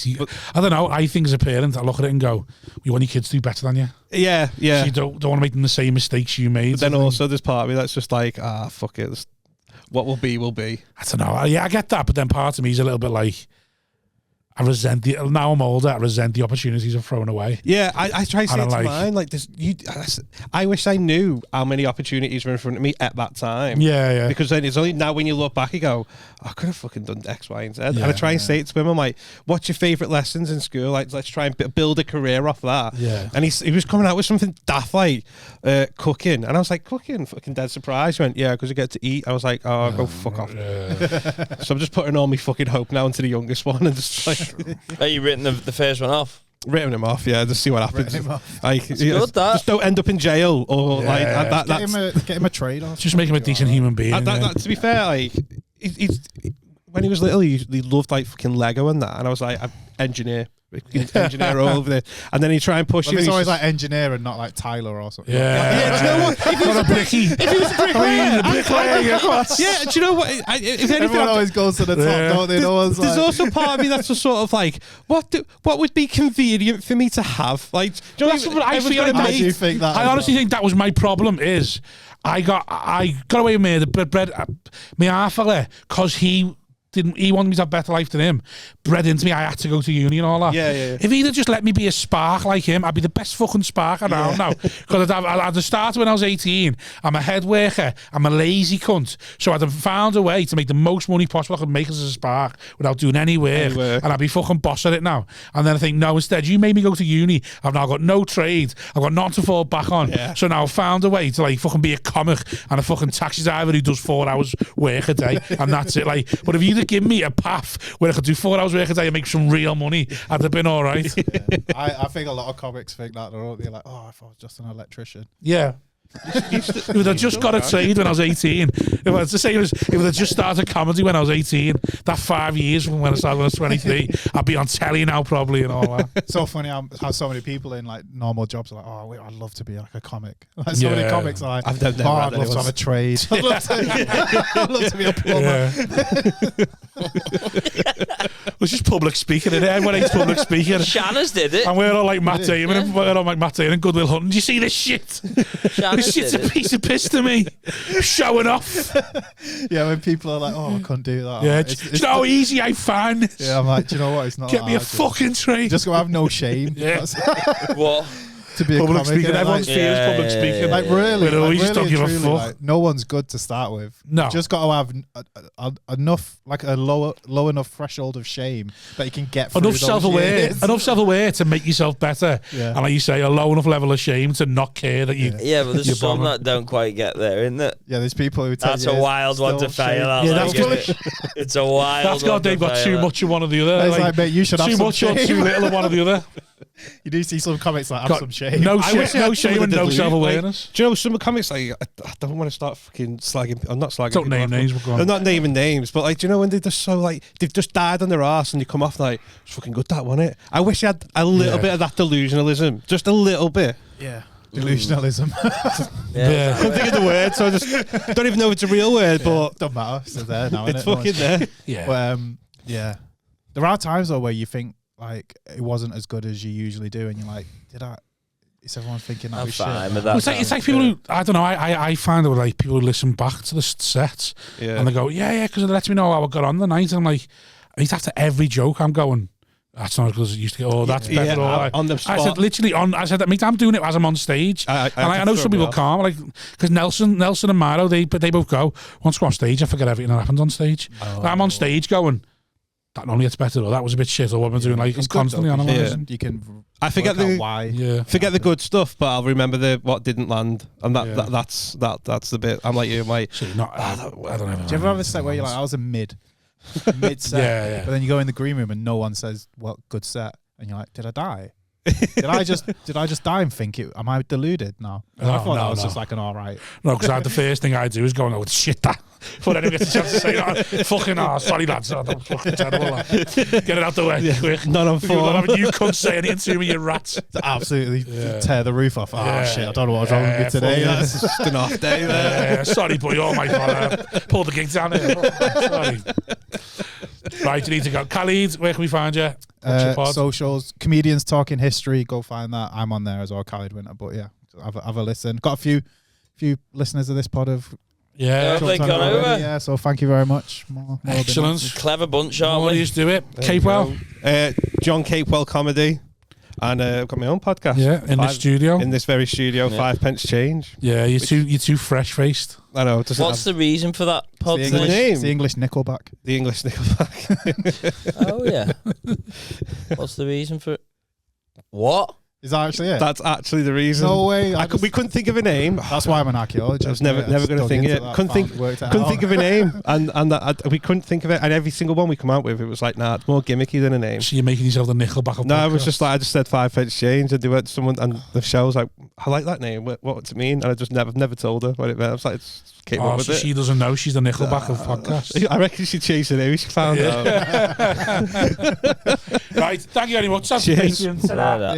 I don't know. I think as a parent, I look at it and go, "You want your kids to do better than you." Yeah. So you don't want to make them the same mistakes you made. But then also, there's part of me that's just like, fuck it. What will be, will be. I don't know. Yeah, I get that, but then part of me is a little bit like, I resent now I'm older, I resent the opportunities I've thrown away. Yeah, I try to say it to like, mine, like this. I wish I knew how many opportunities were in front of me at that time. Yeah. Because then it's only now when you look back, you go, I could have fucking done X, Y, and Z. And I try and say it to him, I'm like, what's your favourite lessons in school? Like, let's try and build a career off that. Yeah. And he was coming out with something daft like cooking. And I was like, cooking? Fucking dead surprised. He went, yeah, because I get to eat. I was like, go fuck off. So I'm just putting all my fucking hope now into the youngest one and just like... Are you written the first one off? Written him off, yeah. Just see what happens. Like, good, that. Just don't end up in jail or like that. Get him a trade off. Just make him a decent human being. To be fair, like he's when he was little, he loved like fucking Lego and that, and I was like, engineer all over there, and then he try and push him. He's always like engineer and not like Tyler or something. Yeah. Do you know what? If he was a bricklayer, yeah. Do you know what? If anything, everyone always goes to the top, don't they? There's also part of me that's just sort of like, what would be convenient for me to have? Like, do you know, that's what I feel. I do think that. I honestly think that was my problem. Is I got away with me the bread, my half fella, because he wanted me to have a better life than him. Bred into me, I had to go to uni and all that. Yeah. If he'd have just let me be a spark like him, I'd be the best fucking spark around now. Because I'd have started when I was 18. I'm a head worker. I'm a lazy cunt. So I'd have found a way to make the most money possible I could make as a spark without doing any work. And I'd be fucking boss at it now. And then I think, no, instead, you made me go to uni. I've now got no trade. I've got nothing to fall back on. Yeah. So now I've found a way to like fucking be a comic and a fucking taxi driver who does 4 hours work a day. And that's it. Like, but if you'd have given me a path where I could do 4 hours work a day and make some real money, I'd have been all right. I think a lot of comics think that. They're like, oh, if I was just an electrician. Yeah. If I'd just got a trade when I was 18, if I was to say if I'd just started comedy when I was 18, that 5 years from when I started when I was 23, I'd be on telly now probably and all that. It's so funny how so many people in like normal jobs are like, oh, I'd love to be like a comic. Like so many comics are like, I'd love to have a trade. I'd love to be a plumber. It's just public speaking, innit? Everyone hates public speaking. Shannon's did it. And we're all like Matt Damon and we're all like Matt Damon and Good Will Hunting. Do you see this shit? This shit's a piece of piss to me. Showing off. Yeah, when people are like, oh, I couldn't do that. Yeah, do you know how easy I find this? Yeah, I'm like, do you know what? It's not Get me a fucking trade. Just go have no shame. Yeah. What? To be public a comic. speaking. Everyone's fears public speaking. Like really, But we just don't give a truly, fuck. like, no one's good to start with. No. You just got to have enough, like a low enough threshold of shame that you can get through Enough those self-aware, years. enough self-aware to make yourself better, Yeah. and like you say, a low enough level of shame to not care that you. Yeah, but you're there's some bothered. that don't quite get there, isn't it? Yeah, there's people who take That's a wild one to fail at. Yeah, like, that's isn't it? It's a wild That's one God, they've to got fail too at. much of one or the other. It's like, mate, you should have too some much or shame. too little of one or the other. You do see some comics that have Got some shame. No, I wish I no had some shame of and the no delusion, self-awareness. Do you know some comics like I don't want to start fucking slagging. I'm not slagging. Don't people name off, names. but- We're going. I'm not naming names, but like, do you know when they're just so like they've just died on their arse and you come off like it's fucking good that, wasn't it? I wish I had a little bit of that delusionalism, just a little bit. Yeah. Delusionalism. Yeah. I couldn't think of the word, so I just don't even know if it's a real word, but Don't matter. It's there now. it's innit? fucking there. Yeah. But yeah, there are times though where you think like it wasn't as good as you usually do, and you're like, is everyone thinking that I'm was fine shit? with Well, that. it's like people who, I don't know, I find that like people who listen back to the sets and they go, yeah, because it lets me know how I got on the night. And I'm like, I mean, after every joke, I'm going, That's not as good as it used to get. Oh, that's better. Yeah, Or, on the spot. I said literally I said, mate, I'm doing it as I'm on stage. I know some people can't, like, because Nelson and Maro, they both go, once I go on stage, I forget everything that happens on stage. I'm on stage going, that normally gets better, or that was a bit shit, or what I'm doing, like, I'm constantly analysing. You can I forget the why. Forget the good stuff, but I'll remember what didn't land, and that's the bit. I'm like you, mate. So I don't know. Do you ever have a set where you're like, I was a mid set, but then you go in the green room and no one says, "Well, good set," and you're like, "Did I die? did I just die and think it? Am I deluded now?" I thought that was just like an all right. No, because the first thing I do is go, "Oh, shit, that." Before anyone gets a chance to say, "Fucking sorry lads, I'm fucking terrible." Get it out the way, quick. Not on form. You couldn't say anything to me, you rats. Absolutely tear the roof off. Oh shit, I don't know what's wrong with me today. That's just an off day, man. Sorry, boy, oh my god, pull the gig down here. Sorry. Right, you need to go. Khalid, where can we find you? Socials, Comedians Talking History. Go find that. I'm on there as well, Khalid Winter. But yeah, have a listen. Got a few listeners of this pod have. They've gone over. Yeah, so thank you very much. More excellent. Clever bunch, aren't we? Just do it. Capewell. John Capewell Comedy. And I've got my own podcast. Yeah, in the studio. In this very studio, 5 pence change. Yeah, you're too fresh faced. I know. What's the reason for that pod? It's the English Nickelback. The English Nickelback. Oh yeah. What's the reason for it? What? Is that actually it? That's actually the reason. No way. We couldn't think of a name. That's why I'm an archaeologist. I was never going to think it. Couldn't think of a name, and we couldn't think of it. And every single one we come out with, it was like, nah, it's more gimmicky than a name. So you're making yourself the Nickelback of No, podcast. it was just like I just said 5 pence change, and they went someone, and the show was like, I like that name. What does it mean? And I just never told her what it meant. I was like, came up with it. She doesn't know she's the Nickelback of podcasts. I reckon she changed the name. She found out. Right, thank you very much. Cheers.